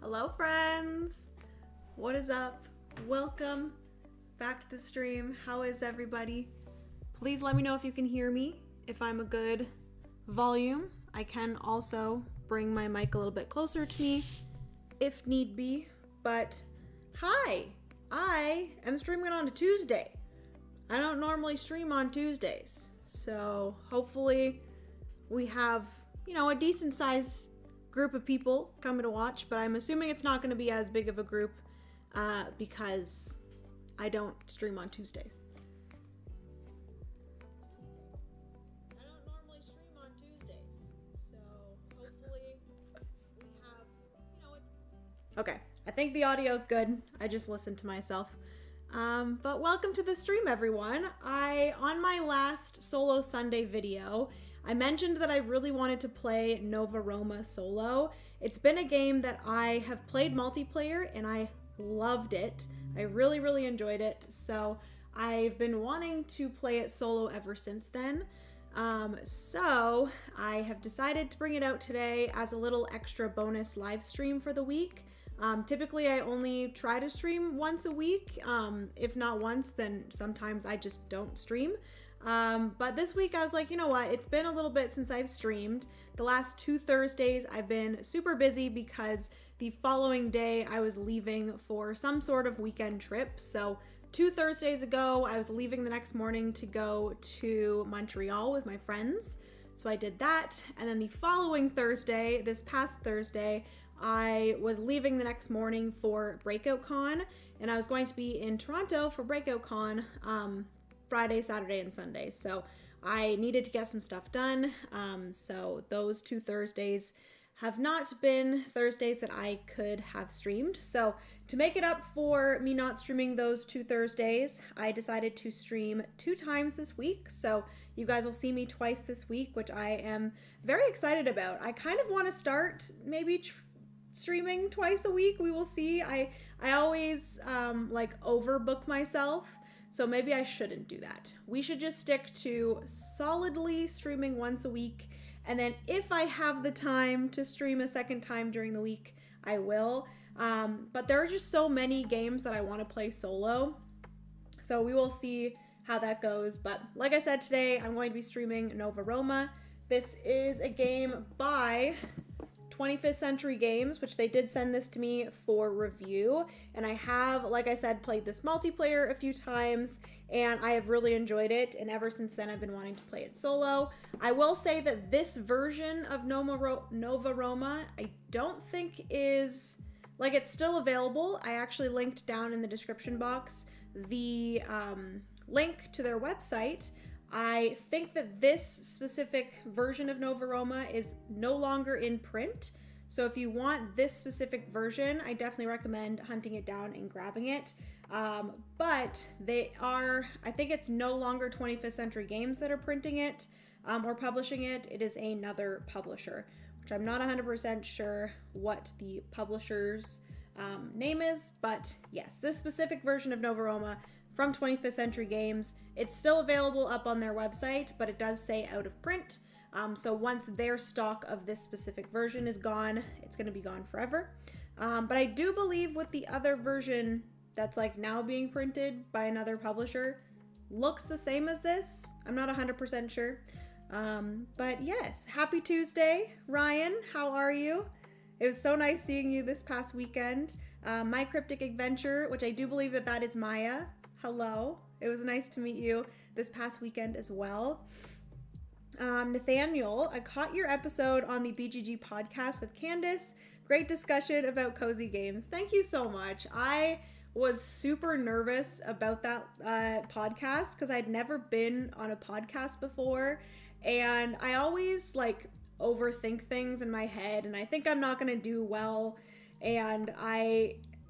Hello friends! What is up? Welcome back to the stream. How is everybody? Please let me know if you can hear me, if I'm a good volume. I can also bring my mic a little bit closer to me if need be. But hi! I am streaming on a Tuesday. I don't normally stream on Tuesdays. So hopefully we have, a decent size group of people coming to watch, but I'm assuming it's not going to be as big of a group because I don't stream on Tuesdays. I don't normally stream on Tuesdays, so hopefully we have, Okay, I think the audio's good. I just listened to myself. But welcome to the stream, everyone. On my last solo Sunday video, I mentioned that I really wanted to play Roma solo. It's been a game that I have played multiplayer and I loved it. I really, really enjoyed it. So I've been wanting to play it solo ever since then. So I have decided to bring it out today as a little extra bonus live stream for the week. Typically I only try to stream once a week. If not once, then sometimes I just don't stream. But this week I was like, you know what? It's been a little bit since I've streamed. The last 2 Thursdays I've been super busy because the following day I was leaving for some sort of weekend trip. So 2 Thursdays ago, I was leaving the next morning to go to Montreal with my friends. So I did that. And then the following Thursday, this past Thursday, I was leaving the next morning for Breakout Con, and I was going to be in Toronto for Breakout Con Friday, Saturday, and Sunday. So I needed to get some stuff done. So those 2 Thursdays have not been Thursdays that I could have streamed. So to make it up for me not streaming those 2 Thursdays, I decided to stream 2 times this week. So you guys will see me twice this week, which I am very excited about. I kind of want to start maybe streaming twice a week. We will see. I always overbook myself. So maybe I shouldn't do that. We should just stick to solidly streaming once a week. And then if I have the time to stream a second time during the week, I will. But there are just so many games that I want to play solo. So we will see how that goes. But like I said, today I'm going to be streaming Roma. This is a game by 25th Century Games, which they did send this to me for review, and I have, like I said, played this multiplayer a few times and I have really enjoyed it, and ever since then I've been wanting to play it solo. I will say that this version of Nova Roma I don't think is, it's still available. I actually linked down in the description box the link to their website. I think that this specific version of Nova Roma is no longer in print. So if you want this specific version, I definitely recommend hunting it down and grabbing it. But I think it's no longer 25th Century Games that are printing it or publishing it. It is another publisher, which I'm not 100% sure what the publisher's name is. But yes, this specific version of Nova Roma from 25th Century Games. It's still available up on their website, but it does say out of print. So once their stock of this specific version is gone, it's going to be gone forever. But I do believe with the other version that's now being printed by another publisher looks the same as this. I'm not 100% sure. But yes, happy Tuesday, Ryan. How are you? It was so nice seeing you this past weekend. My Cryptic Adventure, which I do believe that is Maya. Hello. It was nice to meet you this past weekend as well. Nathaniel, I caught your episode on the BGG podcast with Candace. Great discussion about cozy games. Thank you so much. I was super nervous about that podcast because I'd never been on a podcast before. And I always overthink things in my head, and I think I'm not going to do well. And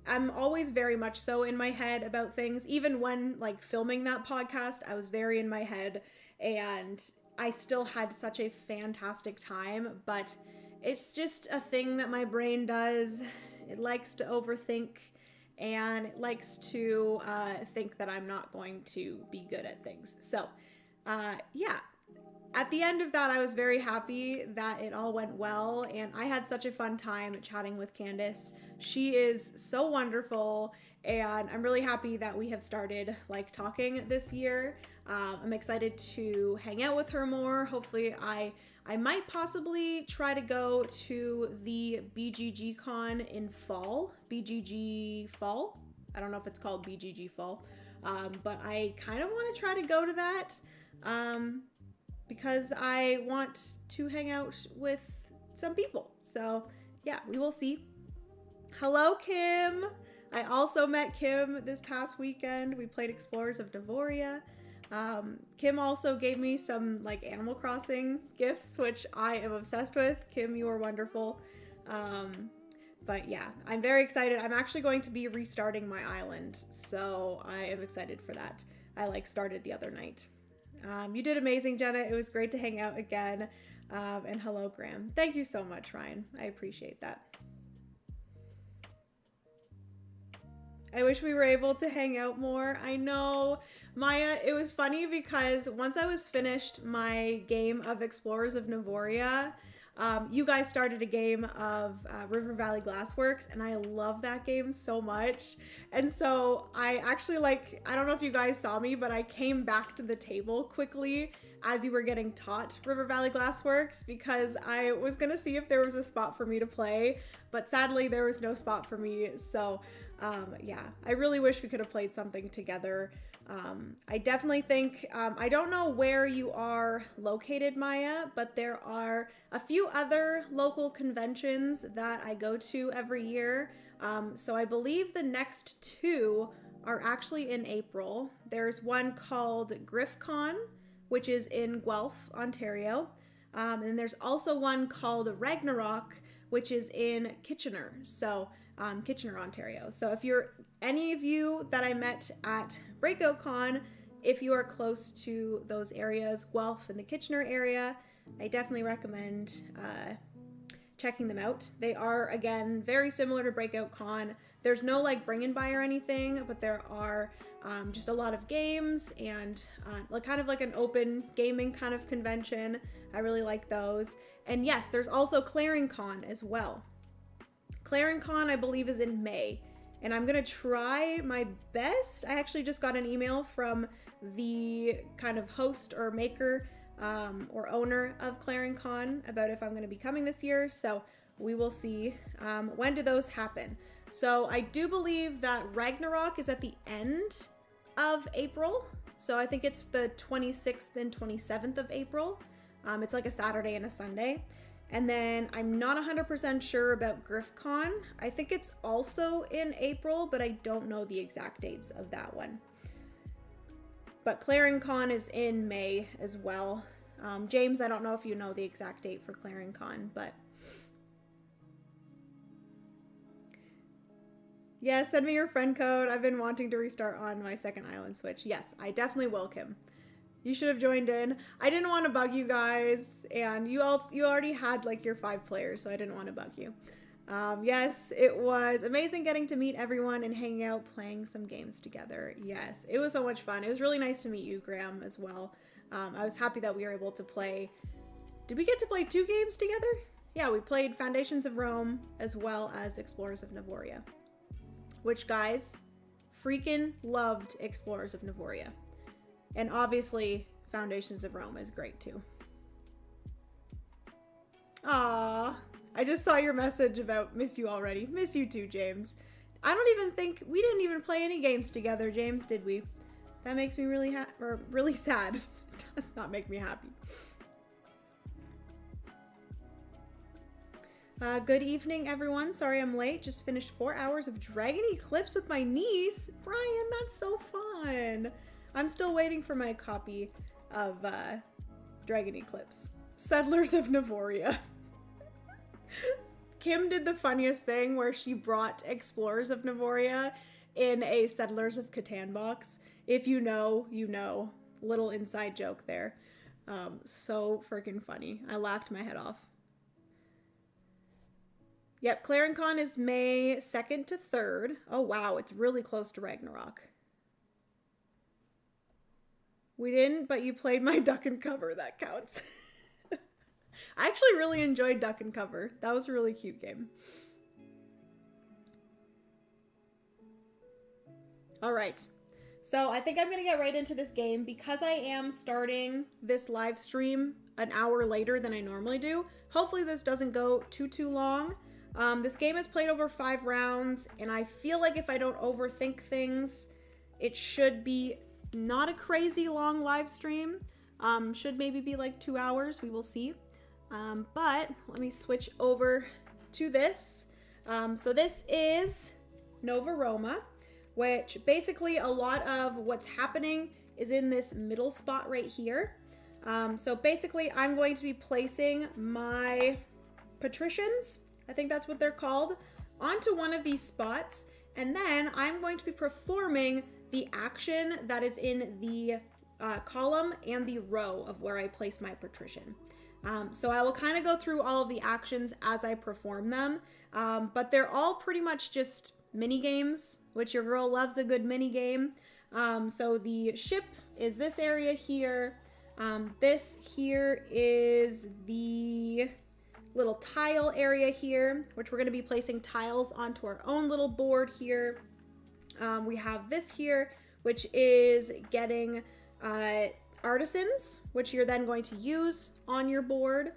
I'm always very much so in my head about things. Even when filming that podcast, I was very in my head, and I still had such a fantastic time, but it's just a thing that my brain does. It likes to overthink, and it likes to think that I'm not going to be good at things. So, yeah. at the end of that, I was very happy that it all went well, and I had such a fun time chatting with Candace. She is so wonderful, and I'm really happy that we have started like talking this year. I'm excited to hang out with her more. Hopefully I might possibly try to go to the BGG Con in fall. BGG Fall? I don't know if it's called BGG Fall, but I kind of want to try to go to that. Because I want to hang out with some people. So yeah, we will see. Hello, Kim. I also met Kim this past weekend. We played Explorers of Navoria. Kim also gave me some like Animal Crossing gifts, which I am obsessed with. Kim, you are wonderful. But yeah, I'm very excited. I'm actually going to be restarting my island, so I am excited for that. I like started the other night. You did amazing, Jenna. It was great to hang out again. And hello, Graham. Thank you so much, Ryan. I appreciate that. I wish we were able to hang out more. I know, Maya, it was funny because once I was finished my game of Explorers of Navoria, you guys started a game of River Valley Glassworks, and I love that game so much. And so I actually I don't know if you guys saw me, but I came back to the table quickly as you were getting taught River Valley Glassworks because I was gonna see if there was a spot for me to play, but sadly there was no spot for me. So yeah, I really wish we could have played something together. I definitely think, I don't know where you are located, Maya, but there are a few other local conventions that I go to every year. So I believe the next two are actually in April. There's one called GriffCon, which is in Guelph, Ontario. And there's also one called Ragnarok, which is in Kitchener. So Kitchener, Ontario. So if you're any of you that I met at Breakout Con, if you are close to those areas, Guelph and the Kitchener area, I definitely recommend checking them out. They are, again, very similar to Breakout Con. There's no like bring and buy or anything, but there are just a lot of games and kind of like an open gaming kind of convention. I really like those. And yes, there's also Claring Con as well. Claring Con, I believe, is in May, and I'm gonna try my best. I actually just got an email from the kind of host or maker or owner of Claring Con about if I'm gonna be coming this year, so we will see. When do those happen? So I do believe that Ragnarok is at the end of April, so I think it's the 26th and 27th of April. It's like a Saturday and a Sunday. And then I'm not 100% sure about GriffCon. I think it's also in April, but I don't know the exact dates of that one. But Claring Con is in May as well. James, I don't know if you know the exact date for Claring Con, but... yeah, send me your friend code. I've been wanting to restart on my second island Switch. Yes, I definitely will, Kim. You should have joined in. I didn't want to bug you guys, and you already had like your 5 players, so I didn't want to bug you. Yes, it was amazing getting to meet everyone and hanging out playing some games together. Yes, it was so much fun. It was really nice to meet you, Graham, as well. I was happy that we were able to play. Did we get to play 2 games together? Yeah, we played Foundations of Rome as well as Explorers of Navoria. Which, guys, freaking loved Explorers of Navoria. And obviously, Foundations of Rome is great too. Aww, I just saw your message about miss you already. Miss you too, James. I don't even think, we didn't even play any games together, James, did we? That makes me really really sad. It does not make me happy. Good evening, everyone. Sorry I'm late. Just finished 4 hours of Dragon Eclipse with my niece. Brian, that's so fun. I'm still waiting for my copy of Dragon Eclipse. Settlers of Navoria. Kim did the funniest thing where she brought Explorers of Navoria in a Settlers of Catan box. If you know, you know. Little inside joke there. So freaking funny. I laughed my head off. Yep, Claring Con is May 2nd to 3rd. Oh wow, it's really close to Ragnarok. We didn't, but you played my duck and cover. That counts. I actually really enjoyed duck and cover. That was a really cute game. All right. So I think I'm going to get right into this game because I am starting this live stream an hour later than I normally do. Hopefully this doesn't go too long. This game is played over 5 rounds, and I feel like if I don't overthink things, it should be not a crazy long live stream. Should maybe be like 2 hours. We will see. But let me switch over to this. So this is Nova Roma, which basically a lot of what's happening is in this middle spot right here. So basically I'm going to be placing my patricians, I think that's what they're called, onto one of these spots. And then I'm going to be performing the action that is in the column and the row of where I place my patrician. So I will kind of go through all of the actions as I perform them, but they're all pretty much just mini games, which your girl loves a good mini game. So the ship is this area here. This here is the little tile area here, which we're going to be placing tiles onto our own little board here. We have this here, which is getting artisans, which you're then going to use on your board.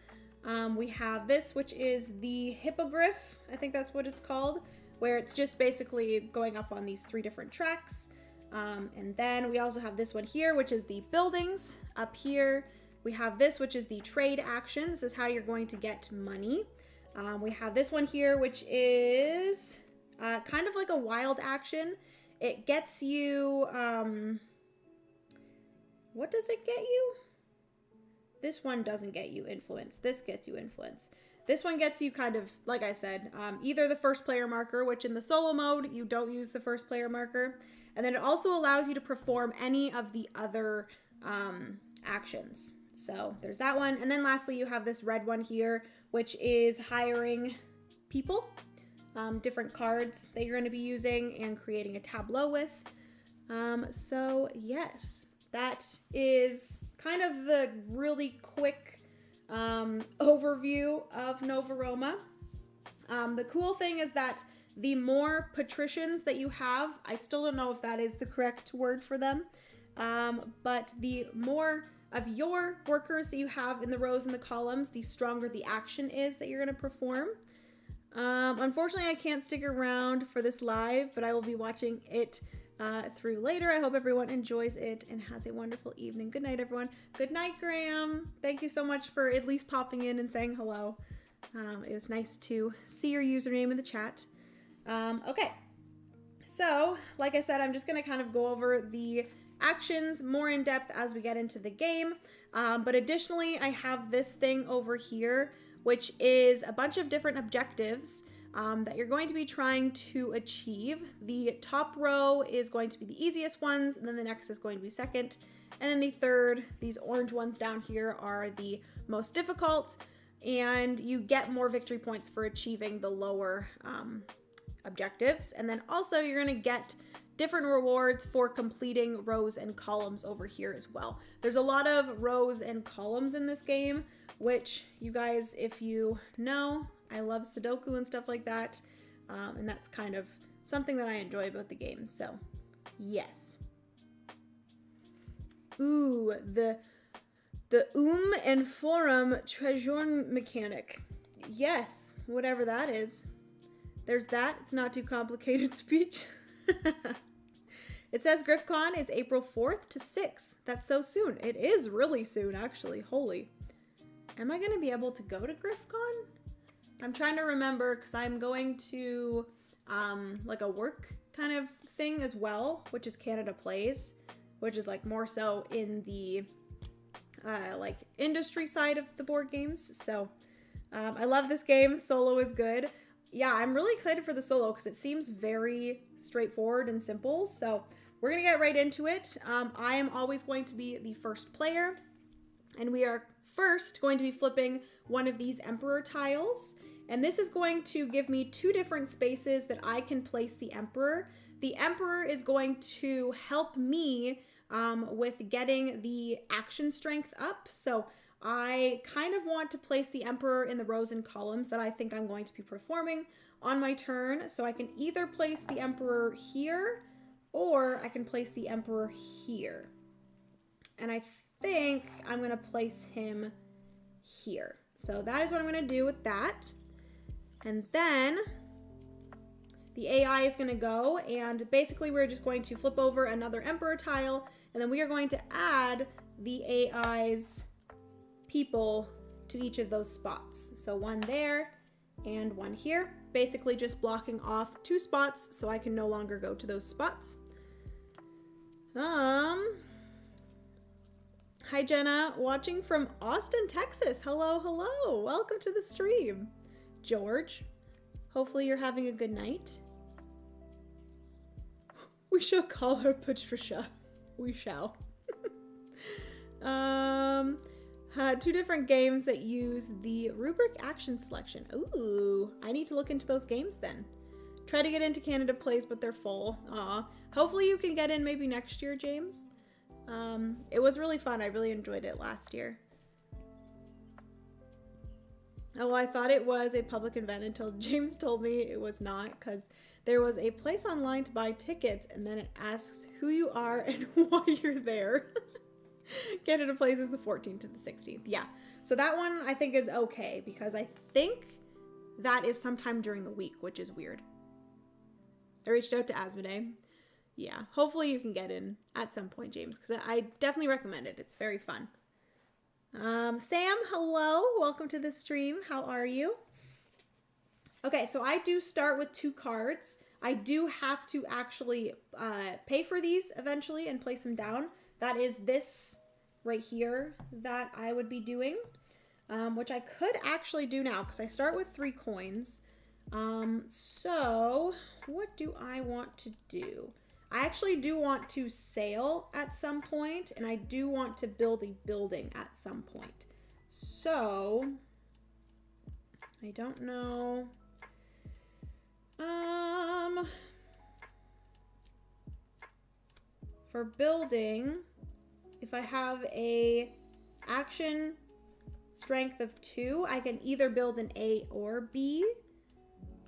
We have this, which is the hippogriff, I think that's what it's called, where it's just basically going up on these 3 different tracks. And then we also have this one here, which is the buildings. Up here, we have this, which is the trade action. This is how you're going to get money. We have this one here, which is kind of like a wild action. It gets you, what does it get you? This one doesn't get you influence. This gets you influence. This one gets you kind of, like I said, either the first player marker, which in the solo mode, you don't use the first player marker. And then it also allows you to perform any of the other actions. So there's that one. And then lastly, you have this red one here, which is hiring people, different cards that you're going to be using and creating a tableau with. So yes, that is kind of the really quick overview of Nova Roma. The cool thing is that the more patricians that you have, I still don't know if that is the correct word for them, but the more of your workers that you have in the rows and the columns, the stronger the action is that you're going to perform. Unfortunately, I can't stick around for this live, but I will be watching it through later. I hope everyone enjoys it and has a wonderful evening. Good night, everyone. Good night, Graham. Thank you so much for at least popping in and saying hello. It was nice to see your username in the chat. Okay, so like I said, I'm just going to kind of go over the actions more in depth as we get into the game. But additionally, I have this thing over here, which is a bunch of different objectives that you're going to be trying to achieve. The top row is going to be the easiest ones, and then the next is going to be second, and then the third, these orange ones down here, are the most difficult, and you get more victory points for achieving the lower objectives. And then also you're going to get different rewards for completing rows and columns over here as well. There's a lot of rows and columns in this game, which you guys, if you know, I love Sudoku and stuff like that, and that's kind of something that I enjoy about the game, so yes. Ooh, the and forum treasure mechanic. Yes, whatever that is. There's that. It's not too complicated speech. It says GriffCon is April 4th to 6th. That's so soon. It is really soon, actually. Holy. Am I going to be able to go to GriffCon? I'm trying to remember because I'm going to like a work kind of thing as well, which is Canada Plays, which is like more so in the like industry side of the board games. So I love this game. Solo is good. Yeah, I'm really excited for the solo because it seems very straightforward and simple. So we're going to get right into it. I am always going to be the first player, and we are first going to be flipping one of these Emperor tiles. And this is going to give me 2 different spaces that I can place the Emperor. The Emperor is going to help me with getting the action strength up. So I kind of want to place the Emperor in the rows and columns that I think I'm going to be performing on my turn. So I can either place the Emperor here or I can place the Emperor here. And I think I'm going to place him here. So that is what I'm going to do with that. And then the AI is going to go, and basically we're just going to flip over another Emperor tile, and then we are going to add the AI's people to each of those spots. So one there and one here, basically just blocking off 2 spots so I can no longer go to those spots. Hi Jenna, watching from Austin, Texas. Hello, hello. Welcome to the stream. George, hopefully you're having a good night. We shall call her Patricia. We shall. 2 different games that use the rubric action selection. Ooh, I need to look into those games then. Try to get into Canada Plays, but they're full. Aw. Hopefully you can get in maybe next year, James. It was really fun. I really enjoyed it last year. Oh, I thought it was a public event until James told me it was not, because there was a place online to buy tickets and then it asks who you are and why you're there. Canada Plays is the 14th to the 16th. Yeah. So that one I think is okay because I think that is sometime during the week, which is weird. I reached out to Asmodee. Yeah. Hopefully you can get in at some point, James, because I definitely recommend it. It's very fun. Sam, hello. Welcome to the stream. How are you? Okay, so I do start with 2 cards. I do have to actually pay for these eventually and place them down. That is this right here that I would be doing, which I could actually do now because I start with 3 coins. So what do I want to do? I actually do want to sail at some point, and I do want to build a building at some point. So, I don't know. For building, if I have a action strength of 2, I can either build an A or B,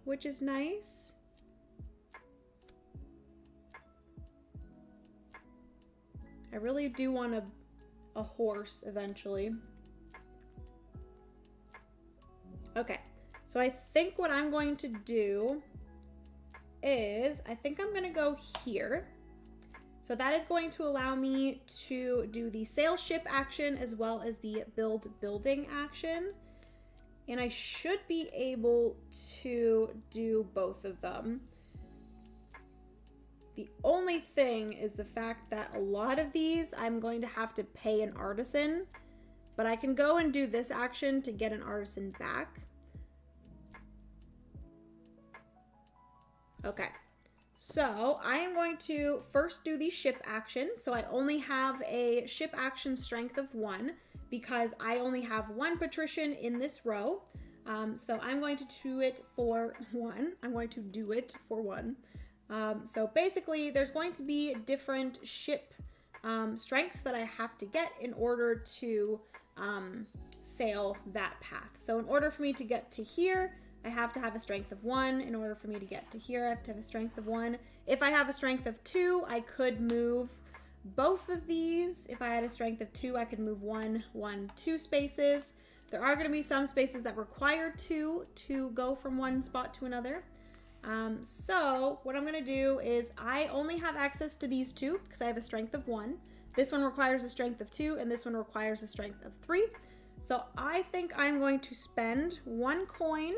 which is nice. I really do want a horse eventually. Okay, so I think what I'm going to do is, I think I'm gonna go here. So that is going to allow me to do the sail ship action as well as the build building action. And I should be able to do both of them. The only thing is the fact that a lot of these I'm going to have to pay an artisan, but I can go and do this action to get an artisan back. Okay, so I am going to first do the ship action. So I only have a ship action strength of 1 because I only have 1 patrician in this row. So I'm going to do it for 1. I'm going to do it for 1. So basically there's going to be different ship strengths that I have to get in order to sail that path. So in order for me to get to here, I have to have a strength of 1. In order for me to get to here, I have to have a strength of 1. If I have a strength of 2, I could move both of these. If I had a strength of 2, I could move 1, 1, 2 spaces. There are going to be some spaces that require 2 to go from one spot to another. So what I'm going to do is I only have access to these 2 because I have a strength of 1. This one requires a strength of 2 and this one requires a strength of 3. So I think I'm going to spend 1 coin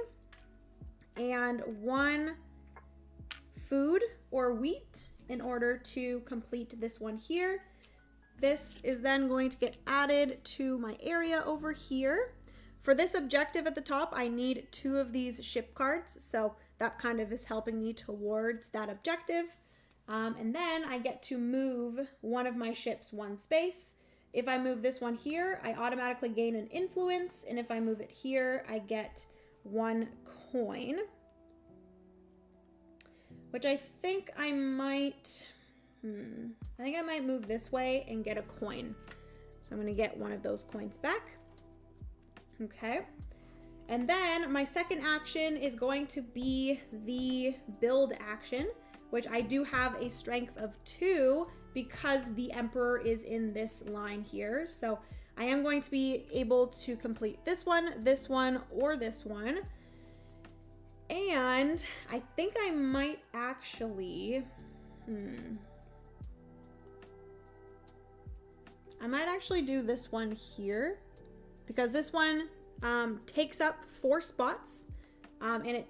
and 1 food or wheat in order to complete this one here. This is then going to get added to my area over here. For this objective at the top, I need 2 of these ship cards. So that kind of is helping me towards that objective. And then I get to move one of my ships 1 space. If I move this one here, I automatically gain an influence. And if I move it here, I get 1 coin. Which I think I might... I think I might move this way and get a coin. So I'm gonna get one of those coins back. Okay. And then my second action is going to be the build action, which I do have a strength of 2 because the Emperor is in this line here. So I am going to be able to complete this one, or this one. And I think I might actually, I might actually do this one here because this one takes up 4 spots, and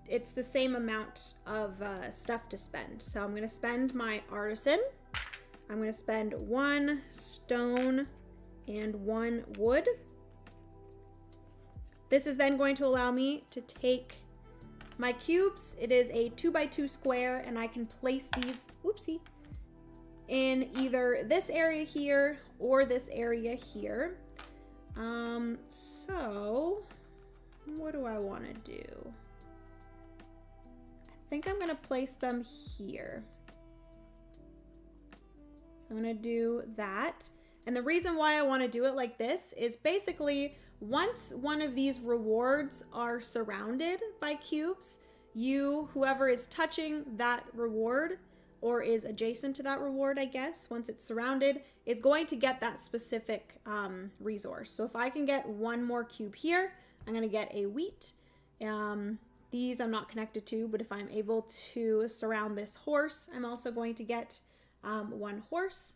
it's the same amount of stuff to spend. So I'm gonna spend my artisan. I'm gonna spend 1 stone and 1 wood. This is then going to allow me to take my cubes. It is a 2x2 square, and I can place these, oopsie, in either this area here or this area here. So what do I want to do? I think I'm going to place them here. So I'm going to do that. And the reason why I want to do it like this is basically once one of these rewards are surrounded by cubes, whoever is touching that reward or is adjacent to that reward, I guess, once it's surrounded, is going to get that specific resource. So if I can get 1 more cube here, I'm going to get a wheat. These I'm not connected to, but if I'm able to surround this horse, I'm also going to get 1 horse.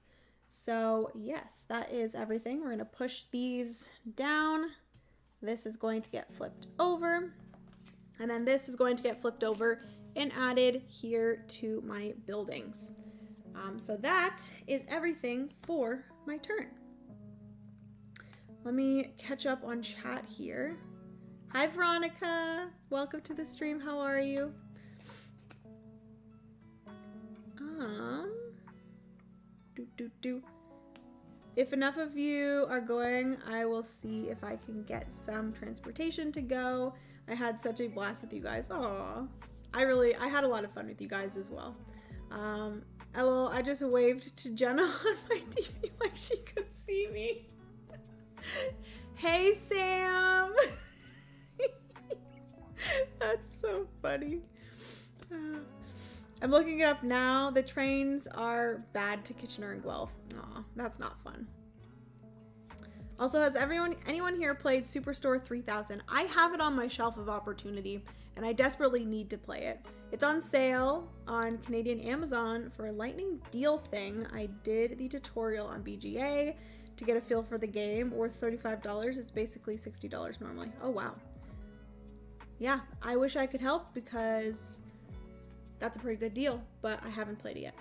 So yes, that is everything. We're going to push these down. This is going to get flipped over. And then this is going to get flipped over and added here to my buildings. So that is everything for my turn. Let me catch up on chat here. Hi, Veronica. Welcome to the stream. How are you? If enough of you are going, I will see if I can get some transportation to go. I had such a blast with you guys. Aww. I had a lot of fun with you guys as well. LOL, I just waved to Jenna on my TV like she could see me. Hey, Sam. That's so funny. I'm looking it up now. The trains are bad to Kitchener and Guelph. Aw, that's not fun. Also, has anyone here played Superstore 3000? I have it on my shelf of opportunity, and I desperately need to play it. It's on sale on Canadian Amazon for a lightning deal thing. I did the tutorial on BGA to get a feel for the game, worth $35. It's basically $60 normally. Oh, wow. Yeah, I wish I could help because that's a pretty good deal, but I haven't played it yet.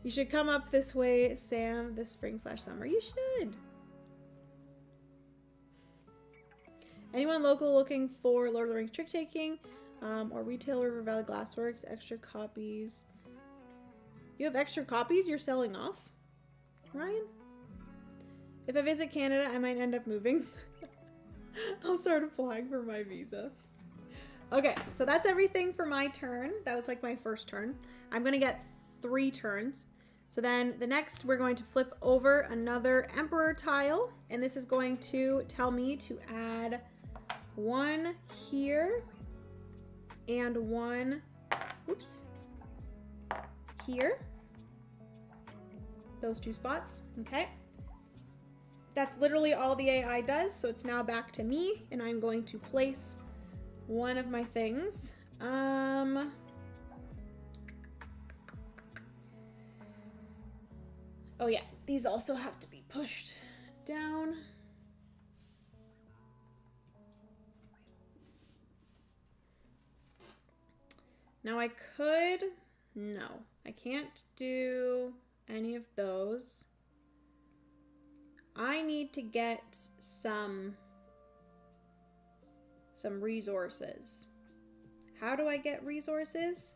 You should come up this way, Sam, this spring/summer. You should. Anyone local looking for Lord of the Rings trick taking or retail River Valley Glassworks, extra copies? You have extra copies you're selling off, Ryan? If I visit Canada, I might end up moving. I'll start applying for my visa. Okay, so that's everything for my turn. That was like my first turn. I'm gonna get 3 turns. So then the next, we're going to flip over another Emperor tile, and this is going to tell me to add 1 here and 1, oops, here. Those 2 spots, okay. That's literally all the AI does, so it's now back to me, and I'm going to place one of my things. Oh yeah, these also have to be pushed down. Now I could, no, I can't do any of those. I need to get some resources. How do I get resources?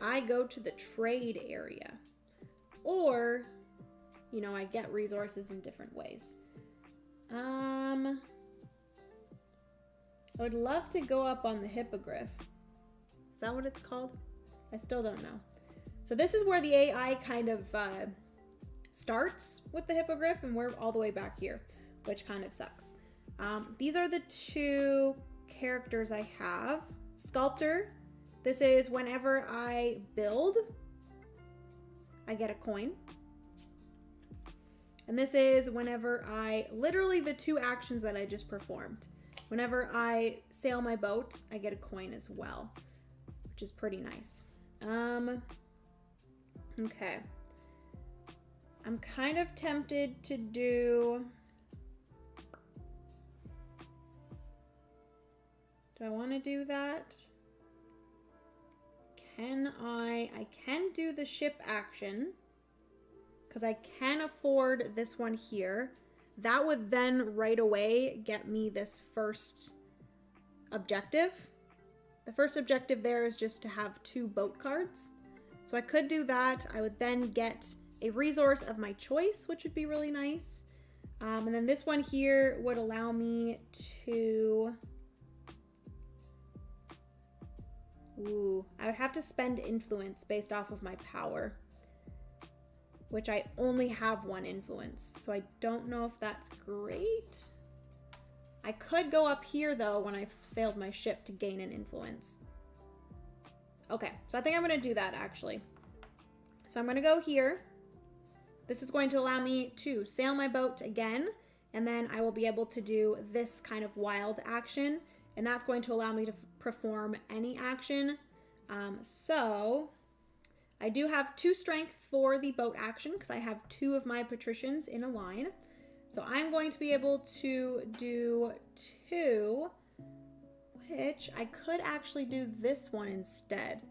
I go to the trade area, or, you know, I get resources in different ways. I would love to go up on the hippogriff. Is that what it's called? I still don't know. So this is where the AI kind of starts with the hippogriff, and we're all the way back here, which kind of sucks. These are the two characters I have. Sculptor, this is whenever I build, I get a coin. And this is whenever I, literally the two actions that I just performed. Whenever I sail my boat, I get a coin as well, which is pretty nice. Okay. I'm kind of tempted to do... Do I want to do that? I can do the ship action because I can afford this one here. That would then right away get me this first objective. The first objective there is just to have 2 boat cards. So I could do that. I would then get a resource of my choice, which would be really nice. And then this one here would allow me to... Ooh, I would have to spend influence based off of my power, which I only have 1 influence, so I don't know if that's great. I could go up here though when I've sailed my ship to gain an influence. Okay, so I think I'm gonna do that actually. So I'm gonna go here. This is going to allow me to sail my boat again, and then I will be able to do this kind of wild action, and that's going to allow me to perform any action. So I do have 2 strength for the boat action because I have 2 of my patricians in a line. So I'm going to be able to do 2, which I could actually do this one instead.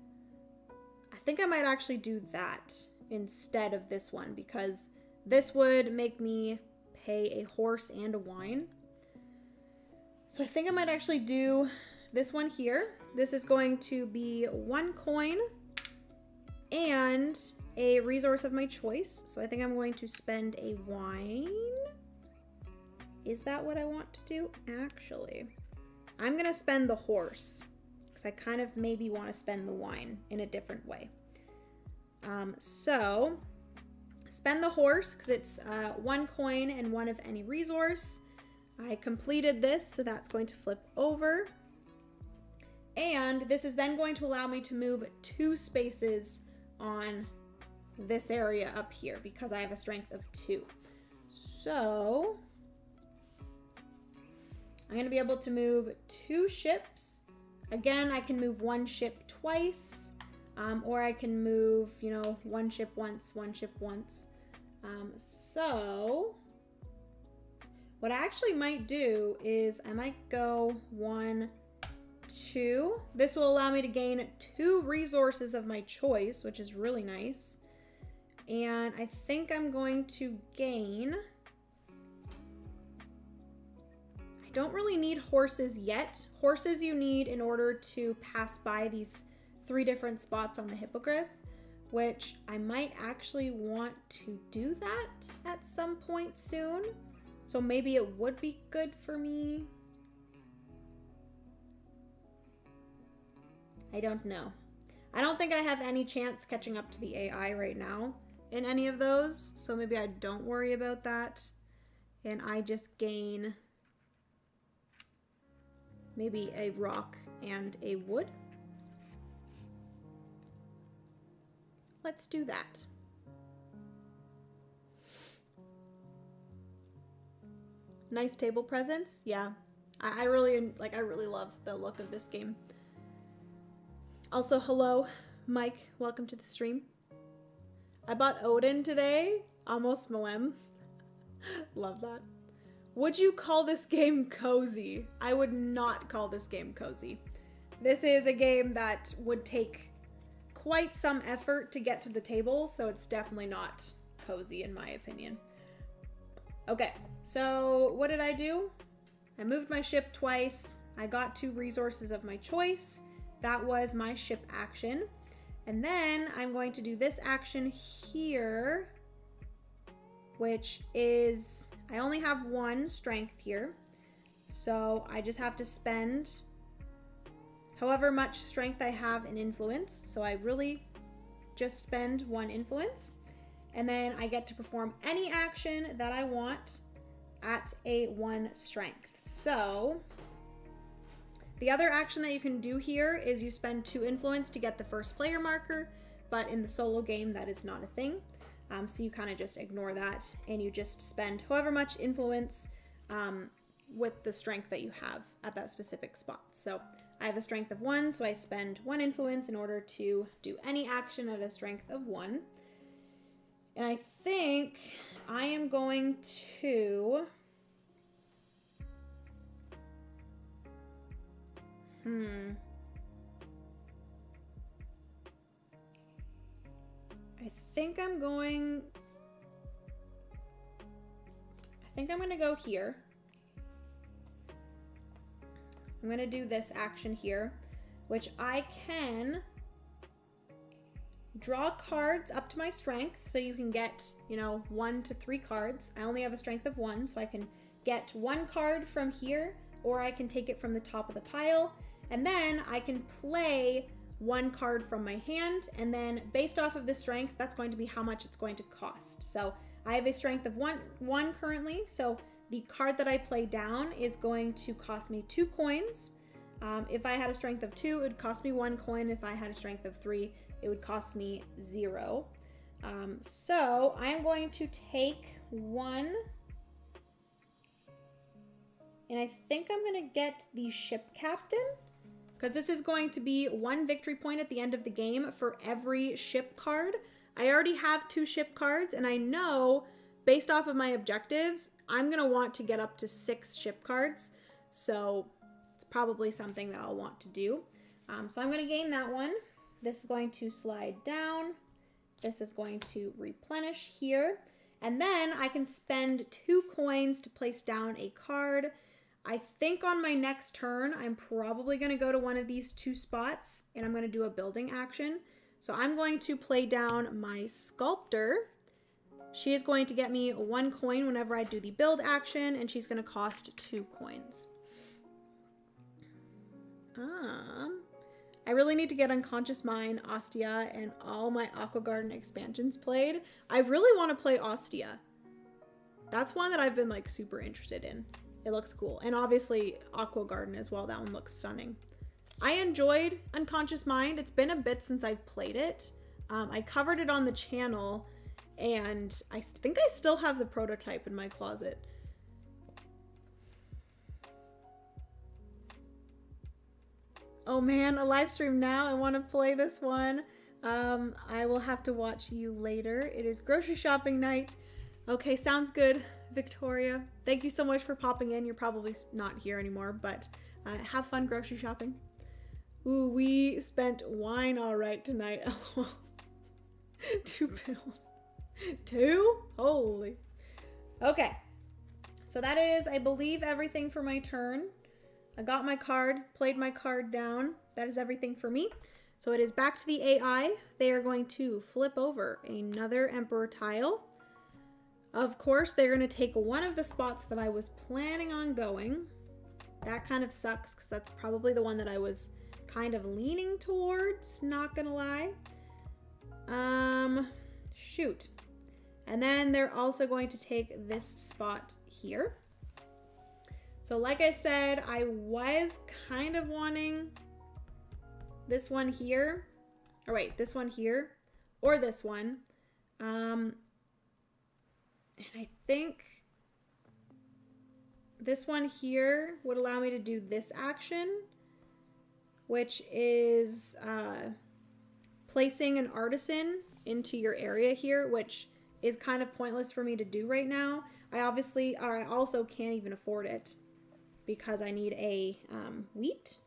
I think I might actually do that instead of this one because this would make me pay a horse and a wine. So I think I might actually do this one here. This is going to be 1 coin and a resource of my choice. So I think I'm going to spend a wine. Is that what I want to do? Actually, I'm going to spend the horse because I kind of maybe want to spend the wine in a different way. So spend the horse because it's 1 coin and 1 of any resource. I completed this, so that's going to flip over. And this is then going to allow me to move 2 spaces on this area up here because I have a strength of 2. So I'm going to be able to move 2 ships. Again, I can move 1 ship twice, or I can move, 1 ship once, 1 ship once. So what I actually might do is I might go 1, 2. This will allow me to gain 2 resources of my choice, which is really nice. And I think I'm going to gain... I don't really need horses yet. Horses you need in order to pass by these 3 different spots on the hippogriff, which I might actually want to do that at some point soon. So maybe it would be good for me. I don't know. I don't think I have any chance catching up to the AI right now in any of those. So maybe I don't worry about that. And I just gain maybe a rock and a wood. Let's do that. Nice table presence. Yeah, I really love the look of this game. Also, hello, Mike. Welcome to the stream. I bought Odin today. Almost Malem. Love that. Would you call this game cozy? I would not call this game cozy. This is a game that would take quite some effort to get to the table, so it's definitely not cozy in my opinion. Okay, so what did I do? I moved my ship twice. I got 2 resources of my choice. That was my ship action. And then I'm going to do this action here, which is, I only have 1 strength here. So I just have to spend however much strength I have in influence. So I really just spend 1 influence, and then I get to perform any action that I want at a 1 strength. So the other action that you can do here is you spend 2 influence to get the first player marker, but in the solo game that is not a thing. So you kind of just ignore that and you just spend however much influence with the strength that you have at that specific spot. So I have a strength of 1, so I spend 1 influence in order to do any action at a strength of 1. And I think I am going to... I think I'm going to go here. I'm going to do this action here, which I can draw cards up to my strength, so you can get, 1 to 3 cards. I only have a strength of 1, so I can get 1 card from here, or I can take it from the top of the pile, and then I can play 1 card from my hand, and then based off of the strength, that's going to be how much it's going to cost. So I have a strength of 1 currently, so the card that I play down is going to cost me 2 coins. If I had a strength of 2, it would cost me 1 coin. If I had a strength of 3, it would cost me 0. So I'm going to take 1, and I think I'm going to get the ship captain, because this is going to be 1 victory point at the end of the game for every ship card. I already have 2 ship cards, and I know based off of my objectives, I'm going to want to get up to 6 ship cards. So it's probably something that I'll want to do. So I'm going to gain that one. This is going to slide down. This is going to replenish here. And then I can spend 2 coins to place down a card. I think on my next turn, I'm probably going to go to one of these 2 spots and I'm going to do a building action. So I'm going to play down my sculptor. She is going to get me 1 coin whenever I do the build action, and she's going to cost 2 coins. I really need to get Unconscious Mind, Ostia, and all my Aqua Garden expansions played. I really want to play Ostia. That's one that I've been like super interested in. It looks cool. And obviously Aqua Garden as well. That one looks stunning. I enjoyed Unconscious Mind. It's been a bit since I've played it. I covered it on the channel, and I think I still have the prototype in my closet. Oh man, a live stream now. I want to play this one. I will have to watch you later. It is grocery shopping night. Okay, sounds good, Victoria. Thank you so much for popping in. You're probably not here anymore, but have fun grocery shopping. Ooh, we spent wine all right tonight. 2 pills. 2? Holy. Okay. So that is, I believe, everything for my turn. I got my card, played my card down. That is everything for me. So it is back to the AI. They are going to flip over another Emperor tile. Of course, they're going to take one of the spots that I was planning on going. That kind of sucks because that's probably the one that I was kind of leaning towards, not gonna lie. Shoot. And then they're also going to take this spot here. So like I said, I was kind of wanting this one here. Or wait, this one here. Or this one. And I think this one here would allow me to do this action, which is placing an artisan into your area here, which is kind of pointless for me to do right now. I also can't even afford it because I need a wheat.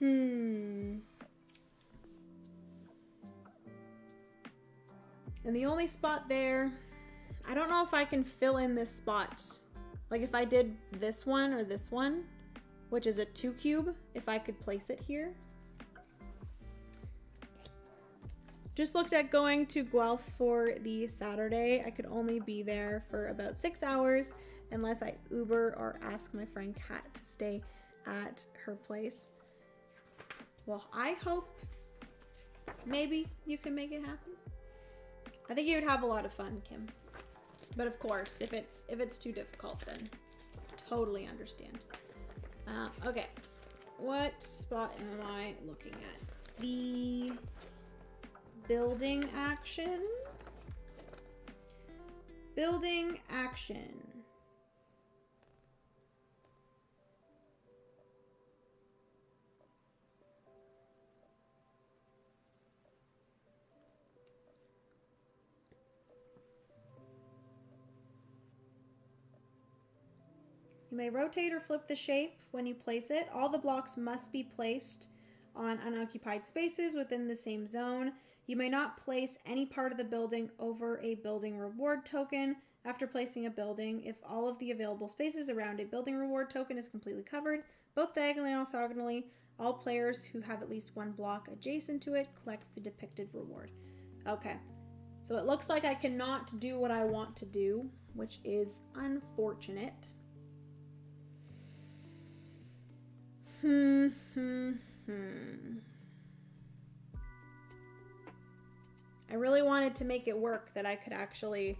And the only spot there, I don't know if I can fill in this spot. Like if I did this one or this one, which is a 2 cube, if I could place it here. Just looked at going to Guelph for the Saturday. I could only be there for about 6 hours unless I Uber or ask my friend Kat to stay at her place. Well, I hope maybe you can make it happen. I think you would have a lot of fun, Kim. But of course, if it's too difficult, then totally understand. Okay, what spot am I looking at? The building action. Building action. You may rotate or flip the shape when you place it. All the blocks must be placed on unoccupied spaces within the same zone. You may not place any part of the building over a building reward token after placing a building if all of the available spaces around a building reward token is completely covered, both diagonally and orthogonally. All players who have at least one block adjacent to it collect the depicted reward. Okay, so it looks like I cannot do what I want to do, which is unfortunate. I really wanted to make it work that I could actually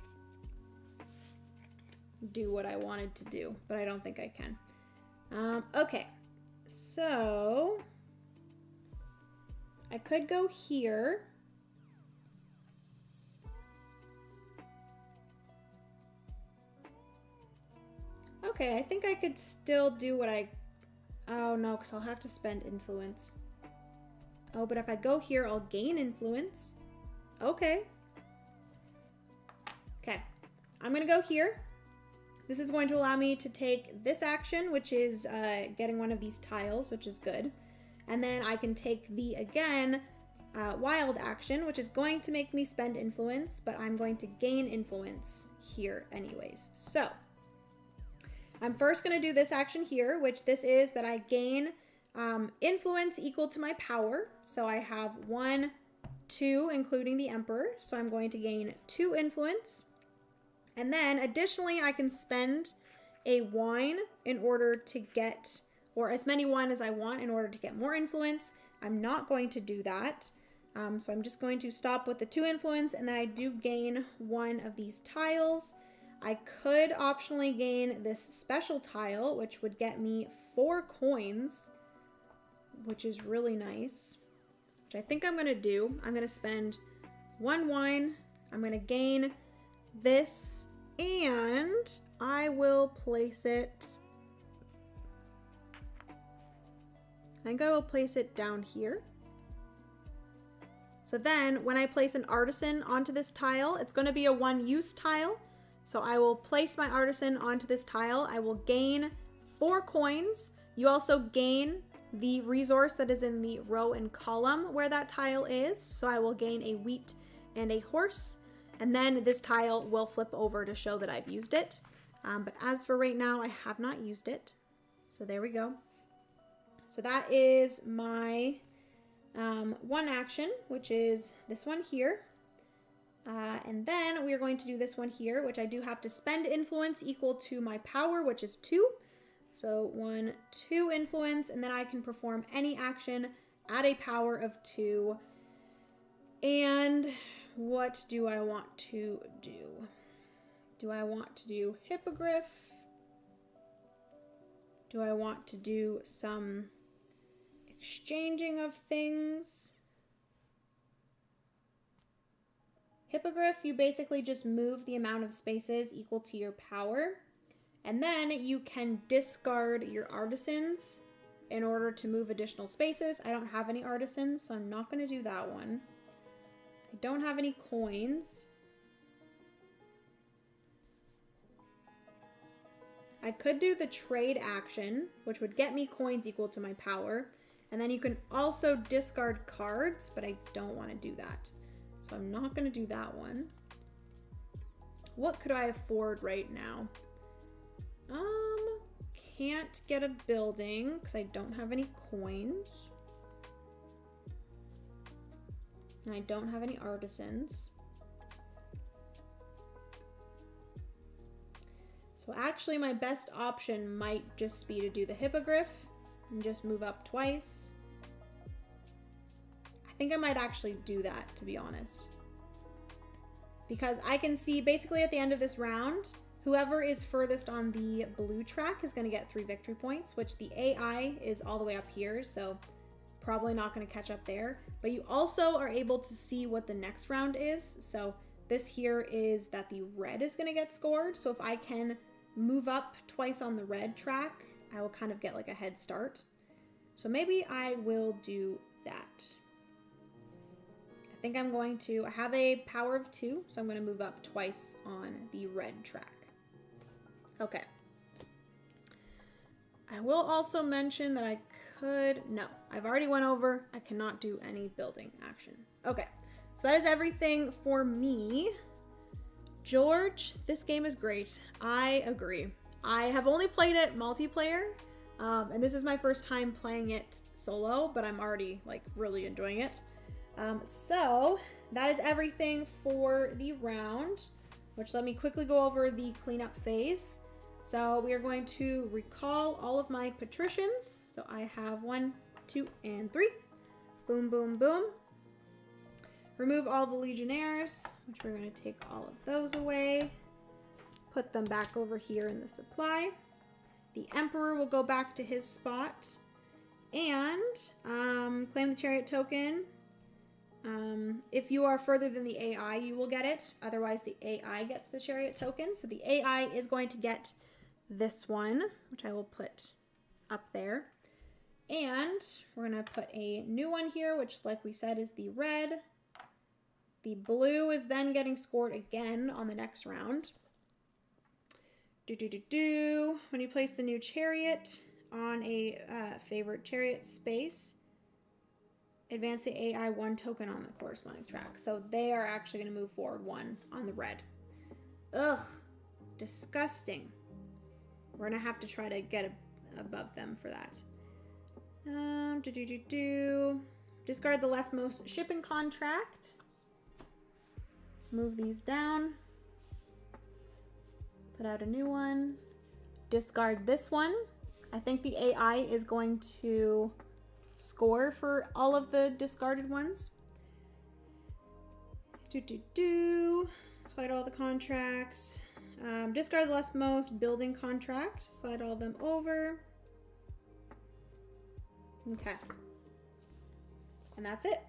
do what I wanted to do, but I don't think I can. Okay, so I could go here. Okay, I think I could still do what I... Oh no, because I'll have to spend influence. Oh, but if I go here, I'll gain influence. Okay. Okay, I'm gonna go here. This is going to allow me to take this action, which is getting one of these tiles, which is good. And then I can take the, again, wild action, which is going to make me spend influence, but I'm going to gain influence here anyways. So I'm first going to do this action here, which this is that I gain influence equal to my power. So I have 1, 2, including the Emperor. So I'm going to gain 2 influence. And then additionally, I can spend a wine in order to get, or as many wine as I want in order to get more influence. I'm not going to do that. So I'm just going to stop with the 2 influence, and then I do gain 1 of these tiles. I could optionally gain this special tile, which would get me 4 coins, which is really nice, which I think I'm going to do. I'm going to spend 1 wine. I'm going to gain this, and I will place it. I think I will place it down here. So then when I place an artisan onto this tile, it's going to be a 1-use tile. So I will place my artisan onto this tile. I will gain 4 coins. You also gain the resource that is in the row and column where that tile is. So I will gain a wheat and a horse. And then this tile will flip over to show that I've used it. But as for right now, I have not used it. So there we go. So that is my 1 action, which is this one here. And then we are going to do this one here, which I do have to spend influence equal to my power, which is 2. So 1, 2 influence, and then I can perform any action at a power of 2. And what do I want to do? Do I want to do hippogriff? Do I want to do some exchanging of things? Hippogriff, you basically just move the amount of spaces equal to your power, and then you can discard your artisans in order to move additional spaces. I don't have any artisans, so I'm not going to do that one. I don't have any coins. I could do the trade action, which would get me coins equal to my power, and then you can also discard cards, but I don't want to do that. So I'm not going to do that one. What could I afford right now? Can't get a building because I don't have any coins. And I don't have any artisans. So actually my best option might just be to do the hippogriff and just move up twice. I think I might actually do that, to be honest. Because I can see basically at the end of this round, whoever is furthest on the blue track is going to get 3 victory points, which the AI is all the way up here, so probably not going to catch up there. But you also are able to see what the next round is. So this here is that the red is going to get scored. So if I can move up twice on the red track, I will kind of get like a head start. So maybe I will do that. I think I'm going to, I have a power of 2, so I'm going to move up twice on the red track. Okay. I will also mention that I could, no, I've already went over, I cannot do any building action. Okay, so that is everything for me. George, this game is great. I agree. I have only played it multiplayer, and this is my first time playing it solo, but I'm already like really enjoying it. So that is everything for the round, which let me quickly go over the cleanup phase. So we are going to recall all of my patricians. So I have 1, 2, and 3. Boom, boom, boom. Remove all the legionnaires, which we're going to take all of those away. Put them back over here in the supply. The emperor will go back to his spot. And claim the chariot token. If you are further than the AI, you will get it. Otherwise, the AI gets the chariot token. So the AI is going to get this one, which I will put up there. And we're going to put a new one here, which, like we said, is the red. The blue is then getting scored again on the next round. When you place the new chariot on a favorite chariot space, advance the AI 1 token on the corresponding track. So they are actually going to move forward 1 on the red. Ugh, disgusting. We're going to have to try to get above them for that. Discard the leftmost shipping contract. Move these down. Put out a new one. Discard this one. I think the AI is going to score for all of the discarded ones. Slide all the contracts. Discard the leftmost building contract. Slide all of them over. Okay. And that's it.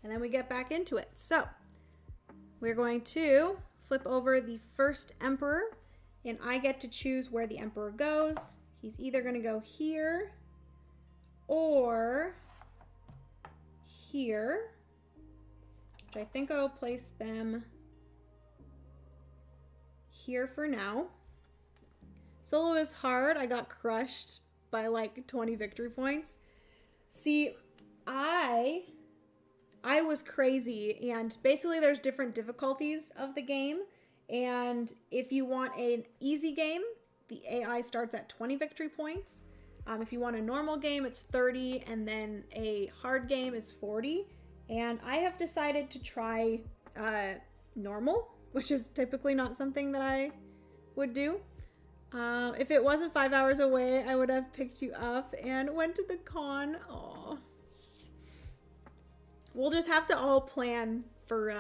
And then we get back into it. So we're going to flip over the first emperor, and I get to choose where the emperor goes. He's either going to go here or here, which I think I will place them here for now. Solo is hard. I got crushed by like 20 victory points. See, I was crazy, and basically there's different difficulties of the game, and if you want an easy game, the AI starts at 20 victory points. If you want a normal game, it's 30, and then a hard game is 40. And I have decided to try normal, which is typically not something that I would do. If it wasn't 5 hours away, I would have picked you up and went to the con. Aww. We'll just have to all plan for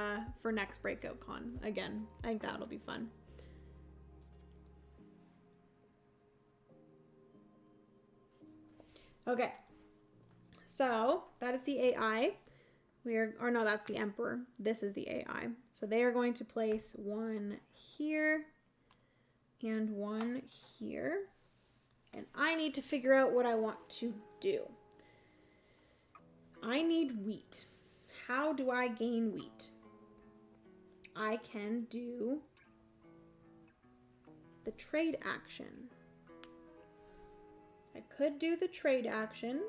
next Breakout Con again. I think that'll be fun. Okay, so that is the AI. No, that's the Emperor. This is the AI. So they are going to place one here and one here. And I need to figure out what I want to do. I need wheat. How do I gain wheat? I can do the trade action. I could do the trade action.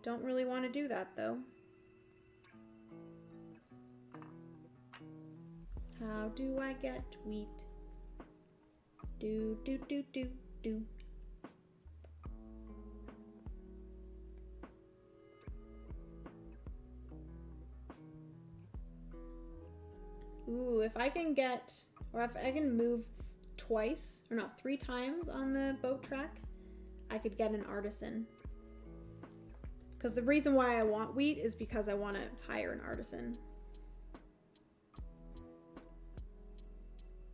Don't really want to do that though. How do I get wheat? Do. Ooh, if I can get, or if I can move twice, or no, 3 times on the boat track, I could get an artisan. Because the reason why I want wheat is because I want to hire an artisan.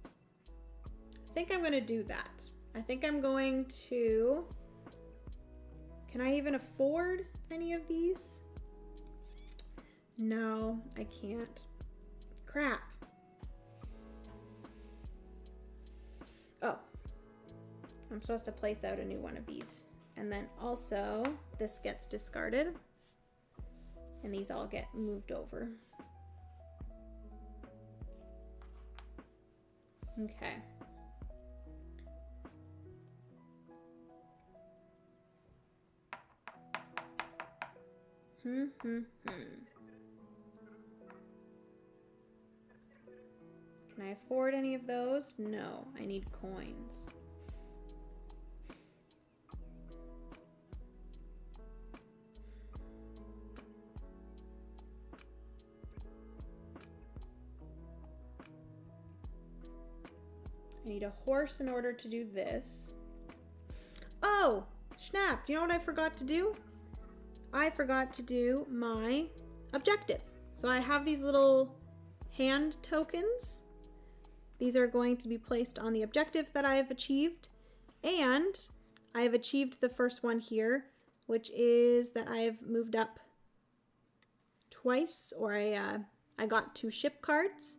I think I'm going to do that. I think I'm going to... Can I even afford any of these? No, I can't. Crap. Oh. I'm supposed to place out a new one of these. And then also, this gets discarded. And these all get moved over. Okay. Can I afford any of those? No, I need coins. I need a horse in order to do this. Oh, snap. You know what I forgot to do? I forgot to do my objective. So I have these little hand tokens. These are going to be placed on the objectives that I have achieved. And I have achieved the first one here, which is that I have moved up twice, or I got 2 ship cards.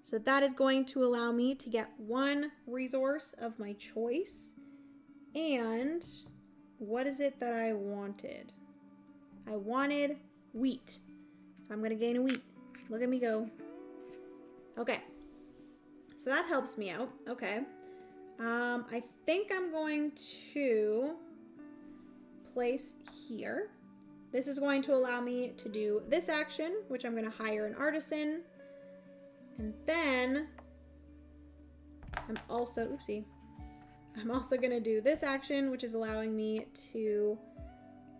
So that is going to allow me to get 1 resource of my choice. And what is it that I wanted? I wanted wheat. So I'm going to gain a wheat. Look at me go. Okay. So that helps me out. Okay. I think I'm going to place here. This is going to allow me to do this action, which I'm going to hire an artisan. And then I'm also, oopsie. I'm also going to do this action, which is allowing me to,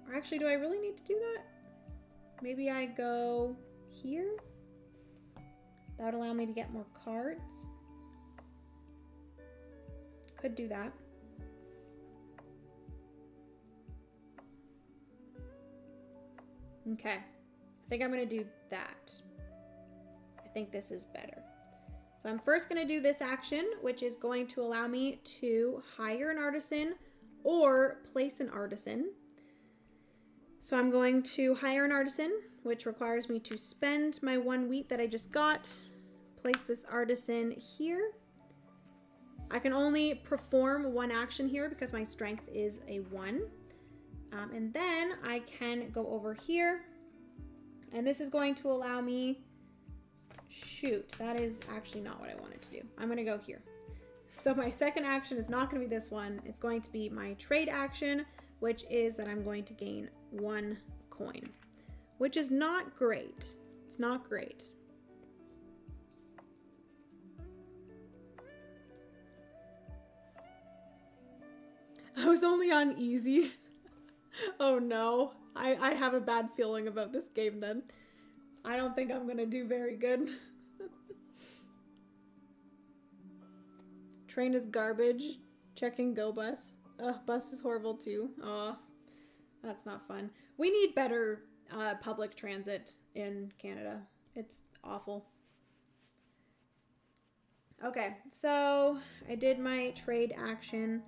or actually, do I really need to do that? Maybe I go here. That would allow me to get more cards. Could do that. Okay. I think I'm going to do that. I think this is better. So I'm first going to do this action, which is going to allow me to hire an artisan or place an artisan. So I'm going to hire an artisan, which requires me to spend my 1 wheat that I just got, place this artisan here. I can only perform 1 action here because my strength is a 1. And then I can go over here, and this is going to allow me, shoot, that is actually not what I wanted to do. I'm going to go here. So my second action is not going to be this one. It's going to be my trade action, which is that I'm going to gain 1 coin, which is not great. It's not great. I was only on easy. Oh no. I have a bad feeling about this game then. I don't think I'm gonna do very good. Train is garbage. Checking go bus. Bus is horrible too. Aw. That's not fun. We need better public transit in Canada. It's awful. Okay, so I did my trade action.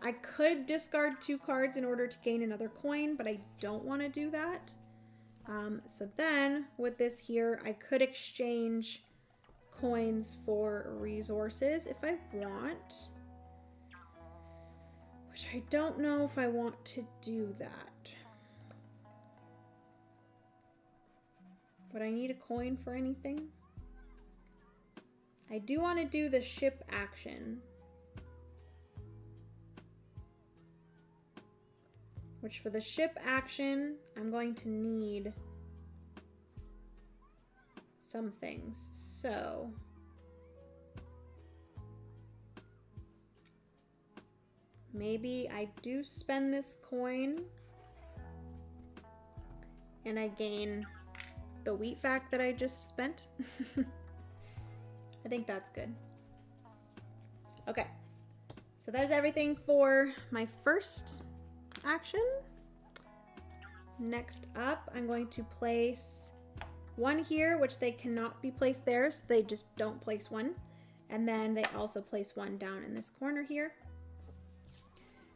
I could discard 2 cards in order to gain another coin, but I don't want to do that. So then, with this here, I could exchange coins for resources if I want. Which I don't know if I want to do that. Would I need a coin for anything? I do want to do the ship action. Which for the ship action, I'm going to need some things. So maybe I do spend this coin and I gain the wheat back that I just spent. I think that's good. Okay, so that is everything for my first action. Next up, I'm going to place one here, which they cannot be placed there, so they just don't place one. And then they also place one down in this corner here.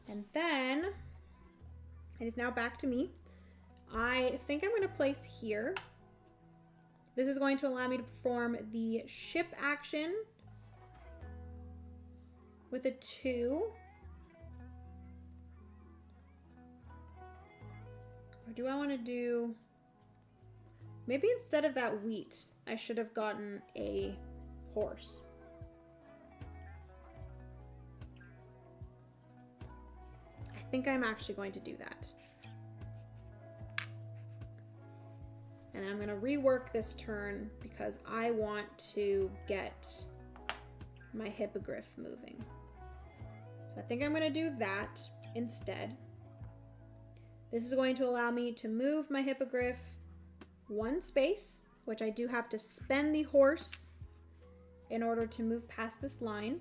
And then it is now back to me. I think I'm going to place here. This is going to allow me to perform the ship action with a 2. Or do I want to do... Maybe instead of that wheat, I should have gotten a horse. I think I'm actually going to do that. And I'm going to rework this turn because I want to get my hippogriff moving. So I think I'm going to do that instead. This is going to allow me to move my hippogriff 1 space, which I do have to spend the horse in order to move past this line.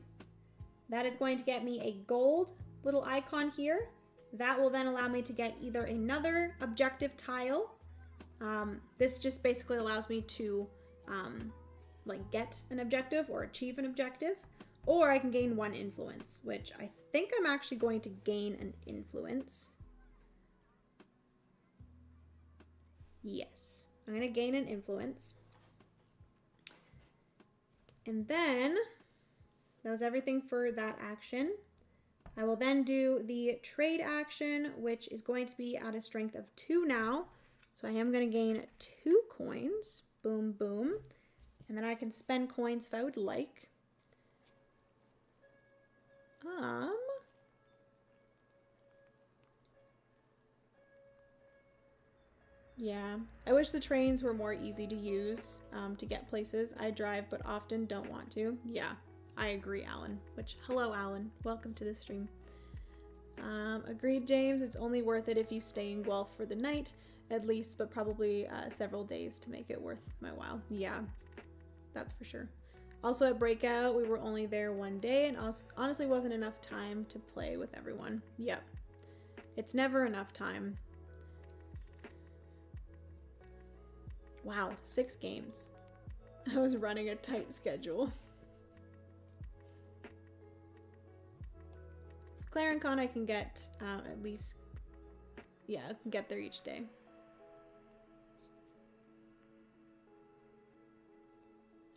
That is going to get me a gold little icon here. That will then allow me to get either another objective tile. This just basically allows me to like get an objective or achieve an objective, or I can gain 1 influence, which I think I'm actually going to gain an influence. Yes, I'm going to gain an influence. And then that was everything for that action. I will then do the trade action, which is going to be at a strength of 2 now. So I am going to gain 2 coins. Boom, boom. And then I can spend coins if I would like. Yeah, I wish the trains were more easy to use to get places. I drive, but often don't want to. Yeah, I agree, Alan. Which, hello, Alan. Welcome to the stream. Agreed, James. It's only worth it if you stay in Guelph for the night, at least, but probably several days to make it worth my while. Yeah, that's for sure. Also at Breakout, we were only there 1 day, and honestly wasn't enough time to play with everyone. Yep, it's never enough time. Wow, 6 games. I was running a tight schedule. Claren Con, I can get at least, yeah, I can get there each day.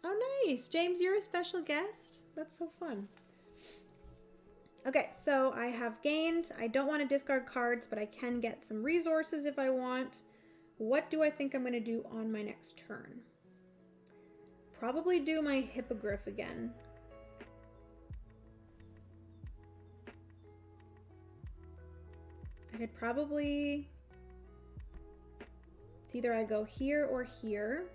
Oh, nice. James, you're a special guest. That's so fun. Okay, so I have gained. I don't want to discard cards, but I can get some resources if I want. What do I think I'm going to do on my next turn? Probably do my hippogriff again. I could probably... It's either I go here or here.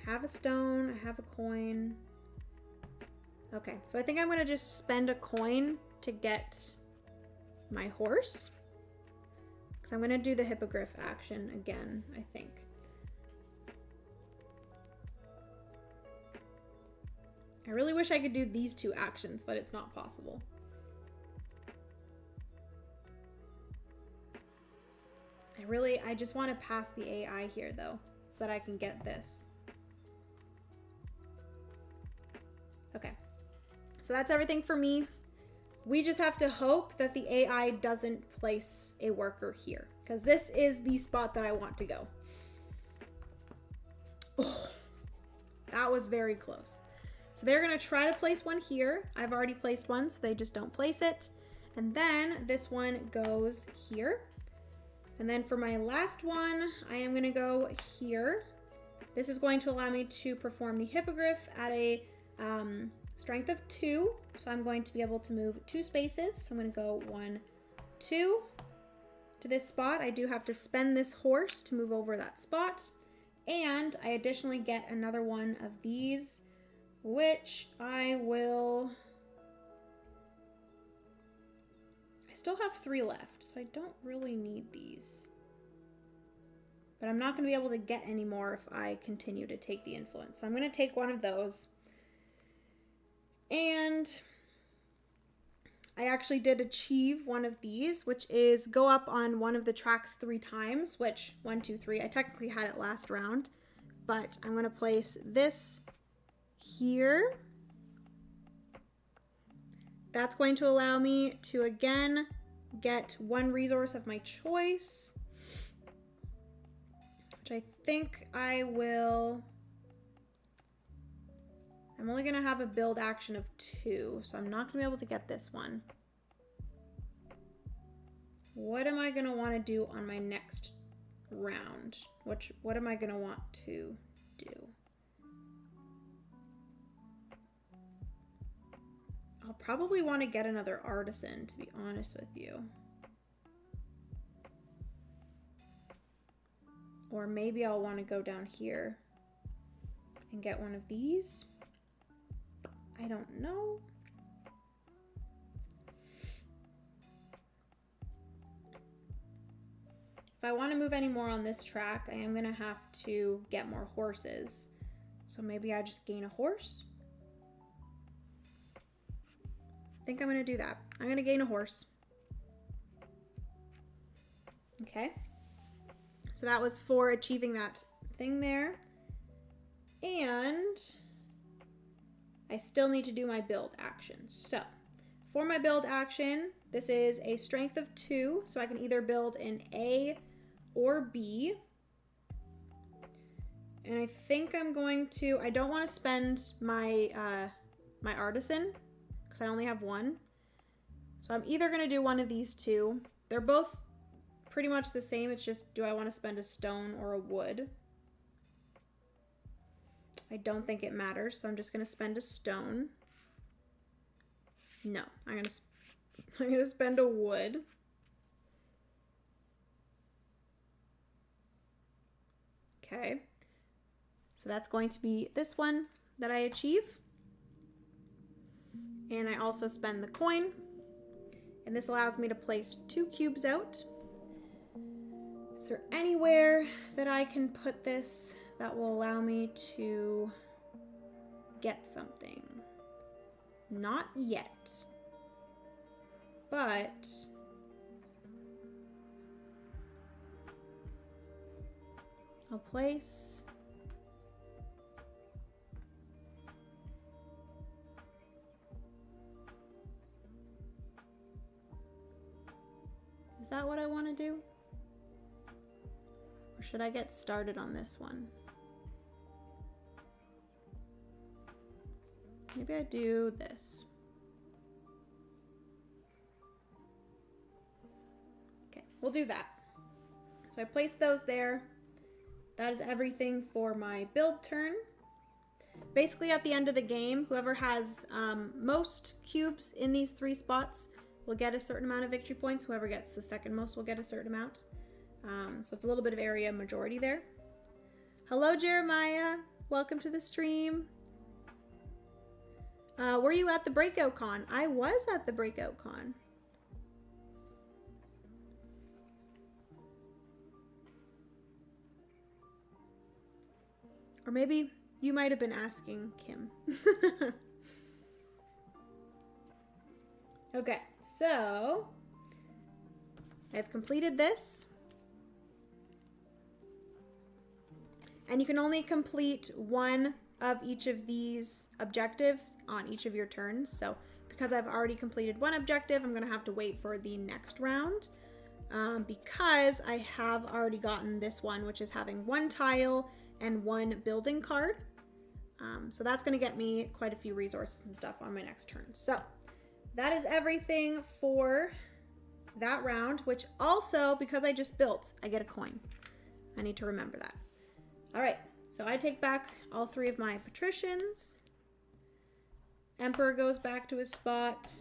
I have a stone, I have a coin. Okay, so I think I'm going to just spend a coin to get my horse. Because I'm going to do the hippogriff action again, I think. I really wish I could do these 2 actions, but it's not possible. I just want to pass the AI here though, so that I can get this. Okay, so that's everything for me. We just have to hope that the AI doesn't place a worker here, because this is the spot that I want to go. Oh, that was very close. So they're going to try to place one here. I've already placed one, so they just don't place it. And then this one goes here. And then for my last one, I am going to go here. This is going to allow me to perform the hippogriff at a strength of 2. So I'm going to be able to move 2 spaces. So I'm going to go 1, 2 to this spot. I do have to spend this horse to move over that spot. And I additionally get another one of these, which I will... I still have 3 left, so I don't really need these. But I'm not going to be able to get any more if I continue to take the influence. So I'm going to take one of those. And I actually did achieve one of these, which is go up on one of the tracks 3 times, which 1, 2, 3. I technically had it last round, but I'm going to place this here. That's going to allow me to again get one resource of my choice, which I think I will. I'm only going to have a build action of 2, so I'm not going to be able to get this one. What am I going to want to do on my next round? What am I going to want to do? I'll probably want to get another artisan, to be honest with you. Or maybe I'll want to go down here and get one of these. I don't know. If I want to move any more on this track, I am going to have to get more horses. So maybe I just gain a horse. I think I'm going to do that. I'm going to gain a horse. Okay. So that was for achieving that thing there. And I still need to do my build action. So for my build action, this is a strength of 2. So I can either build an A or B. And I think I'm going to, I don't want to spend my, my artisan because I only have 1. So I'm either going to do one of these 2. They're both pretty much the same. It's just, do I want to spend a stone or a wood? I don't think it matters, so I'm just going to spend a stone. No, I'm going to spend a wood. Okay. So that's going to be this one that I achieve. And I also spend the coin. And this allows me to place 2 cubes out. Is there anywhere that I can put this that will allow me to get something? Not yet. But I'll place Is that what I want to do? Or should I get started on this one? Maybe I do this. Okay, we'll do that. So I place those there. That is everything for my build turn. Basically at the end of the game, whoever has most cubes in these 3 spots will get a certain amount of victory points. Whoever gets the second most will get a certain amount. So it's a little bit of area majority there. Hello, Jeremiah. Welcome to the stream. Were you at the Breakout Con? I was at the Breakout Con. Or maybe you might have been asking Kim. Okay, so I've completed this. And you can only complete one of each of these objectives on each of your turns. So because I've already completed one objective, I'm going to have to wait for the next round because I have already gotten this one, which is having 1 tile and 1 building card. So that's going to get me quite a few resources and stuff on my next turn. So that is everything for that round, which also, because I just built, I get a coin. I need to remember that. All right. So I take back all 3 of my patricians. Emperor goes back to his spot.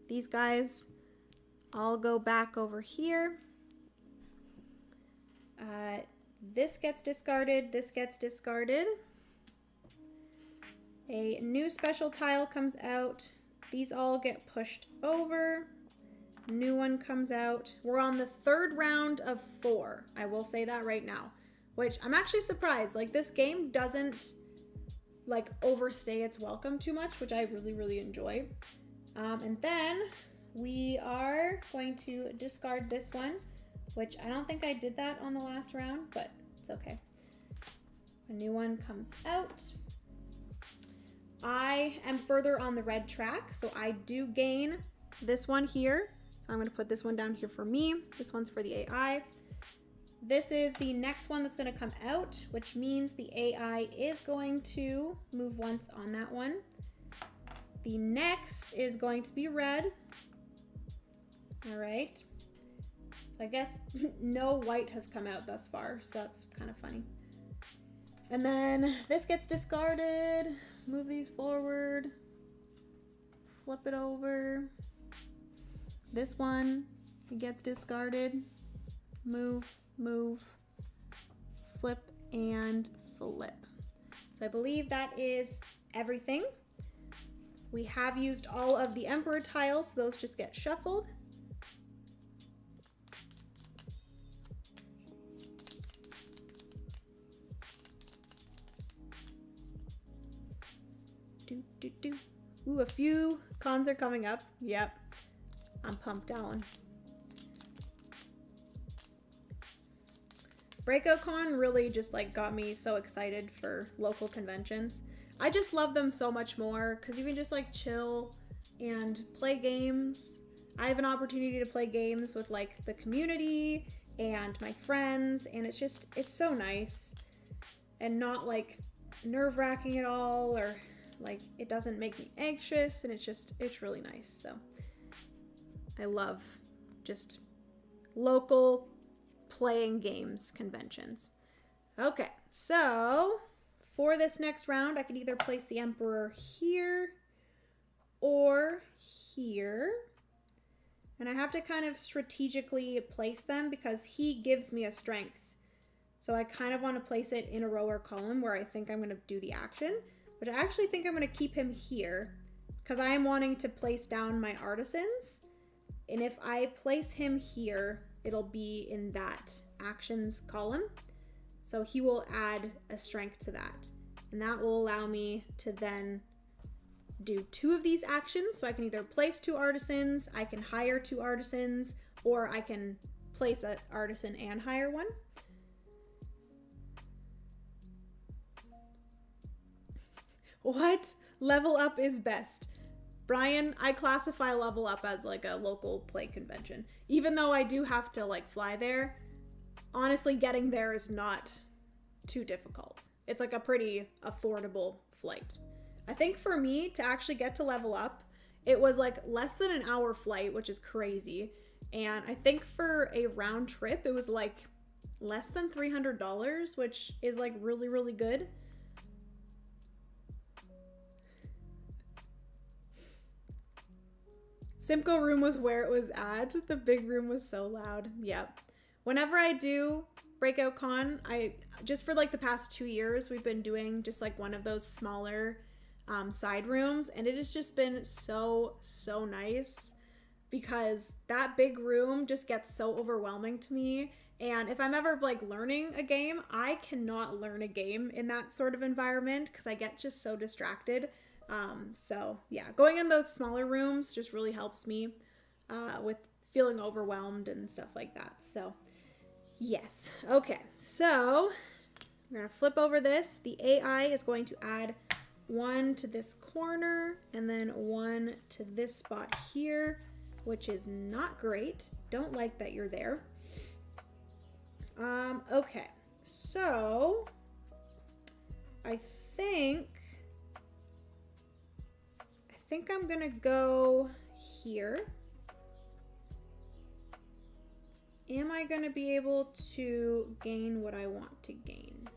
These guys all go back over here. This gets discarded. This gets discarded. A new special tile comes out. These all get pushed over. New one comes out. We're on the 3rd round of 4. I will say that right now. Which I'm actually surprised. Like, this game doesn't, like, overstay its welcome too much, which I really, really enjoy. And then we are going to discard this one, which I don't think I did that on the last round, but it's okay. A new one comes out. I am further on the red track, so I do gain this one here. So I'm going to put this one down here for me. This one's for the AI. This is the next one that's going to come out, which means the AI is going to move once on that one. The next is going to be red. All right. So I guess no white has come out thus far, so that's kind of funny. And then this gets discarded. Move these forward. Flip it over. This one, it gets discarded. Move, move, flip, and flip. So I believe that is everything. We have used all of the Emperor tiles, so those just get shuffled. Ooh, a few cons are coming up. Yep, I'm pumped, Alan. Breakout Con really just like got me so excited for local conventions. I just love them so much more because you can just like chill and play games. I have an opportunity to play games with like the community and my friends, and it's so nice and not like nerve-wracking at all, or like it doesn't make me anxious, and it's really nice. So I love just local playing games conventions. Okay, so for this next round, I could either place the Emperor here or here. And I have to kind of strategically place them because he gives me a strength. So I kind of want to place it in a row or column where I think I'm going to do the action. But I actually think I'm going to keep him here because I am wanting to place down my artisans. And if I place him here, it'll be in that actions column. So he will add a strength to that. And that will allow me to then do 2 of these actions. So I can either place 2 artisans, I can hire 2 artisans, or I can place an artisan and hire one. What? Level up is best. Brian, I classify Level Up as like a local play convention. Even though I do have to like fly there, honestly getting there is not too difficult. It's like a pretty affordable flight. I think for me to actually get to Level Up, it was like less than an hour flight, which is crazy. And I think for a round trip, it was like less than $300, which is like really, really good. Simcoe room was where it was at. The big room was so loud. Yep. Whenever I do Breakout Con, just for like the past 2 years, we've been doing just like one of those smaller side rooms, and it has just been so nice because that big room just gets so overwhelming to me. And if I'm ever like learning a game, I cannot learn a game in that sort of environment because I get just so distracted. So yeah, going in those smaller rooms just really helps me with feeling overwhelmed and stuff like that. So yes. Okay, so we're gonna flip over this. The AI is going to add 1 to this corner and then 1 to this spot here, which is not great. Don't like that you're there. Okay, so I think I'm gonna go here. Am I gonna be able to gain what I want to gain?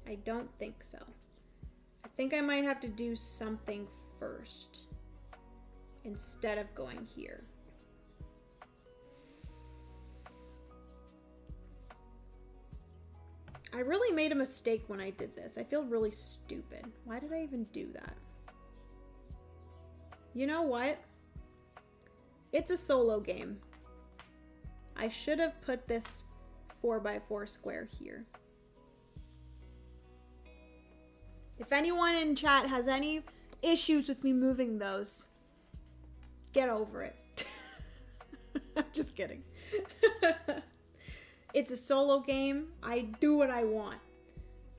I don't think so. I think I might have to do something first instead of going here. I really made a mistake when I did this. I feel really stupid. Why did I even do that? You know what? It's a solo game. I should have put this 4x4 square here. If anyone in chat has any issues with me moving those, Get over it. Just kidding. It's a solo game. I do what I want.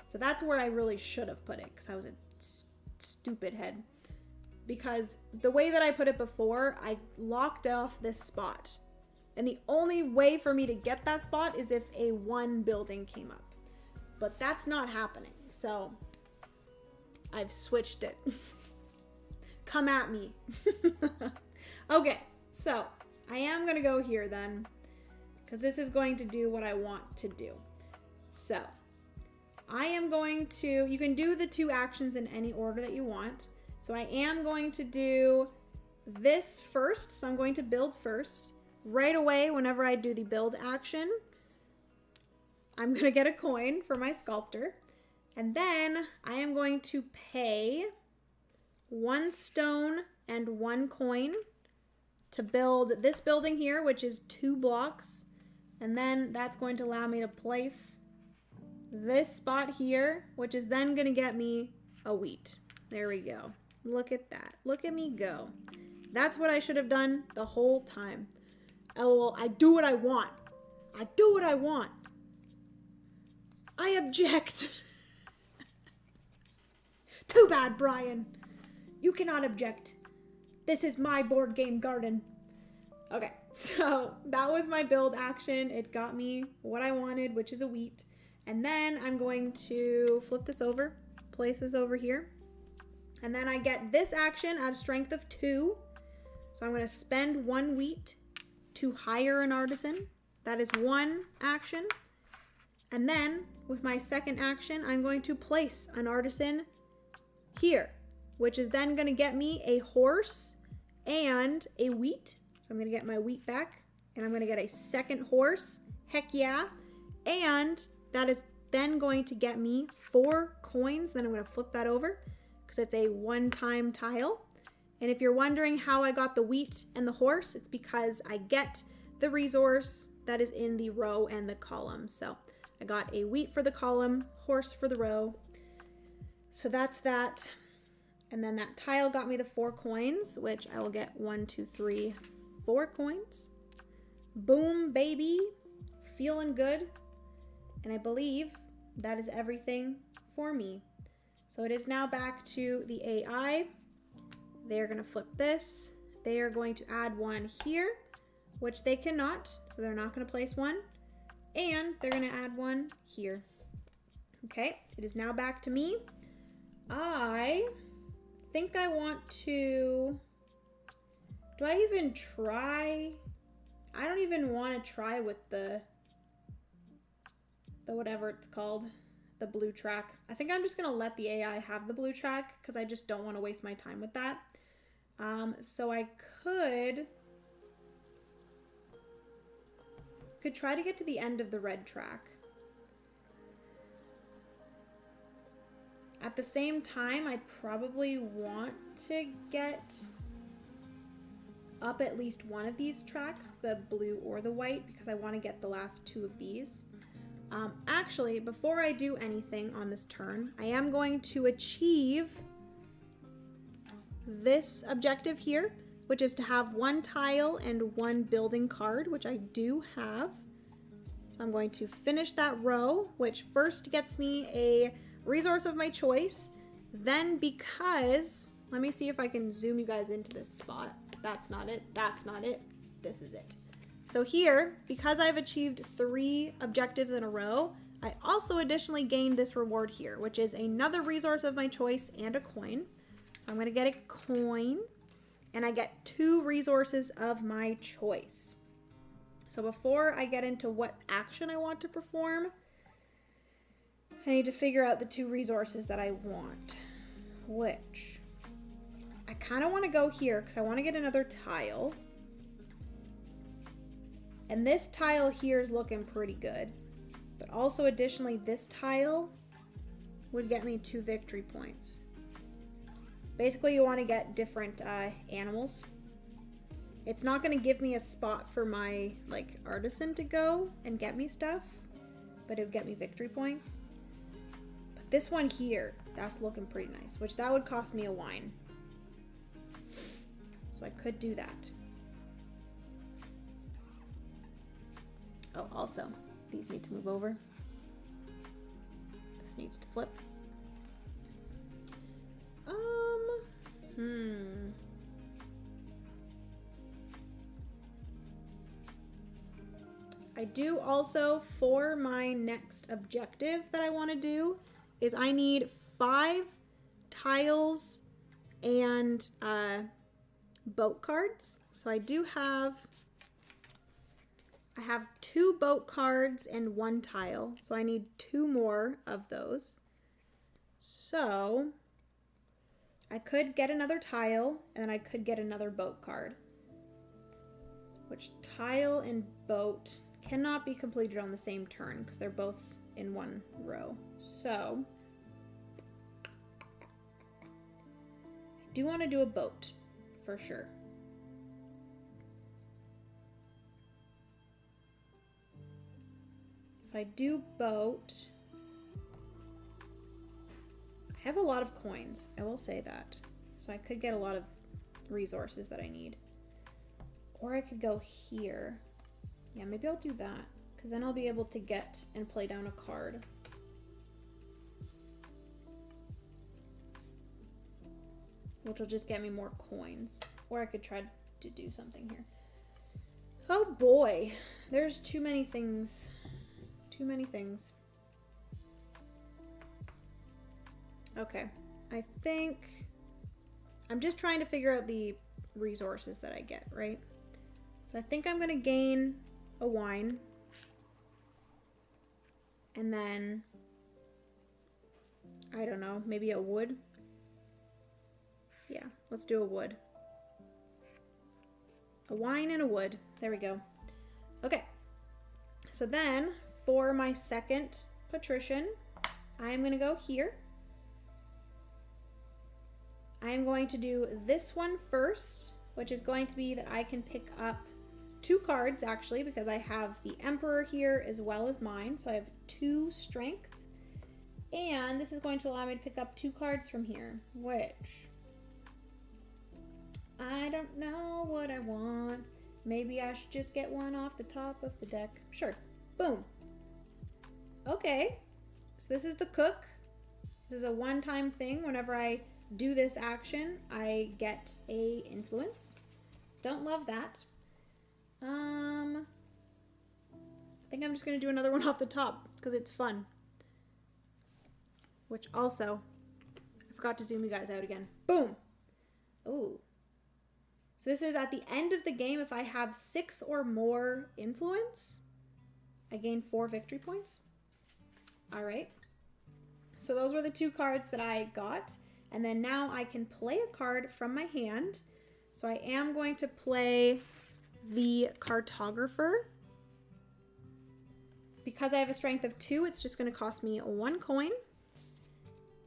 So that's where I really should have put it, because I was a stupid head. Because the way that I put it before, I locked off this spot. And the only way for me to get that spot is if a one building came up. But that's not happening. So I've switched it. Come at me. Okay, so I am going to go here then, because this is going to do what I want to do. So I am going to, you can do the two actions in any order that you want. So I am going to do this first. So I'm going to build first. Right away, whenever I do the build action, I'm going to get a coin for my sculptor. And then I am going to pay 1 stone and 1 coin to build this building here, which is 2 blocks. And then that's going to allow me to place this spot here, which is then going to get me a wheat. There we go. Look at that. Look at me go. That's what I should have done the whole time. Oh, well, I do what I want. I do what I want. I object. Too bad, Brian. You cannot object. This is my board game garden. Okay, so that was my build action. It got me what I wanted, which is a wheat. And then I'm going to flip this over, place this over here. And then I get this action at a strength of 2. So I'm going to spend 1 wheat to hire an artisan. That is 1 action. And then with my second action, I'm going to place an artisan here, which is then going to get me a horse and a wheat. So I'm going to get my wheat back, and I'm going to get a second horse. Heck yeah. And that is then going to get me 4 coins. Then I'm going to flip that over because it's a one-time tile. And if you're wondering how I got the wheat and the horse, it's because I get the resource that is in the row and the column. So I got a wheat for the column, horse for the row. So that's that. And then that tile got me the 4 coins, which I will get 1, 2, 3, 4 coins. Boom, baby. Feeling good. And I believe that is everything for me. So it is now back to the AI. They're going to flip this. They are going to add 1 here, which they cannot. So they're not going to place 1. And they're going to add 1 here. Okay, it is now back to me. I think I want to... Do I even try? I don't even want to try with the whatever it's called, the blue track. I think I'm just going to let the AI have the blue track because I just don't want to waste my time with that. So I could try to get to the end of the red track. At the same time, I probably want to get up at least one of these tracks, the blue or the white, because I want to get the last 2 of these. Actually, before I do anything on this turn, I am going to achieve this objective here, which is to have 1 tile and 1 building card, which I do have. So I'm going to finish that row, which first gets me a resource of my choice. Then because, let me see if I can zoom you guys into this spot. That's not it. That's not it. This is it. So here, because I've achieved 3 objectives in a row, I also additionally gained this reward here, which is another resource of my choice and a coin. So I'm going to get a coin, and I get 2 resources of my choice. So before I get into what action I want to perform, I need to figure out the 2 resources that I want, which I kind of want to go here because I want to get another tile. And this tile here is looking pretty good. But also additionally, this tile would get me 2 victory points. Basically, you want to get different animals. It's not going to give me a spot for my artisan to go and get me stuff, but it would get me victory points. But this one here, that's looking pretty nice, which that would cost me a wine. So I could do that. Oh, also, these need to move over. This needs to flip. I do also, for my next objective that I want to do, is I need 5 tiles and boat cards. So I do have, I have 2 boat cards and 1 tile. So I need 2 more of those. So I could get another tile and then I could get another boat card. Which tile and boat cannot be completed on the same turn because they're both in one row. So I do want to do a boat for sure. If I do boat, I have a lot of coins, I will say that. So I could get a lot of resources that I need. Or I could go here. Yeah, maybe I'll do that, because then I'll be able to get and play down a card. Which will just get me more coins. Or I could try to do something here. Oh boy, there's too many things. Too many things. Okay, I think I'm just trying to figure out the resources that I get, right? So I think I'm gonna gain a wine, and then I don't know, maybe a wood. Yeah, let's do a wood. A wine and a wood. There we go. Okay, so then for my second patrician, I'm gonna go here. I'm going to do this one first, which is going to be that I can pick up 2 cards actually, because I have the Emperor here as well as mine. So I have 2 strength. And this is going to allow me to pick up 2 cards from here, which I don't know what I want. Maybe I should just get one off the top of the deck. Sure. Boom. Okay. So this is the cook. This is a one-time thing. Whenever I do this action, I get a influence. Don't love that. I think I'm just gonna do another one off the top because it's fun. Which also, I forgot to zoom you guys out again. Boom. Ooh. So this is at the end of the game. If I have 6 or more influence, I gain 4 victory points. All right. So those were the 2 cards that I got. And then now I can play a card from my hand. So I am going to play the Cartographer. Because I have a strength of 2, it's just going to cost me 1 coin.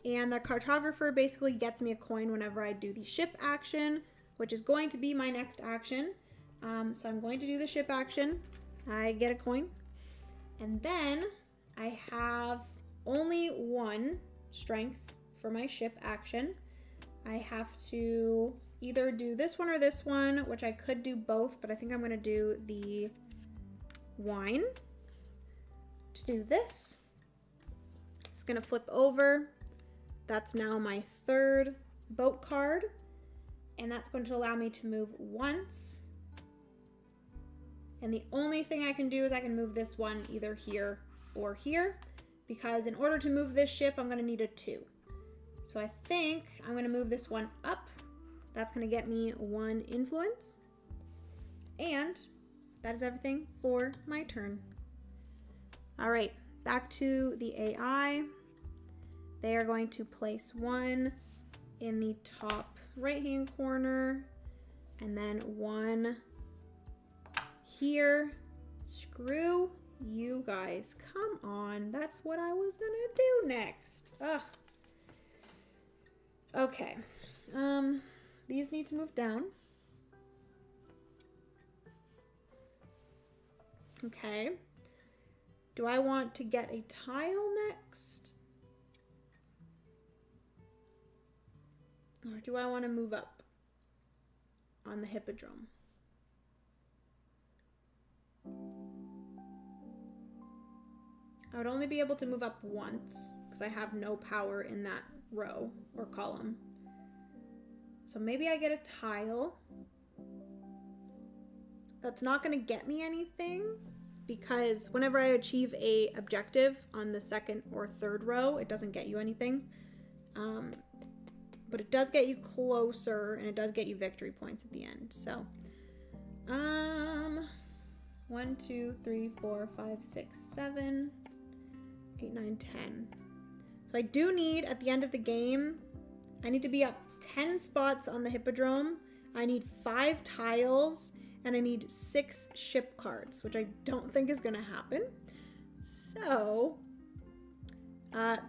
And the Cartographer basically gets me a coin whenever I do the ship action, which is going to be my next action. So I'm going to do the ship action. I get a coin. And then I have only 1 strength for my ship action. I have to either do this one or this one, which I could do both, but I think I'm going to do the wine. To do this, it's going to flip over. That's now my 3rd boat card, and that's going to allow me to move once. And the only thing I can do is I can move this one either here or here, because in order to move this ship, I'm going to need a 2. So I think I'm going to move this one up. That's going to get me 1 influence. And that is everything for my turn. All right, back to the AI. They are going to place 1 in the top right-hand corner, and then 1 here. Screw you guys. Come on. That's what I was going to do next. Ugh. Okay. These need to move down. Okay. Do I want to get a tile next? Or do I want to move up? on the hippodrome. I would only be able to move up once because I have no power in that row or column. So maybe I get a tile. That's not going to get me anything because whenever I achieve a objective on the second or third row, it doesn't get you anything. But it does get you closer and it does get you victory points at the end. So, 1, 2, 3, 4, 5, 6, 7, 8, 9, 10. So I do need, at the end of the game, I need to be up 10 spots on the hippodrome. I need 5 tiles and I need 6 ship cards, which I don't think is going to happen. So,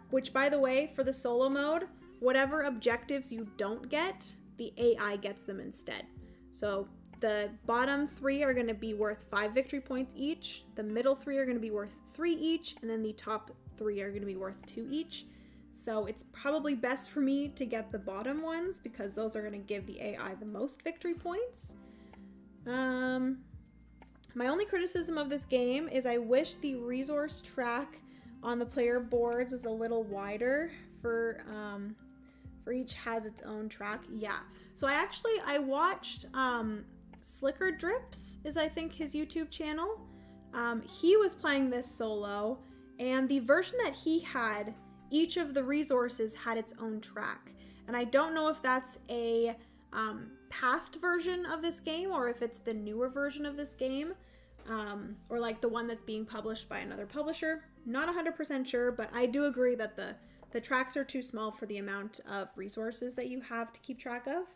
which by the way, for the solo mode, whatever objectives you don't get, the AI gets them instead. So the bottom 3 are going to be worth 5 victory points each. The middle 3 are going to be worth 3 each. And then the top 3 are going to be worth 2 each. So it's probably best for me to get the bottom ones because those are going to give the AI the most victory points. My only criticism of this game is I wish the resource track on the player boards was a little wider for each has its own track. Yeah. So I watched Slicker Drips is I think his YouTube channel. He was playing this solo and the version that he had, each of the resources had its own track. And I don't know if that's a past version of this game or if it's the newer version of this game or like the one that's being published by another publisher. Not 100% sure, but I do agree that the tracks are too small for the amount of resources that you have to keep track of.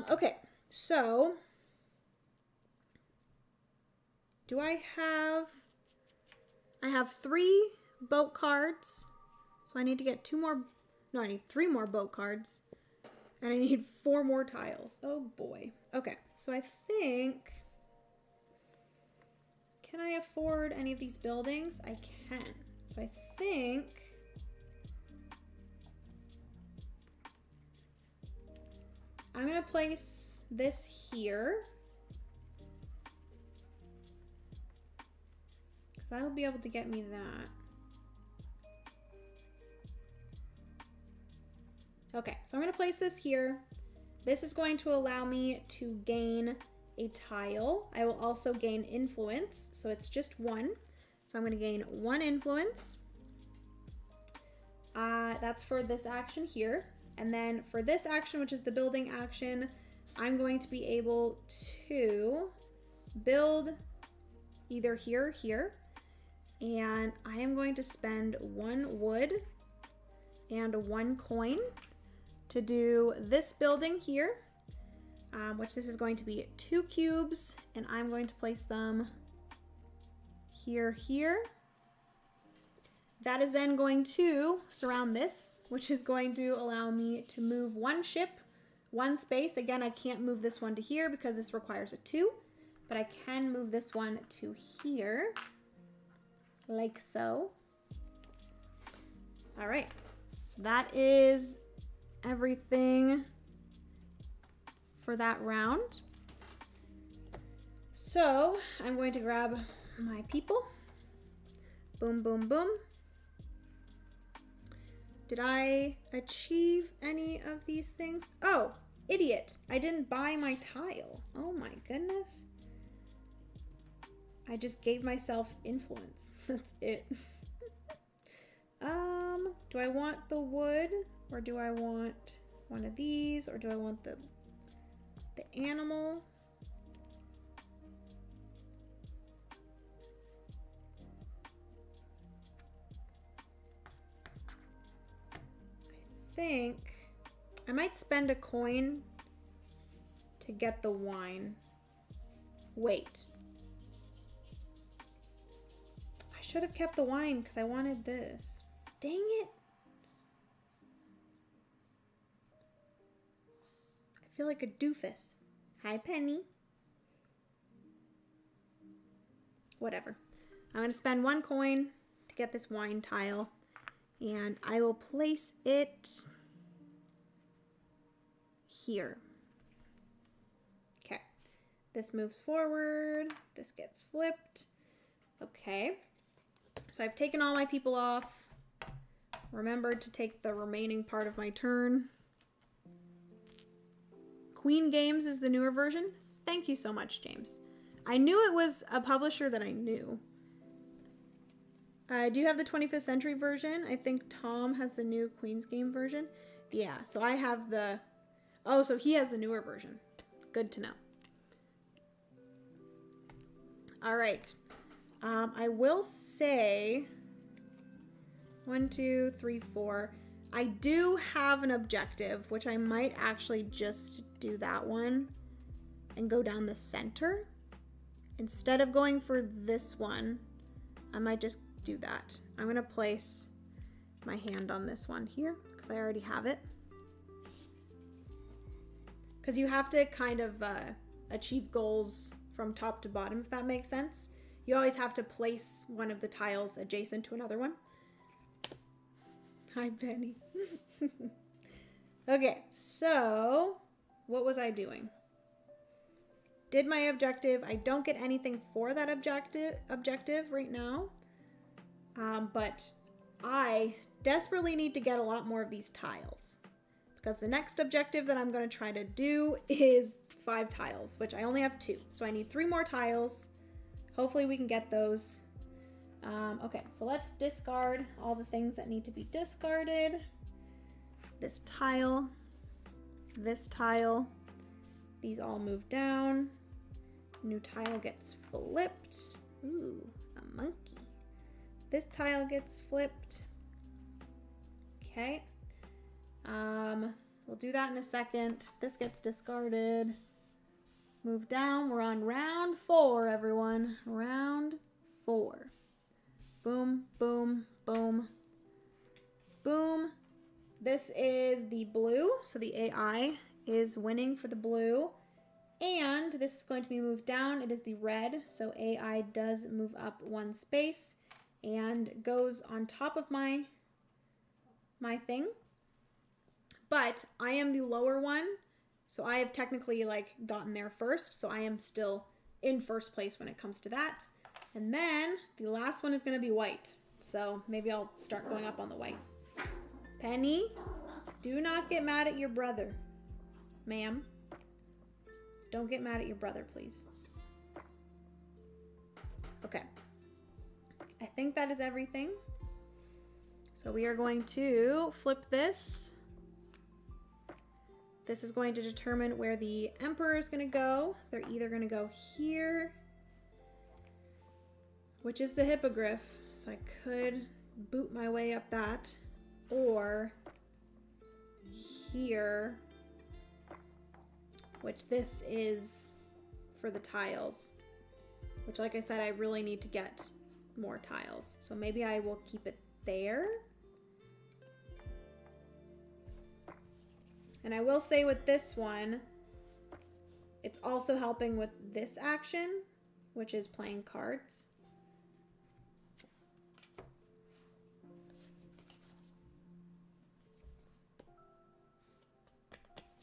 Okay, so do I have 3 boat cards, so I need to get 2 more, no, I need 3 more boat cards, and I need 4 more tiles. Oh boy. Okay, so I think, can I afford any of these buildings? I can. So I think I'm gonna place this here. Because that'll be able to get me that. Okay, so I'm gonna place this here. This is going to allow me to gain a tile. I will also gain influence, so it's just 1. So I'm gonna gain 1 influence. That's for this action here. And then for this action, which is the building action, I'm going to be able to build either here or here. And I am going to spend 1 wood and 1 coin to do this building here, which this is going to be 2 cubes, and I'm going to place them here. That is then going to surround this, which is going to allow me to move 1 ship, 1 space. Again, I can't move this one to here because this requires a 2, but I can move this one to here, like so. All right, so that is everything for that round. So I'm going to grab my people. Boom, boom, boom. Did I achieve any of these things? Oh, idiot. I didn't buy my tile. Oh my goodness. I just gave myself influence. That's it. Do I want the wood or do I want one of these or do I want the animal? I think I might spend a coin to get the wine. Wait. I should have kept the wine because I wanted this. Dang it. I feel like a doofus. Hi, Penny. Whatever. I'm going to spend 1 coin to get this wine tile. And I will place it here. This moves forward. This gets flipped. Okay. So I've taken all my people off. Remembered to take the remaining part of my turn. Queen Games is the newer version. Thank you so much, James. I knew it was a publisher that I knew. I do have the 25th Century version. I think Tom has the new Queen's Game version. Yeah, so I have the... Oh, so he has the newer version. Good to know. All right. I will say 1, 2, 3, 4. I do have an objective, which I might actually just do that one and go down the center. Instead of going for this one, I might just do that. I'm going to place my hand on this one here because I already have it. Because you have to kind of achieve goals from top to bottom, if that makes sense. You always have to place one of the tiles adjacent to another one. Hi, Penny. Okay, so what was I doing? Did my objective. I don't get anything for that objective right now. But I desperately need to get a lot more of these tiles. Because the next objective that I'm going to try to do is 5 tiles, which I only have 2. So I need 3 more tiles. Hopefully we can get those. Okay, so let's discard all the things that need to be discarded. This tile. These all move down. New tile gets flipped. Ooh, a monkey. This tile gets flipped. Okay. We'll do that in a second. This gets discarded. Move down. We're on round 4, everyone. Round 4. Boom, boom, boom, boom. This is the blue, so the AI is winning for the blue. And this is going to be moved down. It is the red, so AI does move up 1 space and goes on top of my thing. But I am the lower one, so I have technically like gotten there first, so I am still in first place when it comes to that. And then the last one is going to be white, so maybe I'll start going up on the white. Penny, do not get mad at your brother, ma'am. Don't get mad at your brother, please. Okay. I think that is everything. So we are going to flip this. This is going to determine where the emperor is going to go. They're either going to go here, which is the hippogriff, so I could boot my way up that, or here, which this is for the tiles, which, like I said, I really need to get more tiles, so maybe I will keep it there. And I will say with this one, it's also helping with this action, which is playing cards.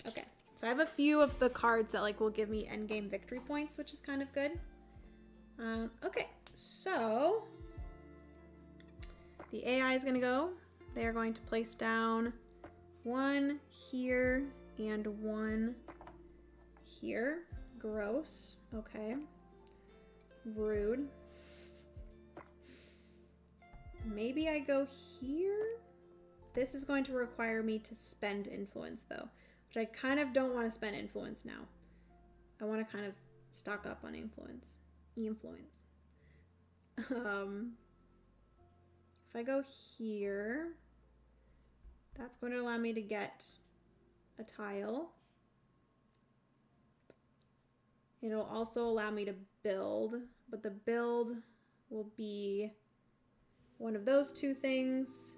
Okay, so I have a few of the cards that like will give me endgame victory points, which is kind of good. Okay, so the AI is gonna go. They are going to place down 1 here and 1 here. Gross. Okay. Rude. Maybe I go here? This is going to require me to spend influence though, which I kind of don't want to spend influence now. I want to kind of stock up on influence. If I go here, that's going to allow me to get a tile. It'll also allow me to build, but the build will be one of those 2 things.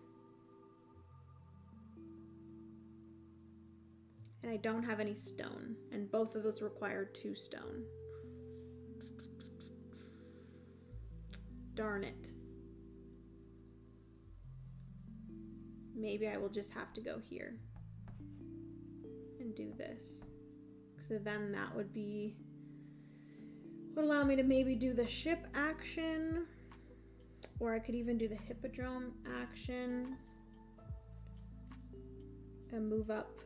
And I don't have any stone, and both of those require 2 stone. Darn it. Maybe I will just have to go here and do this. So then that would be would allow me to maybe do the ship action, or I could even do the hippodrome action and move up.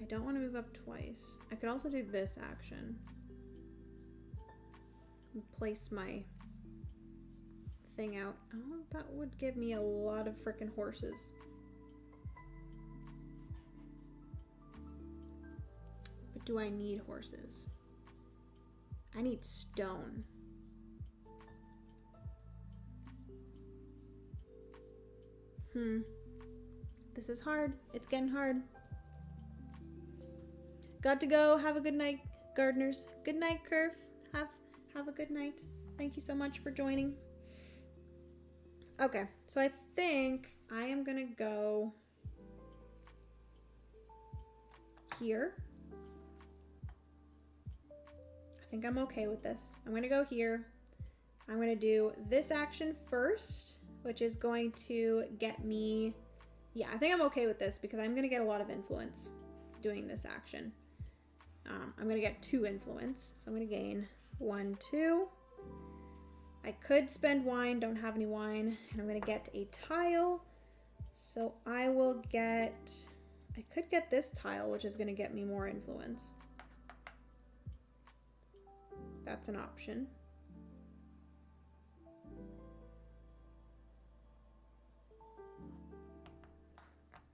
I don't want to move up twice. I could also do this action and place my thing out. Oh, that would give me a lot of freaking horses. But do I need horses? I need stone. This is hard. It's getting hard. Got to go. Have a good night, gardeners. Good night, Curve. Have a good night. Thank you so much for joining. Okay, so I think I am gonna go here. I think I'm okay with this. I'm gonna go here. I'm gonna do this action first, which is going to get me, yeah, I think I'm okay with this because I'm gonna get a lot of influence doing this action. I'm gonna get 2 influence, so I'm gonna gain 1, 2. I could spend wine, don't have any wine, and I'm gonna get a tile. So I will get, I could get this tile, which is gonna get me more influence. That's an option.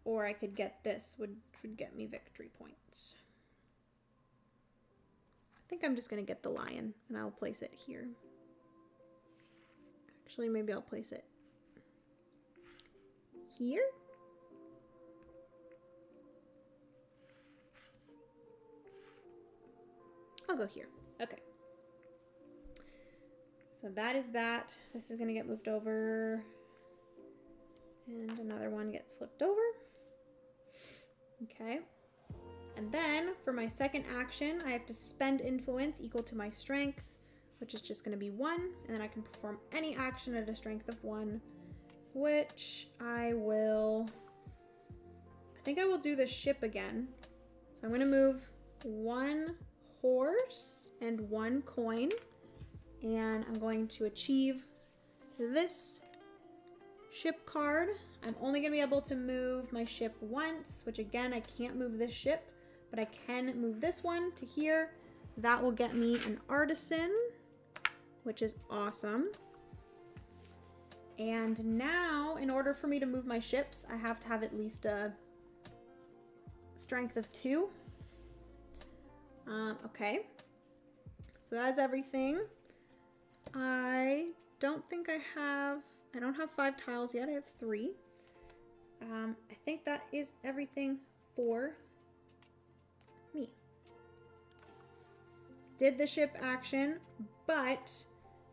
Or I could get this, which would get me victory points. I think I'm just gonna get the lion and I'll place it here. Actually, maybe I'll place it here. I'll go here. Okay. So that is that. This is gonna get moved over. And another one gets flipped over. Okay. And then for my second action, I have to spend influence equal to my strength, which is just going to be 1. And then I can perform any action at a strength of 1, which I think I will do the ship again. So I'm going to move 1 horse and 1 coin. And I'm going to achieve this ship card. I'm only going to be able to move my ship once, which again, I can't move this ship, but I can move this one to here. That will get me an artisan, which is awesome. And now, in order for me to move my ships, I have to have at least a strength of 2. Okay. So that is everything. I don't have 5 tiles yet. I have 3. I think that is everything for me. Did the ship action, but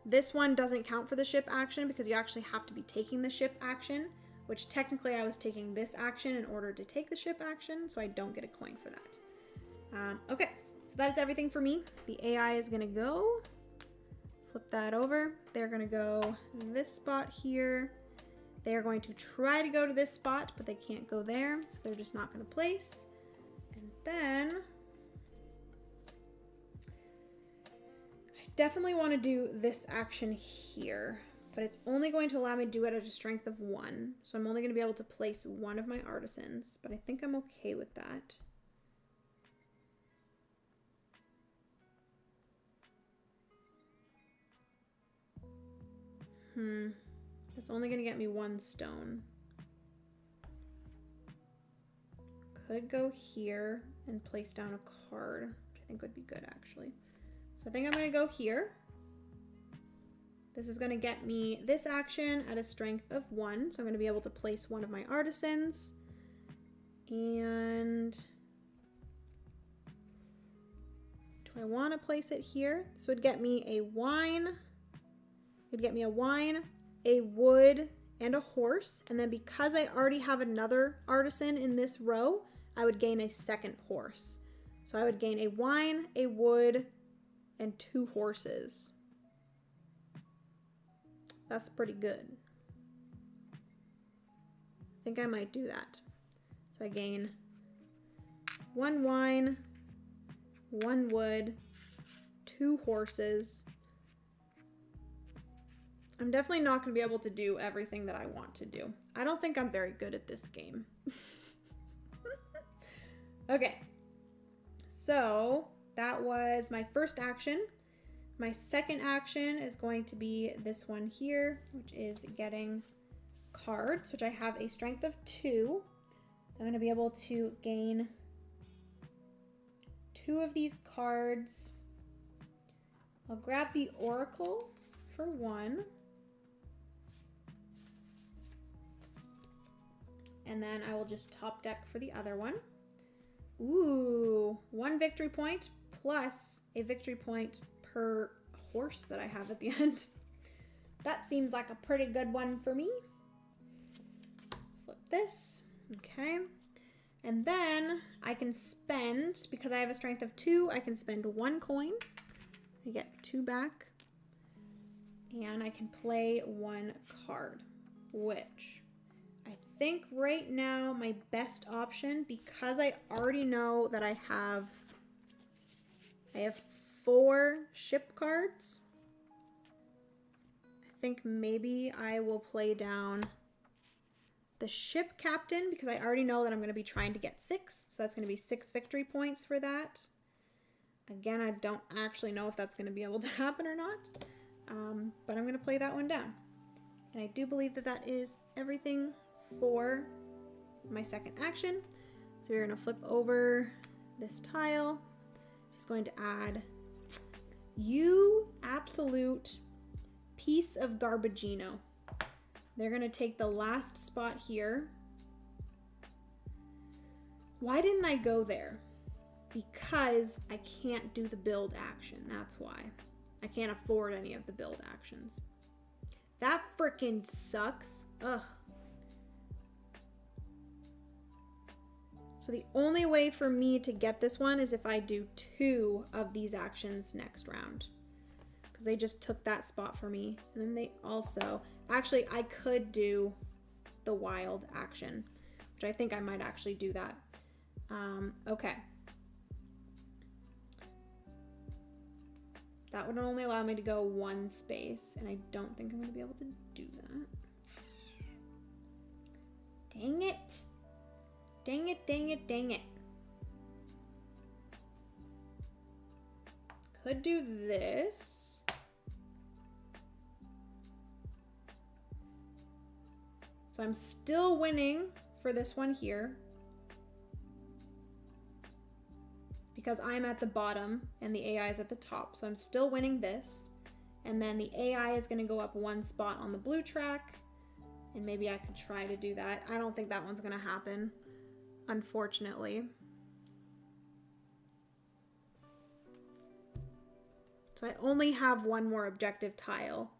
this one doesn't count for the ship action because you actually have to be taking the ship action, which technically I was taking this action in order to take the ship action, so I don't get a coin for that. Okay, so that is everything for me. The AI is gonna go, flip that over. They're gonna go this spot here. They're going to try to go to this spot, but they can't go there, so they're just not gonna place. And then I definitely want to do this action here, but it's only going to allow me to do it at a strength of 1. So I'm only going to be able to place 1 of my artisans, but I think I'm okay with that. That's only going to get me 1 stone. Could go here and place down a card, which I think would be good actually. So I think I'm going to go here. This is going to get me this action at a strength of 1. So I'm going to be able to place 1 of my artisans. And do I want to place it here? This would get me a wine. It would get me a wine, a wood, and a horse. And then because I already have another artisan in this row, I would gain a 2nd horse. So I would gain a wine, a wood, and 2 horses. That's pretty good. I think I might do that. So I gain 1 wine, 1 wood, 2 horses. I'm definitely not going to be able to do everything that I want to do. I don't think I'm very good at this game. Okay, so that was my first action. My second action is going to be this one here, which is getting cards, which I have a strength of 2. So I'm going to be able to gain 2 of these cards. I'll grab the Oracle for 1. And then I will just top deck for the other one. Ooh, 1 victory point plus a victory point per horse that I have at the end. That seems like a pretty good one for me. Flip this, okay. And then I can spend, because I have a strength of 2, I can spend 1 coin. I get 2 back. And I can play 1 card, which I think right now my best option, because I already know that I have 4 ship cards. I think maybe I will play down the ship captain, because I already know that I'm going to be trying to get 6. So that's going to be 6 victory points for that. Again, I don't actually know if that's going to be able to happen or not. But I'm going to play that one down. And I do believe that that is everything for my second action. So we're going to flip over this tile. This is going to add you absolute piece of garbagino. They're going to take the last spot here. Why didn't I go there? Because I can't do the build action. That's why. I can't afford any of the build actions. That freaking sucks. Ugh. So the only way for me to get this one is if I do 2 of these actions next round. Because they just took that spot for me. And then they also... Actually, I could do the wild action, which I think I might actually do that. Okay. That would only allow me to go 1 space, and I don't think I'm going to be able to do that. Dang it. Dang it, dang it, dang it. Could do this. So I'm still winning for this one here, because I'm at the bottom and the AI is at the top. So I'm still winning this. And then the AI is going to go up 1 spot on the blue track. And maybe I could try to do that. I don't think that one's going to happen, unfortunately. So I only have 1 more objective tile.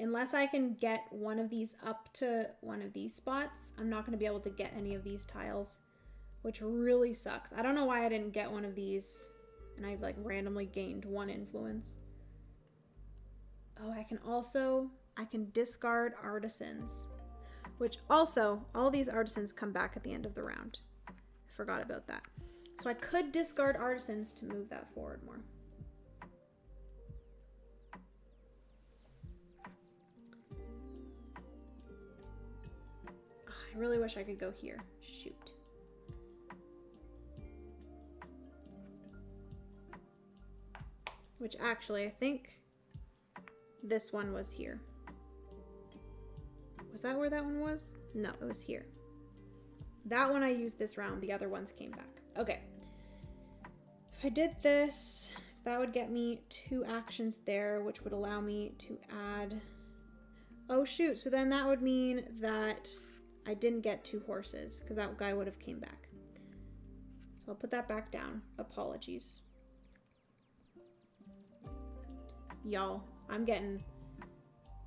Unless I can get one of these up to one of these spots, I'm not going to be able to get any of these tiles, which really sucks. I don't know why I didn't get one of these, and I've like randomly gained 1 influence. Oh, I can discard artisans, which also, all these artisans come back at the end of the round. I forgot about that. So I could discard artisans to move that forward more. I really wish I could go here. Shoot. Which actually, I think this one was here. Was that where that one was? No, it was here. That one I used this round. The other ones came back. Okay. If I did this, that would get me 2 actions there, which would allow me to add... Oh, shoot. So then that would mean that I didn't get 2 horses, because that guy would have came back. So I'll put that back down. Apologies. Y'all, I'm getting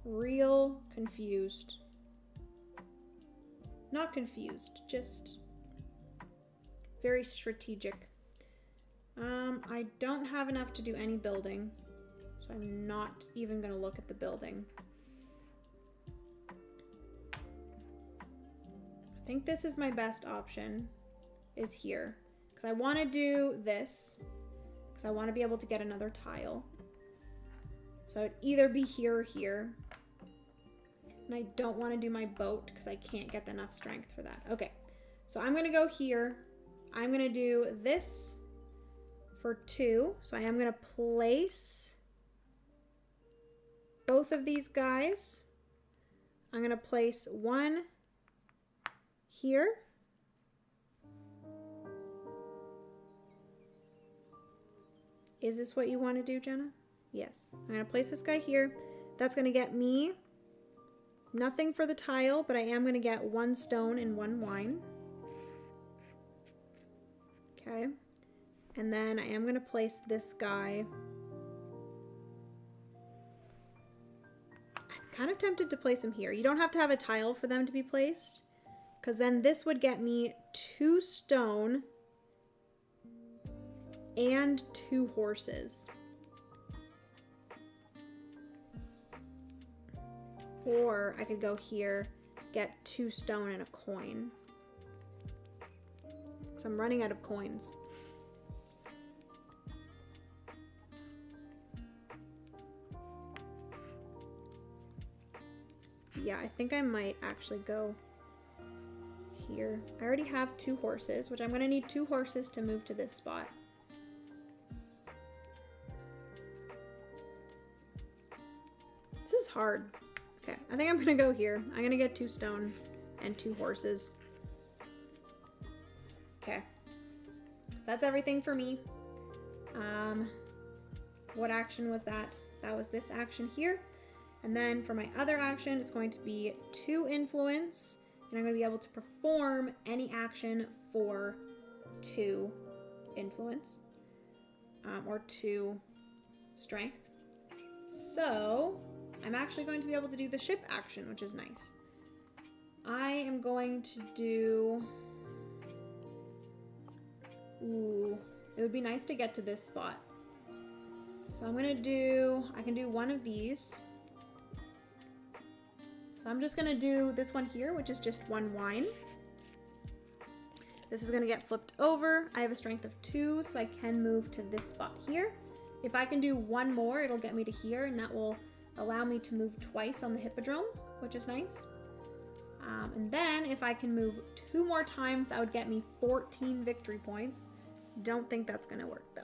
real confused. Not confused, just very strategic. I don't have enough to do any building, so I'm not even going to look at the building. I think this is my best option, is here. Because I want to do this, because I want to be able to get another tile. So it'd either be here or here. And I don't want to do my boat because I can't get enough strength for that. Okay, so I'm going to go here. I'm going to do this for 2. So I am going to place both of these guys. I'm going to place one here. Is this what you want to do, Jenna? Yes. I'm going to place this guy here. That's going to get me nothing for the tile, but I am going to get 1 stone and 1 wine. Okay. And then I am going to place this guy. I'm kind of tempted to place him here. You don't have to have a tile for them to be placed, because then this would get me 2 stone and 2 horses. Or I could go here, get 2 stone and a coin. So I'm running out of coins. Yeah, I think I might actually go here. I already have 2 horses, which I'm going to need 2 horses to move to this spot. This is hard. Okay, I think I'm going to go here. I'm going to get 2 stone and 2 horses. Okay. So that's everything for me. What action was that? That was this action here. And then for my other action, it's going to be 2 influence. And I'm going to be able to perform any action for 2 influence. Or 2 strength. So I'm actually going to be able to do the ship action, which is nice. I am going to do... Ooh, it would be nice to get to this spot. So I'm going to do... I can do one of these. So I'm just going to do this one here, which is just 1 wine. This is going to get flipped over. I have a strength of 2, so I can move to this spot here. If I can do 1 more, it'll get me to here, and that will allow me to move twice on the hippodrome, which is nice. And then if I can move 2 more times, that would get me 14 victory points. Don't think that's going to work, though.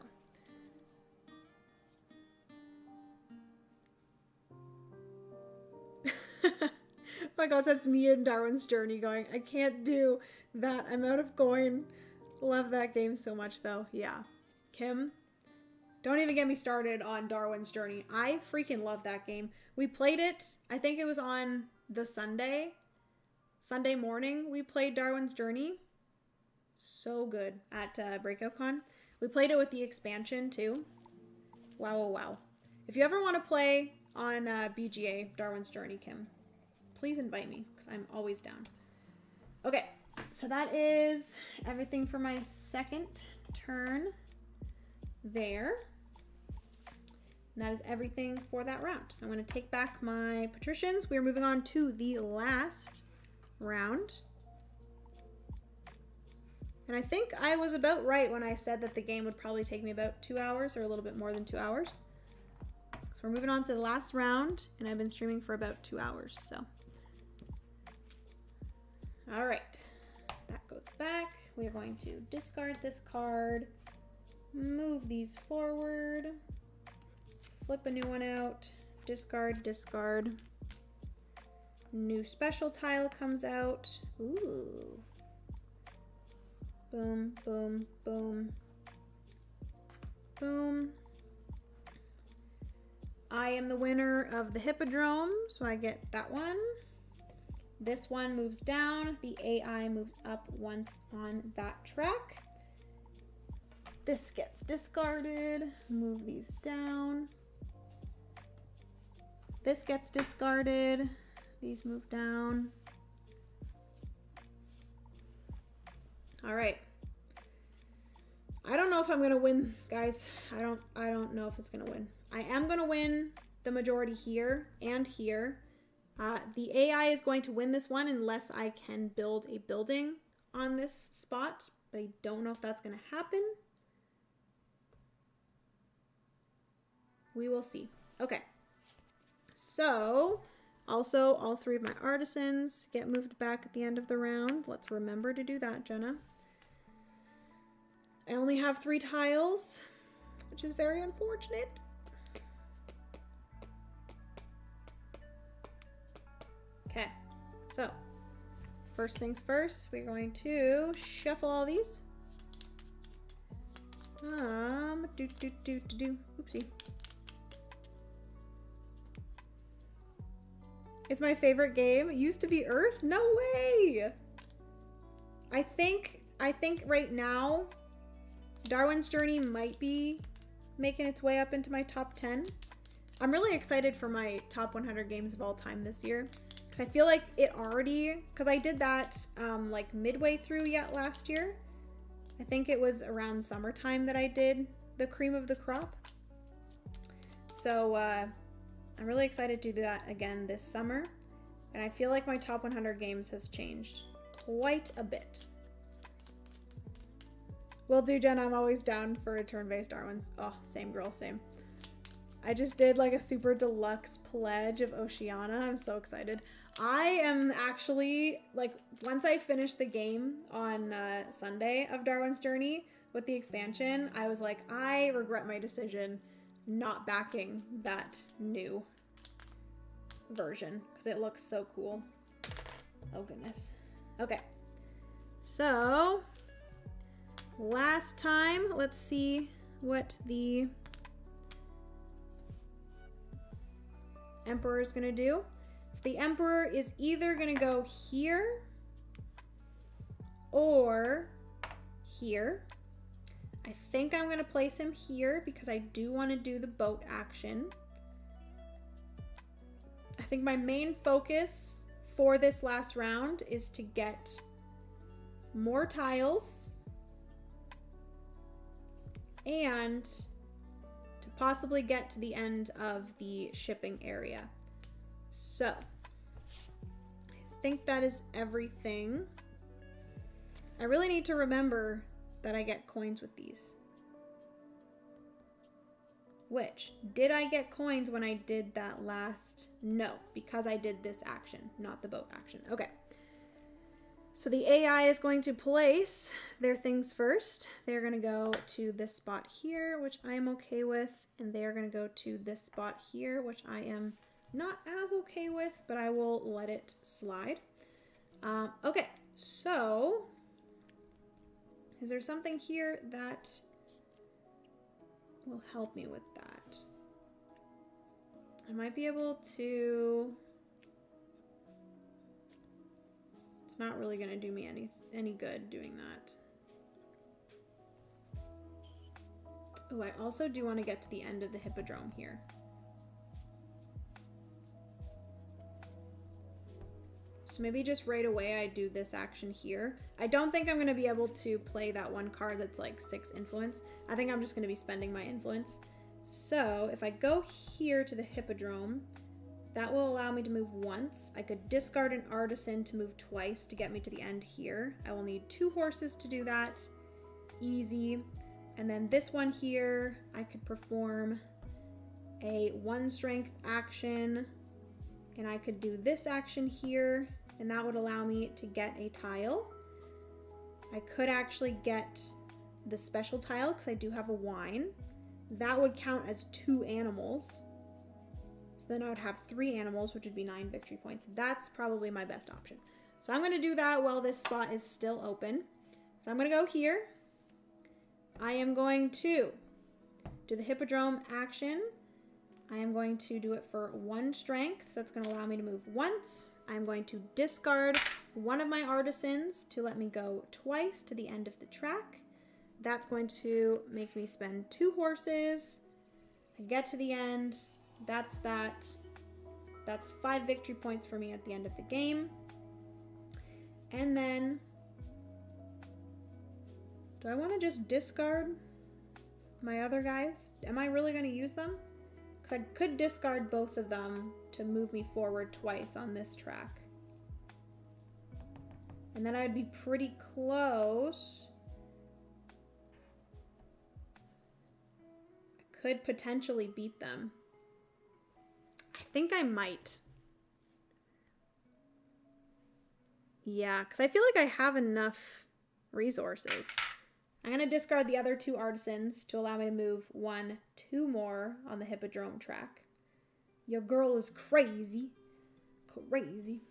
Oh my gosh, that's me and Darwin's Journey going, I can't do that. I'm out of coin. Love that game so much, though. Yeah. Kim, don't even get me started on Darwin's Journey. I freaking love that game. We played it, I think it was on the Sunday morning we played Darwin's Journey. So good at Breakout Con. We played it with the expansion too. Wow, wow, wow. If you ever want to play on BGA, Darwin's Journey, Kim, please invite me because I'm always down. Okay, so that is everything for my second turn there. And that is everything for that round. So I'm going to take back my patricians. We're moving on to the last round. And I think I was about right when I said that the game would probably take me about 2 hours or a little bit more than 2 hours. So we're moving on to the last round, and I've been streaming for about 2 hours, so. All right, that goes back. We are going to discard this card, move these forward, flip a new one out, discard, discard. New special tile comes out. Ooh. Boom, boom, boom. Boom. I am the winner of the hippodrome, so I get that one. This one moves down. The AI moves up once on that track. This gets discarded. Move these down. This gets discarded. These move down. All right. I don't know if I'm gonna win, guys. I don't know if it's gonna win. I am gonna win the majority here and here. The AI is going to win this one unless I can build a building on this spot, but I don't know if that's gonna happen. We will see. Okay. So, also, all 3 of my artisans get moved back at the end of the round. Let's remember to do that, Jenna. I only have 3 tiles, which is very unfortunate. Okay, so first things first, we're going to shuffle all these. Oopsie. It's my favorite game. It used to be Earth? No way! I think right now, Darwin's Journey might be making its way up into my top 10. I'm really excited for my top 100 games of all time this year. Because I feel like it already, because I did that like midway through yet last year. I think it was around summertime that I did the cream of the crop. So I'm really excited to do that again this summer. And I feel like my top 100 games has changed quite a bit. Will do, Jen. I'm always down for a turn-based Darwin's. Oh, same girl, same. I just did like a super deluxe pledge of Oceania. I'm so excited. I am actually, like, once I finished the game on Sunday of Darwin's Journey with the expansion, I was like, I regret my decision not backing that new version because it looks so cool. Oh, goodness. Okay. So, last time, let's see what the Emperor is going to do. So the Emperor is either going to go here or here. I think I'm going to place him here because I do want to do the boat action. I think my main focus for this last round is to get more tiles and to possibly get to the end of the shipping area. So, I think that is everything. I really need to remember that I get coins with these. Which, did I get coins when I did that last? No, because I did this action, not the boat action. Okay. So the AI is going to place their things first. They're going to go to this spot here, which I am okay with. And they're going to go to this spot here, which I am not as okay with, but I will let it slide. Okay, so is there something here that will help me with that? I might be able to... It's not really going to do me any good doing that. Oh, I also do want to get to the end of the hippodrome here. So maybe just right away I do this action here. I don't think I'm going to be able to play that one card that's like 6 influence. I think I'm just going to be spending my influence. So if I go here to the hippodrome, that will allow me to move once. I could discard an artisan to move twice to get me to the end here. I will need 2 horses to do that. Easy. And then this one here, I could perform a 1 strength action, and I could do this action here, and that would allow me to get a tile. I could actually get the special tile because I do have a wine. That would count as 2 animals. So then I would have 3 animals, which would be 9 victory points. That's probably my best option. So I'm going to do that while this spot is still open. So I'm going to go here. I am going to do the hippodrome action. I am going to do it for 1 strength, so that's going to allow me to move once. I'm going to discard one of my artisans to let me go twice to the end of the track. That's going to make me spend 2 horses. I get to the end. That's that. That's 5 victory points for me at the end of the game. And then, do I want to just discard my other guys? Am I really going to use them? Because I could discard both of them to move me forward twice on this track. And then I'd be pretty close. I could potentially beat them. I think I might. Yeah, because I feel like I have enough resources. I'm going to discard the other 2 artisans to allow me to move 1, 2 more on the hippodrome track. Your girl is crazy. Crazy.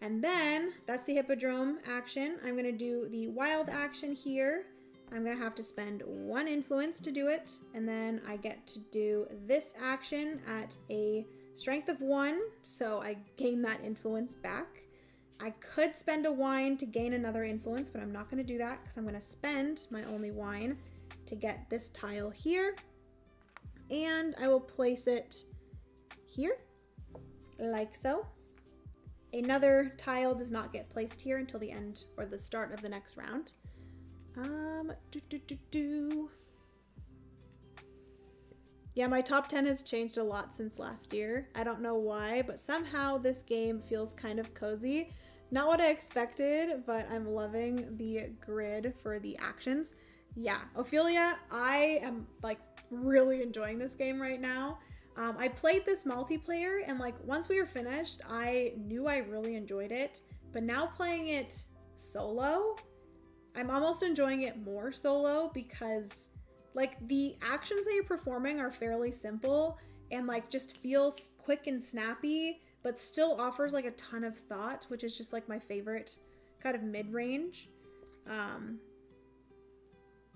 And then, that's the hippodrome action. I'm going to do the wild action here. I'm going to have to spend 1 influence to do it. And then I get to do this action at a strength of 1. So I gain that influence back. I could spend a wine to gain another influence, but I'm not going to do that because I'm going to spend my only wine to get this tile here. And I will place it here, like so. Another tile does not get placed here until the end or the start of the next round. Yeah, my top 10 has changed a lot since last year. I don't know why, but somehow this game feels kind of cozy. Not what I expected, but I'm loving the grid for the actions. Yeah, Ophelia, I am like really enjoying this game right now. I played this multiplayer and like once we were finished, I knew I really enjoyed it, but now playing it solo, I'm almost enjoying it more solo because like the actions that you're performing are fairly simple and like just feels quick and snappy, but still offers like a ton of thought, which is just like my favorite kind of mid-range.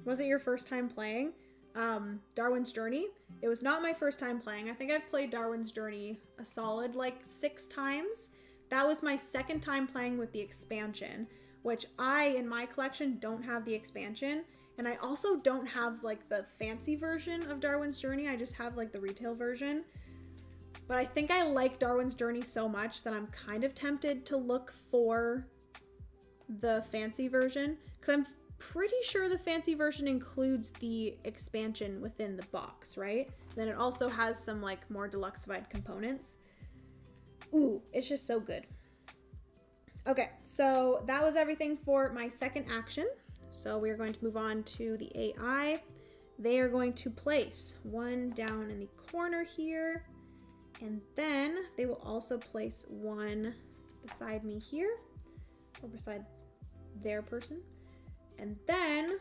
Was it your first time playing Darwin's Journey? It was not my first time playing. I think I've played Darwin's Journey a solid like 6 times. That was my second time playing with the expansion, which I, in my collection, don't have the expansion. And I also don't have like the fancy version of Darwin's Journey. I just have like the retail version. But I think I like Darwin's Journey so much that I'm kind of tempted to look for the fancy version because I'm pretty sure the fancy version includes the expansion within the box, right? Then it also has some like more deluxeified components. Ooh, it's just so good. Okay, so that was everything for my second action. So we're going to move on to the AI. They are going to place 1 down in the corner here. And then they will also place 1 beside me here, or beside their person. And then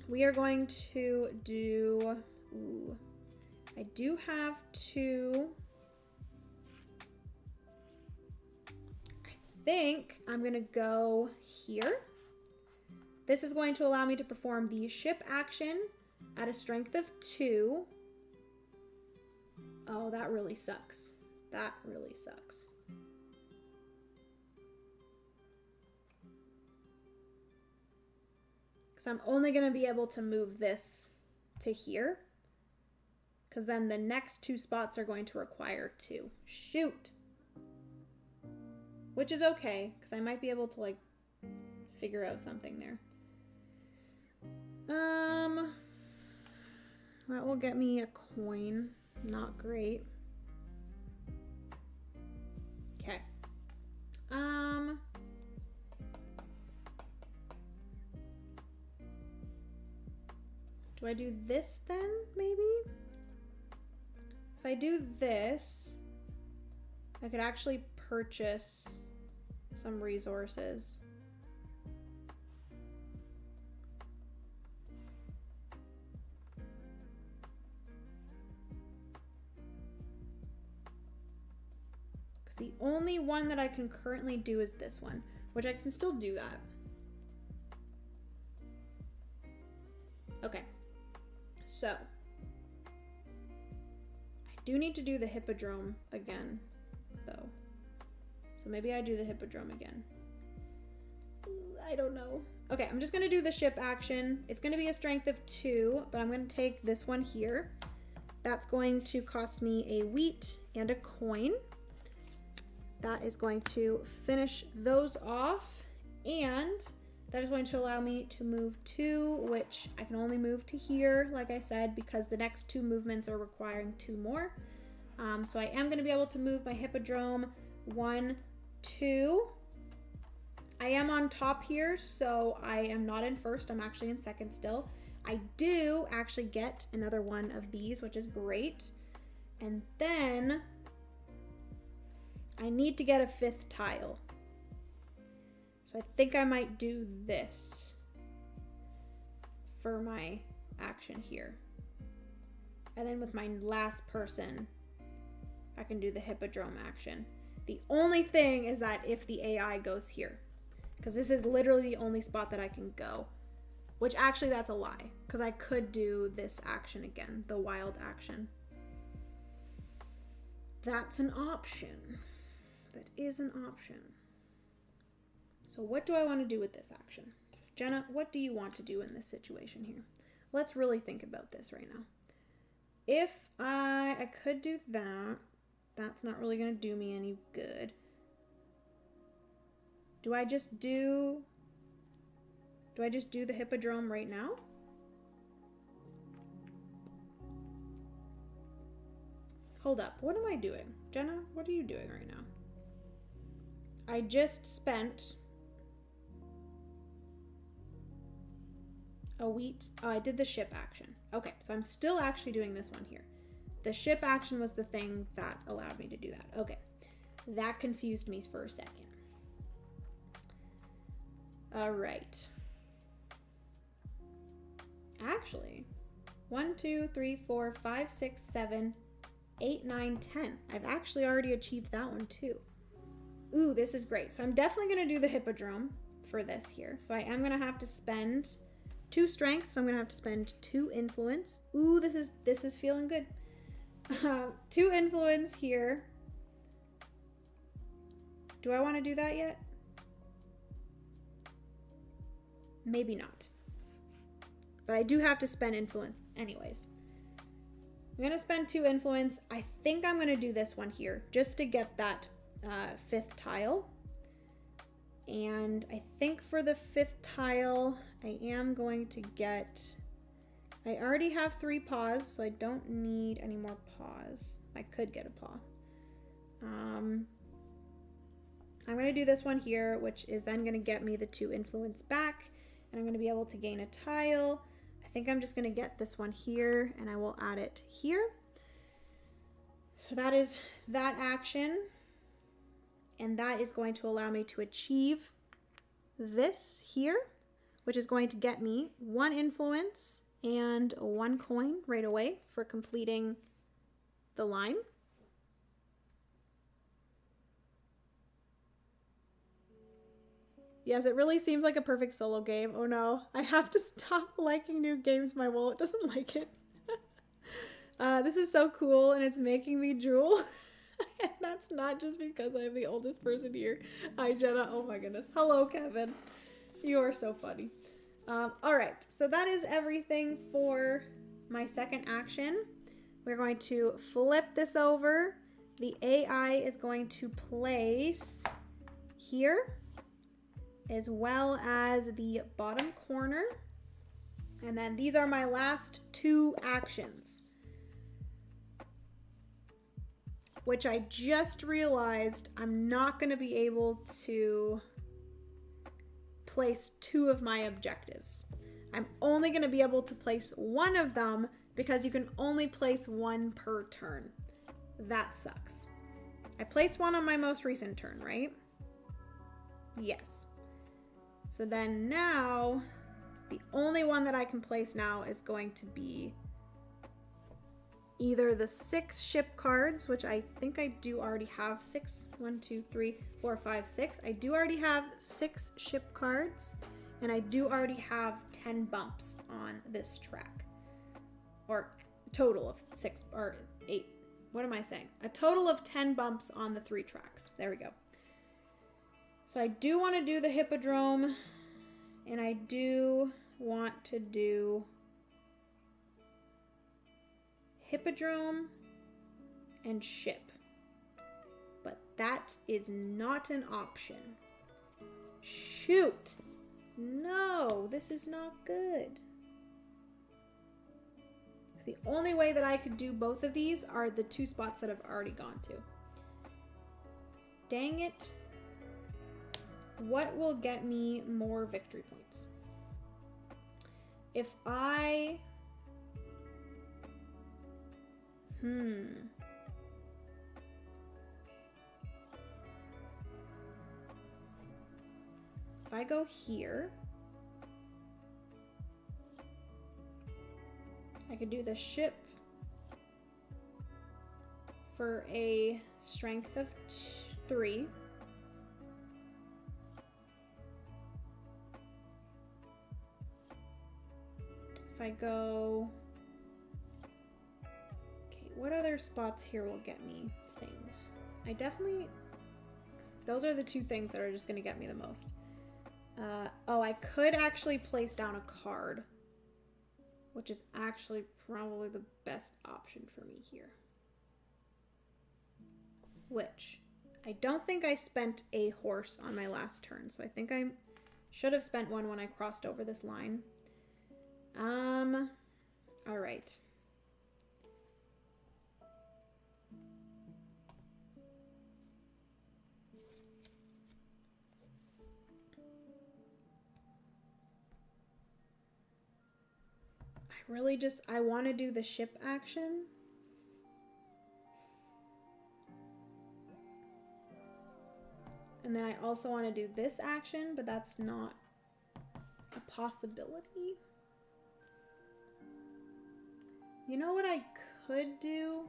we are going to do, ooh, I do have to, I think I'm gonna go here. This is going to allow me to perform the ship action at a strength of 2. Oh, that really sucks. That really sucks. Because I'm only going to be able to move this to here. Because then the next 2 spots are going to require 2. Shoot. Which is okay, because I might be able to, like, figure out something there. That will get me a coin. Not great. Okay. Do I do this then, maybe? If I do this, I could actually purchase some resources. The only one that I can currently do is this one, which I can still do that. Okay, so I do need to do the hippodrome again, though. So maybe I do the hippodrome again. I don't know. Okay, I'm just gonna do the ship action. It's gonna be a strength of 2, but I'm gonna take this one here. That's going to cost me a wheat and a coin. That is going to finish those off, and that is going to allow me to move 2, which I can only move to here, like I said, because the next 2 movements are requiring 2 more. So I am going to be able to move my hippodrome 1, 2. I am on top here, so I am not in first. I'm actually in second still. I do actually get another one of these, which is great. And then I need to get a 5th tile. So I think I might do this for my action here. And then with my last person, I can do the hippodrome action. The only thing is that if the AI goes here, because this is literally the only spot that I can go, which actually that's a lie, because I could do this action again, the wild action. That's an option. That is an option. So what do I want to do with this action? Jenna, what do you want to do in this situation here? Let's really think about this right now. If I could do that, that's not really going to do me any good. Do I just do the hippodrome right now? Hold up, what am I doing? Jenna, what are you doing right now? I just spent a wheat. Oh, I did the ship action. Okay, so I'm still actually doing this one here. The ship action was the thing that allowed me to do that. Okay, that confused me for a second. All right. Actually, 1, 2, 3, 4, 5, 6, 7, 8, 9, 10. I've actually already achieved that one too. Ooh, this is great. So I'm definitely going to do the hippodrome for this here. So I am going to have to spend 2 strength. So I'm going to have to spend 2 influence. Ooh, this is feeling good. 2 influence here. Do I want to do that yet? Maybe not. But I do have to spend influence anyways. I'm going to spend 2 influence. I think I'm going to do this one here just to get that 5th tile. And I think for the 5th tile, I am going to get... I already have 3 paws, so I don't need any more paws. I could get a paw. I'm going to do this one here, which is then going to get me the 2 influence back. And I'm going to be able to gain a tile. I think I'm just going to get this one here, and I will add it here. So that is that action. And that is going to allow me to achieve this here, which is going to get me 1 influence and 1 coin right away for completing the line. Yes, it really seems like a perfect solo game. Oh no, I have to stop liking new games. My wallet doesn't like it. This is so cool and it's making me drool. And that's not just because I'm the oldest person here. Hi, Jenna. Oh my goodness. Hello, Kevin. You are so funny. All right, so that is everything for my second action. We're going to flip this over. The AI is going to place here, as well as the bottom corner. And then these are my last 2 actions, which I just realized I'm not going to be able to place 2 of my objectives. I'm only going to be able to place 1 of them because you can only place 1 per turn. That sucks. I placed 1 on my most recent turn, right? Yes. So then now, the only one that I can place now is going to be either the 6 ship cards, which I think I do already have 6. 1, 2, 3, 4, 5, 6. I do already have 6 ship cards, and I do already have 10 bumps on this track. Or a total of 6 or 8. What am I saying? A total of 10 bumps on the 3 tracks. There we go. So I do want to do the hippodrome, and I do want to do hippodrome and ship, but that is not an option. Shoot, no, this is not good. The only way that I could do both of these are the 2 spots that I've already gone to. Dang it. What will get me more victory points? If I... If I go here, I could do the ship for a strength of 3. If I go... Okay, what other spots here will get me things? I definitely... Those are the 2 things that are just going to get me the most. Oh, I could actually place down a card, which is actually probably the best option for me here. Which, I don't think I spent a horse on my last turn, so I think I should have spent one when I crossed over this line. All right. I want to do the ship action. And then I also want to do this action, but that's not a possibility. You know what I could do?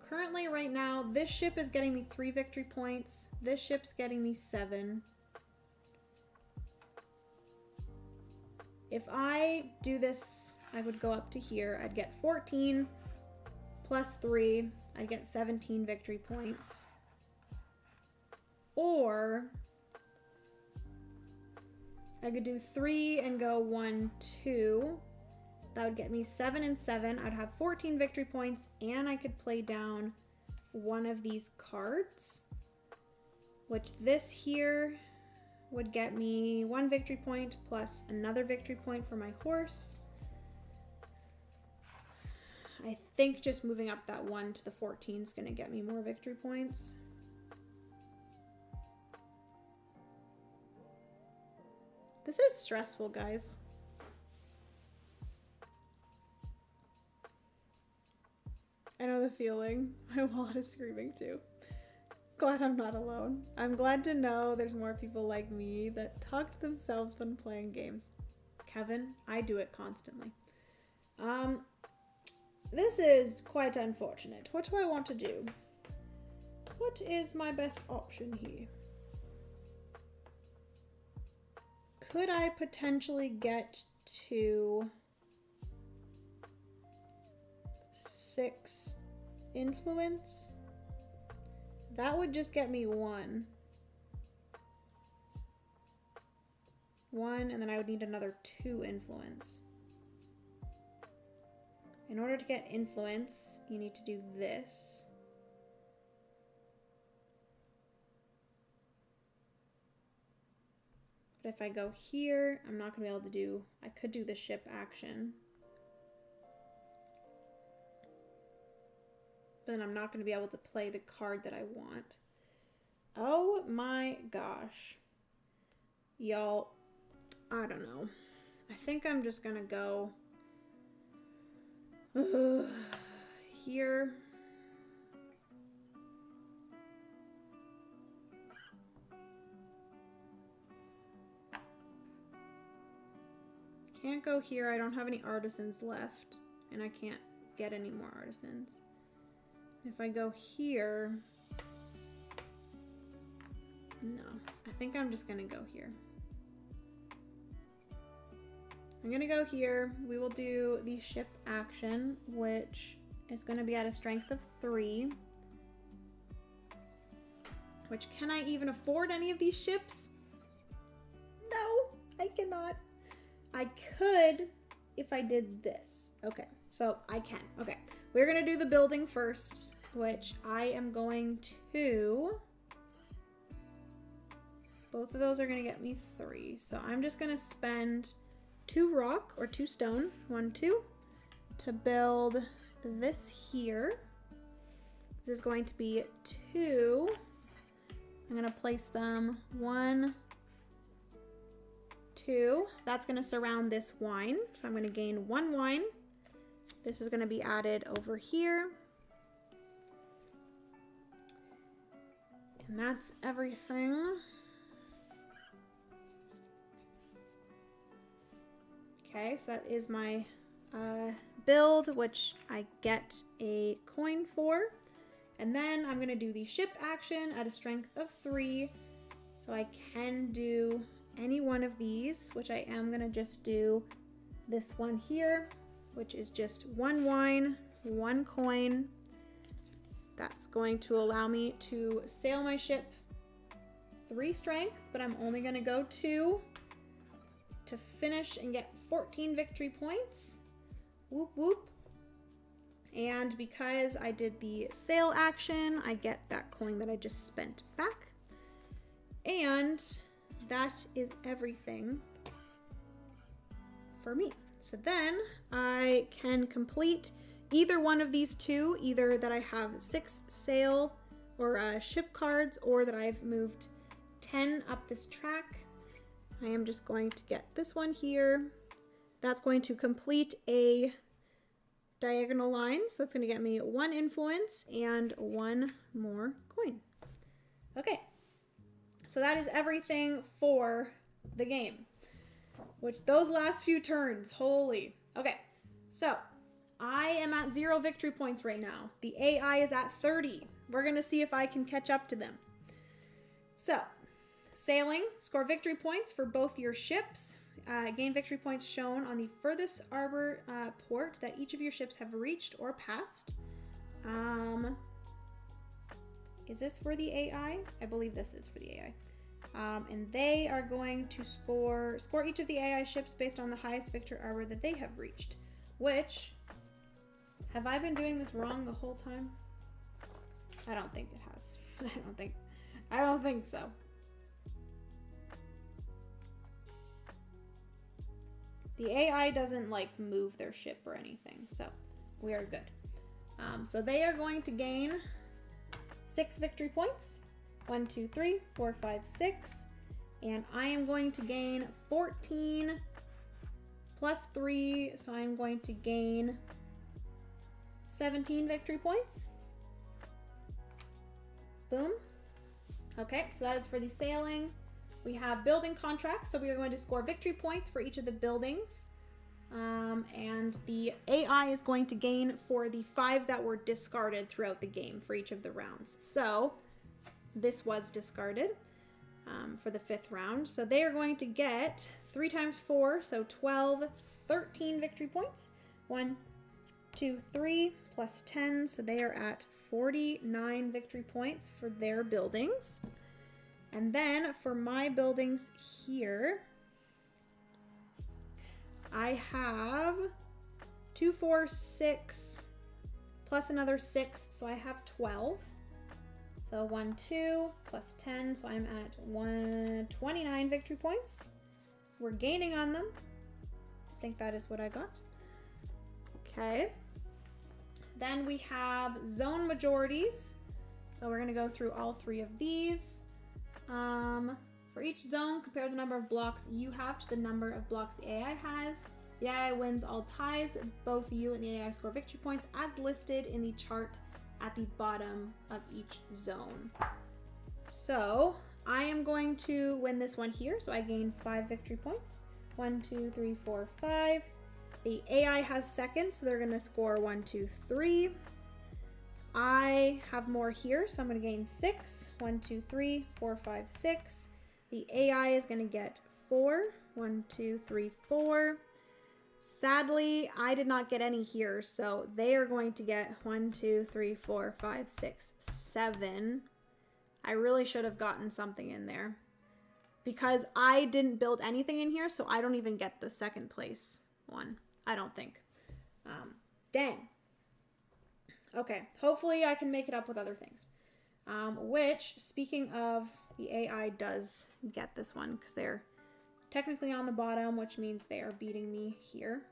Currently, right now, this ship is getting me 3 victory points. This ship's getting me 7. If I do this, I would go up to here. I'd get 14 plus 3. I'd get 17 victory points. Or I could do 3 and go 1, 2. That would get me 7 and 7. I'd have 14 victory points, and I could play down one of these cards, which this here would get me 1 victory point plus another victory point for my horse. I think just moving up that 1 to the 14 is going to get me more victory points. This is stressful, guys. I know the feeling. My wallet is screaming too. Glad I'm not alone. I'm glad to know there's more people like me that talk to themselves when playing games. Kevin, I do it constantly. This is quite unfortunate. What do I want to do? What is my best option here? Could I potentially get to 6 influence? That would just get me 1. 1, and then I would need another 2 influence. In order to get influence, you need to do this. But if I go here, I'm not going to be able to do... I could do the ship action. But then I'm not going to be able to play the card that I want. Oh my gosh. Y'all, I don't know. I think I'm just going to go... here. Can't go here. I don't have any artisans left, and I can't get any more artisans. If I go here, no, I think I'm just gonna go here. I'm gonna go here. We will do the ship action, which is gonna be at a strength of 3. Which, can I even afford any of these ships? No, I cannot. I could if I did this. Okay, so I can. Okay, we're gonna do the building first, which I am going to... Both of those are gonna get me 3. So I'm just gonna spend 2 rock or 2 stone, 1, 2, to build this here. This is going to be 2. I'm gonna place them 1, 2. That's going to surround this wine. So I'm going to gain 1 wine. This is going to be added over here. And that's everything. Okay, so that is my build, which I get a coin for. And then I'm going to do the ship action at a strength of 3. So I can do any one of these, which I am going to just do this one here, which is just 1 wine, 1 coin. That's going to allow me to sail my ship 3 strength, but I'm only going to go 2 to finish and get 14 victory points. Whoop whoop. And because I did the sail action, I get that coin that I just spent back. And that is everything for me. So then I can complete either one of these 2, either that I have 6 sail or ship cards, or that I've moved 10 up this track. I am just going to get this one here. That's going to complete a diagonal line. So that's going to get me 1 influence and 1 more coin. Okay. So that is everything for the game, which those last few turns, holy. Okay. So I am at 0 victory points right now. The AI is at 30. We're going to see if I can catch up to them. So sailing, score victory points for both your ships. Gain victory points shown on the furthest arbor port that each of your ships have reached or passed. Is this for the AI? I believe this is for the AI. And they are going to score each of the AI ships based on the highest victory arbor that they have reached. Which, have I been doing this wrong the whole time? I don't think it has. I don't think so. The AI doesn't like move their ship or anything, so we are good. So they are going to gain 6 victory points. 1, 2, 3, 4, 5, 6. And I am going to gain 14 plus 3, so I'm going to gain 17 victory points. Boom. Okay, so that is for the sailing. We have building contracts, so we are going to score victory points for each of the buildings. And the AI is going to gain for the 5 that were discarded throughout the game for each of the rounds. So this was discarded for the 5th round. So they are going to get 3 times 4, so 12, 13 victory points. 1, 2, 3, plus 10, so they are at 49 victory points for their buildings. And then for my buildings here, I have 2, 4, 6, plus another 6, so I have 12. So 1, 2, plus 10, so I'm at 29 victory points. We're gaining on them. I think that is what I got. Okay. Then we have zone majorities. So we're going to go through all 3 of these. For each zone, compare the number of blocks you have to the number of blocks the AI has. The AI wins all ties. Both you and the AI score victory points as listed in the chart at the bottom of each zone. So I am going to win this one here. So I gain 5 victory points. 1, 2, 3, 4, 5. The AI has second, so they're going to score 1, 2, 3. I have more here, so I'm going to gain 6. 1, 2, 3, 4, 5, 6. The AI is going to get 4. 1, 2, 3, 4. Sadly, I did not get any here, so they are going to get 1, 2, 3, 4, 5, 6, 7. I really should have gotten something in there because I didn't build anything in here, so I don't even get the 2nd place one. I don't think. Dang. Okay, hopefully I can make it up with other things. Which, speaking of, the AI does get this one because they're technically on the bottom, which means they are beating me here.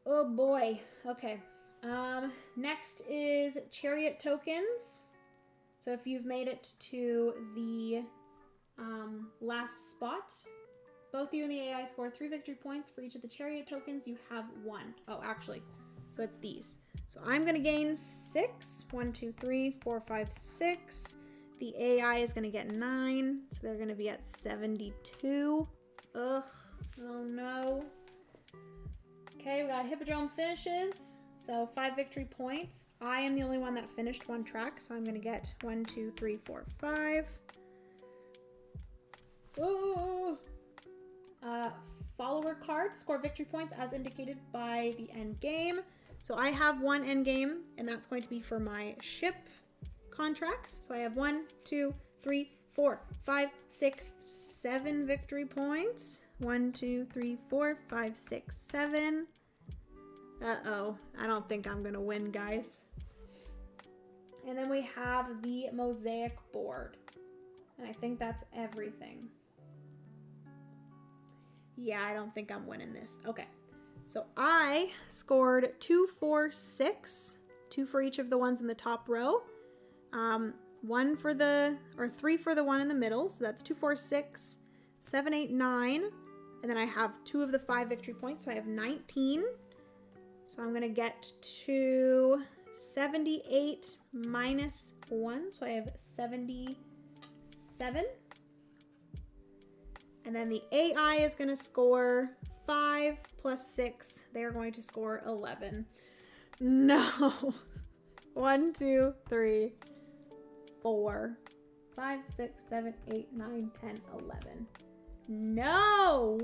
Oh boy. Okay. Next is chariot tokens. So if you've made it to the last spot, Both you and the AI score 3 victory points. For each of the chariot tokens, you have 1. Oh, actually, so it's these. So I'm going to gain 6. 1, 2, 3, 4, 5, 6. The AI is going to get 9. So they're going to be at 72. Ugh. Oh, no. Okay, we got Hippodrome finishes. So 5 victory points. I am the only one that finished one track. So I'm going to get 1, 2, 3, 4, 5. Ooh. Follower card, score victory points as indicated by the end game. So I have 1 end game, and that's going to be for my ship contracts. So I have 1, 2, 3, 4, 5, 6, 7 victory points. 1, 2, 3, 4, 5, 6, 7. Uh-oh, I don't think I'm gonna win, guys. And then we have the mosaic board. And I think that's everything. Yeah, I don't think I'm winning this. Okay, so I scored 2, 4, 6. 2 for each of the ones in the top row. 1 for the, or 3 for the one in the middle. So that's 2, 4, 6, 7, 8, 9. And then I have 2 of the 5 victory points. So I have 19. So I'm going to get to 78 minus 1. So I have 77. And then the AI is going to score 5 plus 6. They're going to score 11. No. 1, 2, 3, 4, 5, 6, 7, 8, 9, 10, 11. No.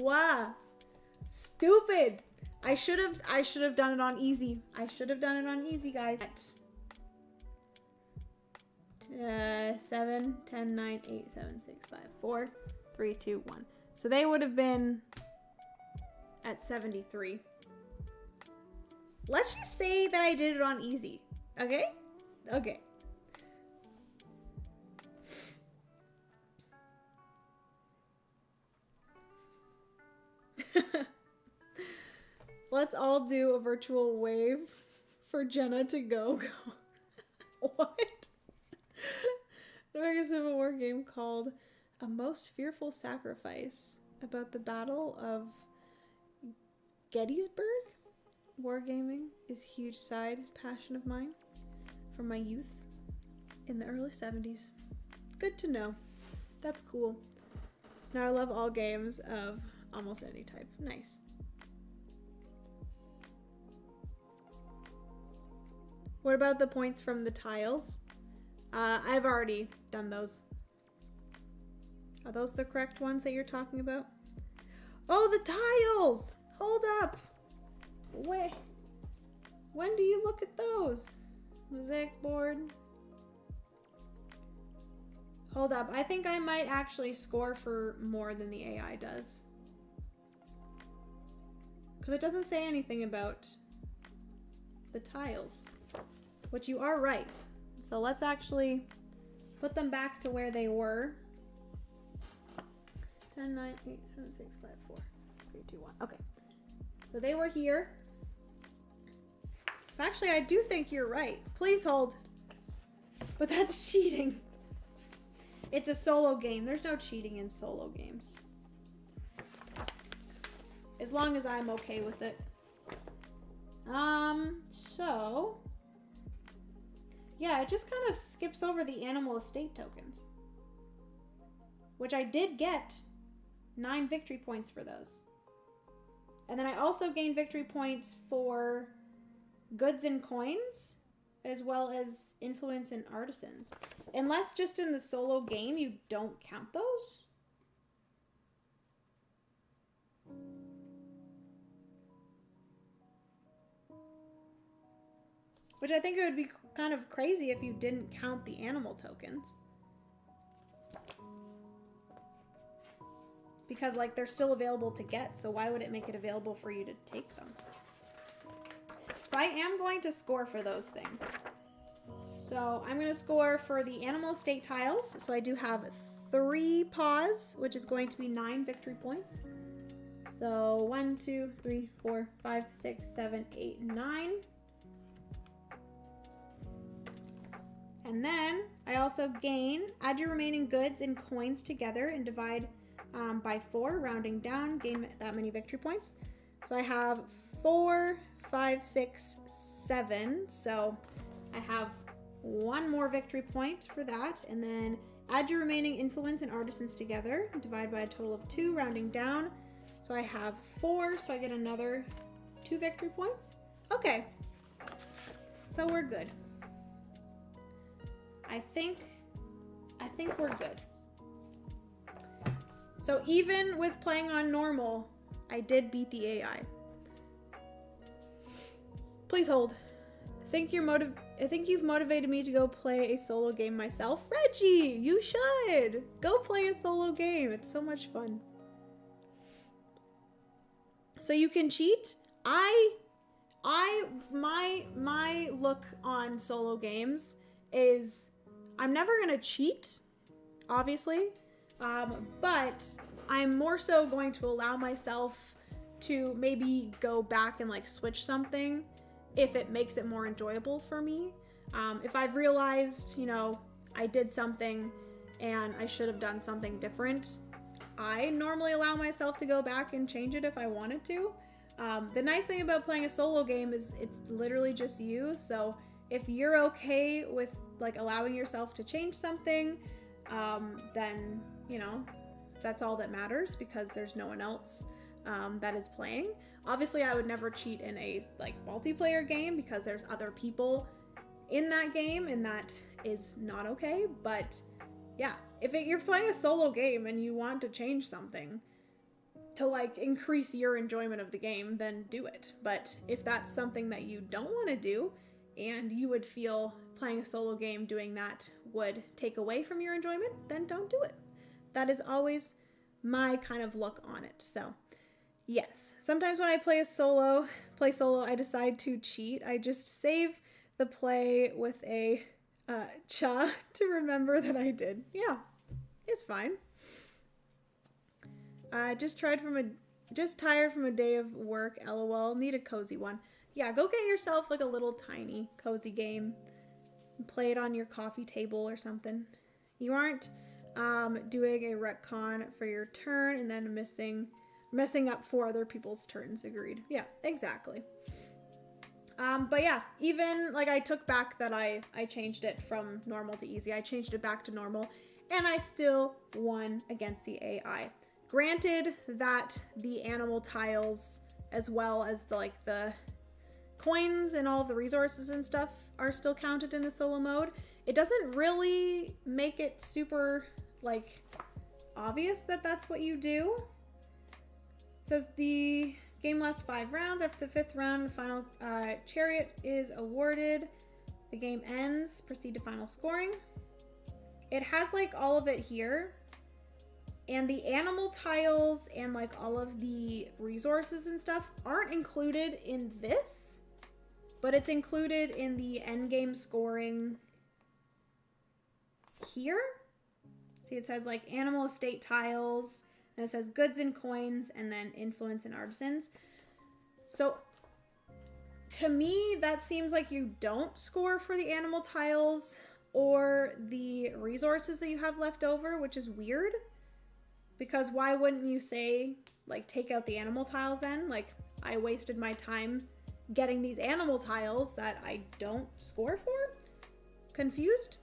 Stupid. I should have done it on easy. I should have done it on easy, guys. 7, 10, 9, 8, 7, 6, 5, 4, 3, 2, 1. So they would have been at 73. Let's just say that I did it on easy. Okay? Okay. Let's all do a virtual wave for Jenna to go. What? I guess I have a war game called A Most Fearful Sacrifice about the Battle of Gettysburg. Wargaming is a huge side passion of mine from my youth in the early 70s. Good to know. That's cool. Now I love all games of almost any type. Nice. What about the points from the tiles? I've already done those. Are those the correct ones that you're talking about? Oh, the tiles! Hold up! Wait. When do you look at those? Mosaic board. Hold up. I think I might actually score for more than the AI does. Because it doesn't say anything about the tiles. Which you are right. So let's actually put them back to where they were. 10, 9, 8, 7, 6, 5, 4, 3, 2, 1. Okay. So they were here. So actually, I do think you're right. Please hold. But that's cheating. It's a solo game. There's no cheating in solo games. As long as I'm okay with it. So... yeah, it just kind of skips over the animal estate tokens. Which I did get 9 victory points for those. And then I also gained victory points for goods and coins, as well as influence and artisans. Unless just in the solo game you don't count those. Which I think it would be kind of crazy if you didn't count the animal tokens. Because, like, they're still available to get, so why would it make it available for you to take them? So I am going to score for those things. So I'm going to score for the animal estate tiles. So I do have 3 paws, which is going to be 9 victory points. So 1, 2, 3, 4, 5, 6, 7, 8, 9. And then I also gain, add your remaining goods and coins together and divide by 4, rounding down, gain that many victory points. So I have 4, 5, 6, 7. So I have 1 more victory point for that. And then add your remaining influence and artisans together, divide by a total of 2, rounding down. So I have 4, so I get another 2 victory points. Okay, so we're good. I think we're good. So even with playing on normal, I did beat the AI. Please hold. I think you've motivated me to go play a solo game myself. Reggie, you should go play a solo game. It's so much fun. So you can cheat. My look on solo games is I'm never gonna cheat, obviously, but I'm more so going to allow myself to maybe go back and like switch something if it makes it more enjoyable for me. If I've realized, you know, I did something and I should have done something different, I normally allow myself to go back and change it if I wanted to. The nice thing about playing a solo game is it's literally just you, so if you're okay with like allowing yourself to change something, then, you know, that's all that matters because there's no one else that is playing. Obviously, I would never cheat in a like multiplayer game because there's other people in that game and that is not okay. But yeah, if you're playing a solo game and you want to change something to like increase your enjoyment of the game, then do it. But if that's something that you don't want to do and you would feel playing a solo game doing that would take away from your enjoyment, then don't do it. That is always my kind of look on it. So yes, sometimes when I play solo, I decide to cheat. I just save the play with a cha to remember that I did. Yeah, it's fine. Just tired from a day of work, lol. Need a cozy one. Yeah, go get yourself like a little tiny cozy game and play it on your coffee table or something. You aren't doing a retcon for your turn and then messing up 4 other people's turns. Agreed. Yeah, exactly. But yeah, even like I took back that I changed it from normal to easy. I changed it back to normal and I still won against the AI. Granted that the animal tiles as well as the coins and all of the resources and stuff are still counted in a solo mode, it doesn't really make it super like obvious that that's what you do. It says the game lasts 5 rounds. After the 5th round, the final chariot is awarded. The game ends. Proceed to final scoring. It has like all of it here. And the animal tiles and like all of the resources and stuff aren't included in this, but it's included in the end game scoring here. See, it says like animal estate tiles, and it says goods and coins, and then influence and artisans. So to me, that seems like you don't score for the animal tiles or the resources that you have left over, which is weird. Because why wouldn't you say, like, take out the animal tiles then? Like, I wasted my time getting these animal tiles that I don't score for? Confused?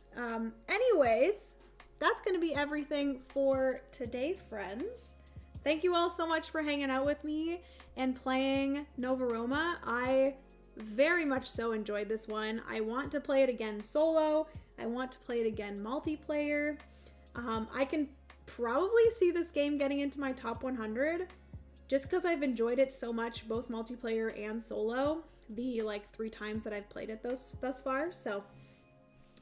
Anyways, that's going to be everything for today, friends. Thank you all so much for hanging out with me and playing Nova Roma. I very much so enjoyed this one. I want to play it again solo. I want to play it again multiplayer. I can probably see this game getting into my top 100 just because I've enjoyed it so much, both multiplayer and solo, the like 3 times that I've played it thus far. So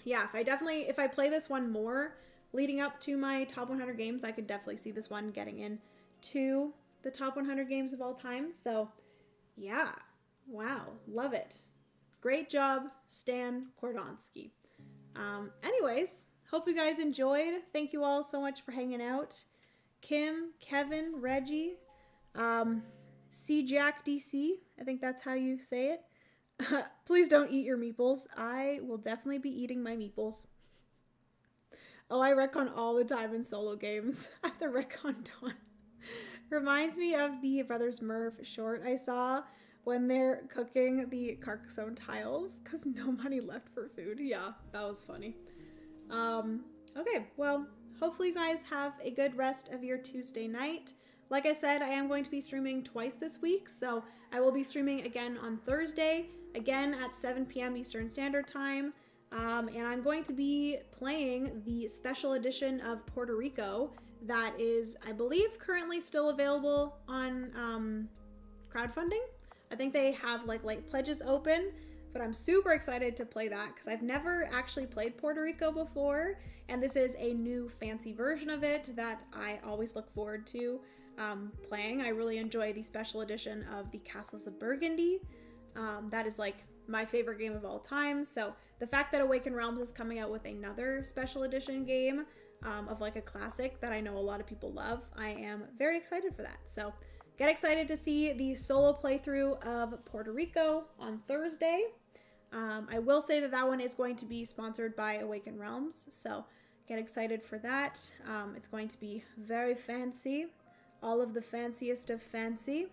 yeah, if I play this one more leading up to my top 100 games, I could definitely see this one getting into the top 100 games of all time. So yeah, wow, love it. Great job, Stan Kordonsky. Anyways, hope you guys enjoyed. Thank you all so much for hanging out. Kim, Kevin, Reggie, C-Jack DC, I think that's how you say it. Please don't eat your meeples. I will definitely be eating my meeples. Oh, I retcon all the time in solo games. I have the retcon done. Reminds me of the Brothers Murph short I saw when they're cooking the Carcassonne tiles because no money left for food. Yeah, that was funny. Okay, well, hopefully you guys have a good rest of your Tuesday night. Like I said, I am going to be streaming twice this week, so I will be streaming again on Thursday, again at 7 p.m. Eastern Standard Time. And I'm going to be playing the special edition of Puerto Rico that is, I believe, currently still available on crowdfunding. I think they have like late pledges open, but I'm super excited to play that because I've never actually played Puerto Rico before, and this is a new fancy version of it that I always look forward to playing. I really enjoy the special edition of the Castles of Burgundy. That is like my favorite game of all time, so the fact that Awakened Realms is coming out with another special edition game of like a classic that I know a lot of people love, I am very excited for that. So get excited to see the solo playthrough of Puerto Rico on Thursday. I will say that that one is going to be sponsored by Awakened Realms, so get excited for that. It's going to be very fancy, all of the fanciest of fancy.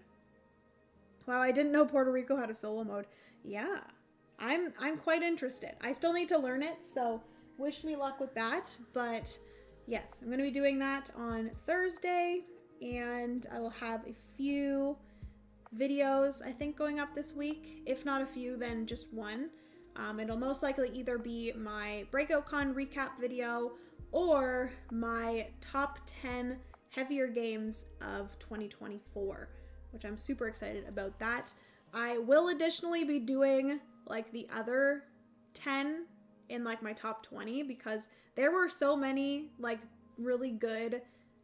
Wow, I didn't know Puerto Rico had a solo mode. Yeah, I'm quite interested. I still need to learn it, so wish me luck with that. But yes, I'm going to be doing that on Thursday, and I will have a few videos, I think, going up this week. If not a few, then just one. It'll most likely either be my Breakout Con recap video or my top 10 heavier games of 2024, which I'm super excited about that. I will additionally be doing like the other 10 in like my top 20 because there were so many like really good,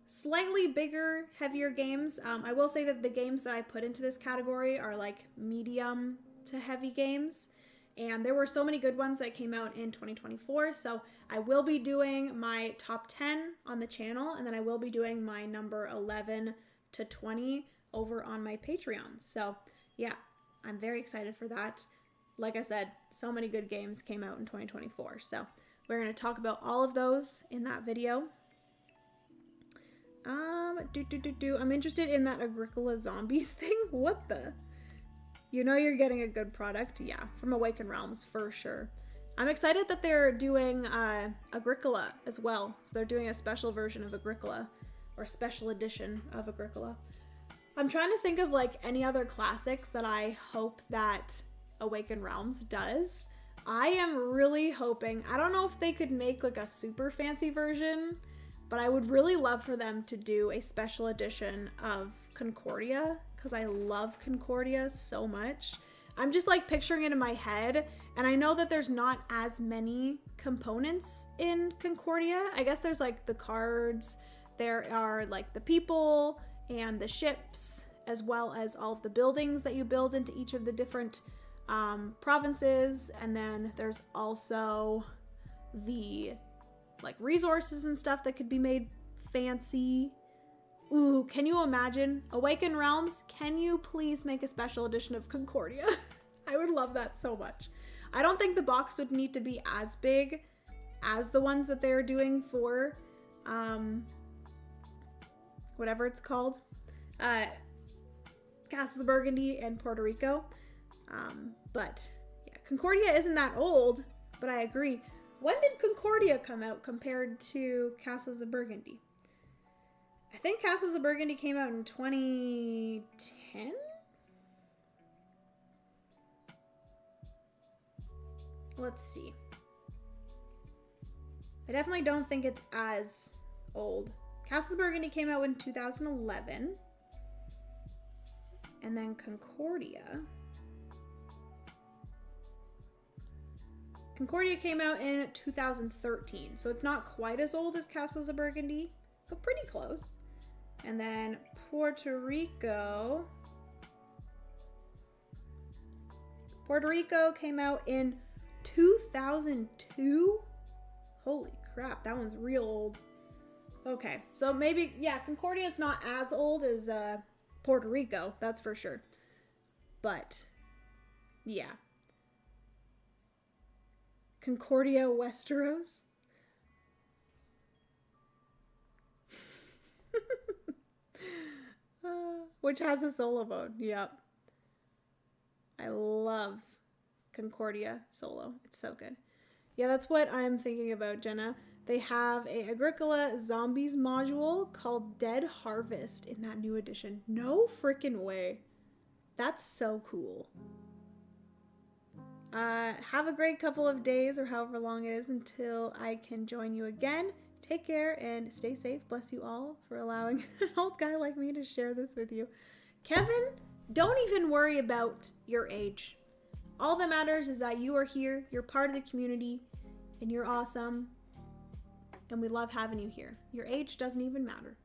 slightly bigger, heavier games. I will say that the games that I put into this category are like medium to heavy games, and there were so many good ones that came out in 2024, so I will be doing my top 10 on the channel, and then I will be doing my number 11 to 20 over on my Patreon. So yeah, I'm very excited for that. Like I said, so many good games came out in 2024, so we're going to talk about all of those in that video. I'm interested in that Agricola Zombies thing. What the? You know you're getting a good product. Yeah, from Awakened Realms for sure. I'm excited that they're doing Agricola as well. So they're doing a special version of Agricola, or special edition of Agricola. I'm trying to think of like any other classics that I hope that Awakened Realms does. I am really hoping, I don't know if they could make like a super fancy version, but I would really love for them to do a special edition of Concordia, because I love Concordia so much. I'm just like picturing it in my head, and I know that there's not as many components in Concordia. I guess there's like the cards, there are like the people and the ships, as well as all of the buildings that you build into each of the different provinces, and then there's also the like resources and stuff that could be made fancy. Ooh, can you imagine? Awakened Realms, can you please make a special edition of Concordia? I would love that so much. I don't think the box would need to be as big as the ones that they're doing for whatever it's called, Castles of Burgundy and Puerto Rico. But yeah, Concordia isn't that old, but I agree. When did Concordia come out compared to Castles of Burgundy? I think Castles of Burgundy came out in 2010? Let's see. I definitely don't think it's as old. Castles of Burgundy came out in 2011. And then Concordia came out in 2013, so it's not quite as old as Castles of Burgundy, but pretty close. And then Puerto Rico came out in 2002. Holy crap, that one's real old. Okay, so maybe, yeah, Concordia is not as old as Puerto Rico, that's for sure. But, yeah. Concordia Westeros. Which has a solo mode. Yep. I love Concordia solo. It's so good. Yeah, that's what I'm thinking about, Jenna. They have a Agricola Zombies module called Dead Harvest in that new edition. No freaking way. That's so cool. Have a great couple of days or however long it is until I can join you again. Take care and stay safe. Bless you all for allowing an old guy like me to share this with you. Kevin, don't even worry about your age. All that matters is that you are here, you're part of the community, and you're awesome. And we love having you here. Your age doesn't even matter.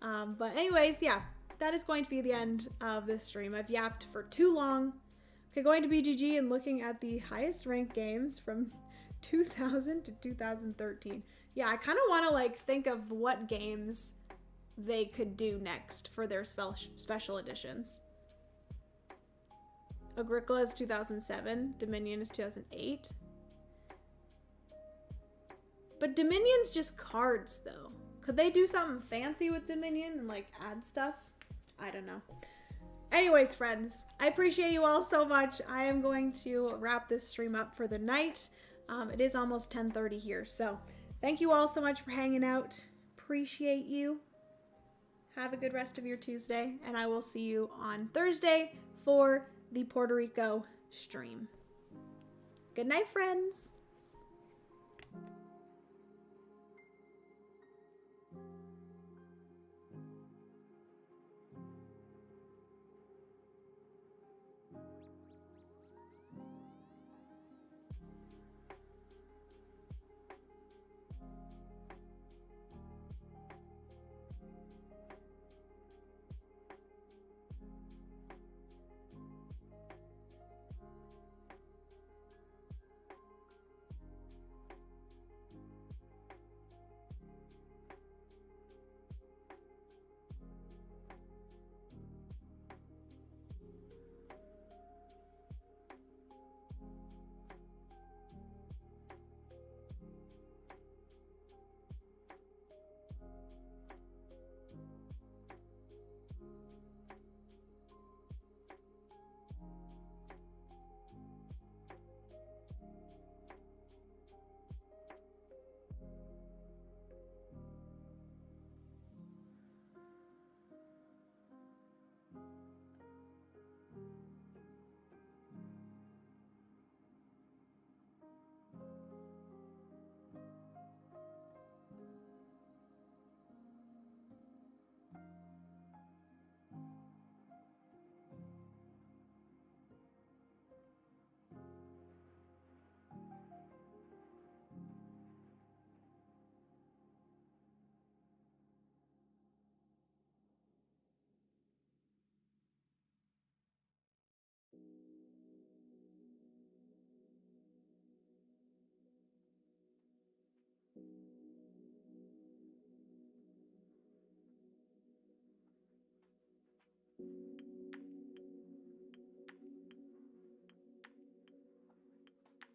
But anyways, yeah, that is going to be the end of this stream. I've yapped for too long. Okay, going to BGG and looking at the highest ranked games from 2000 to 2013. Yeah, I kind of want to like think of what games they could do next for their special editions. Agricola is 2007. Dominion is 2008. But Dominion's just cards, though. Could they do something fancy with Dominion and, like, add stuff? I don't know. Anyways, friends, I appreciate you all so much. I am going to wrap this stream up for the night. It is almost 10:30 here, so thank you all so much for hanging out. Appreciate you. Have a good rest of your Tuesday, and I will see you on Thursday for the Puerto Rico stream. Good night, friends.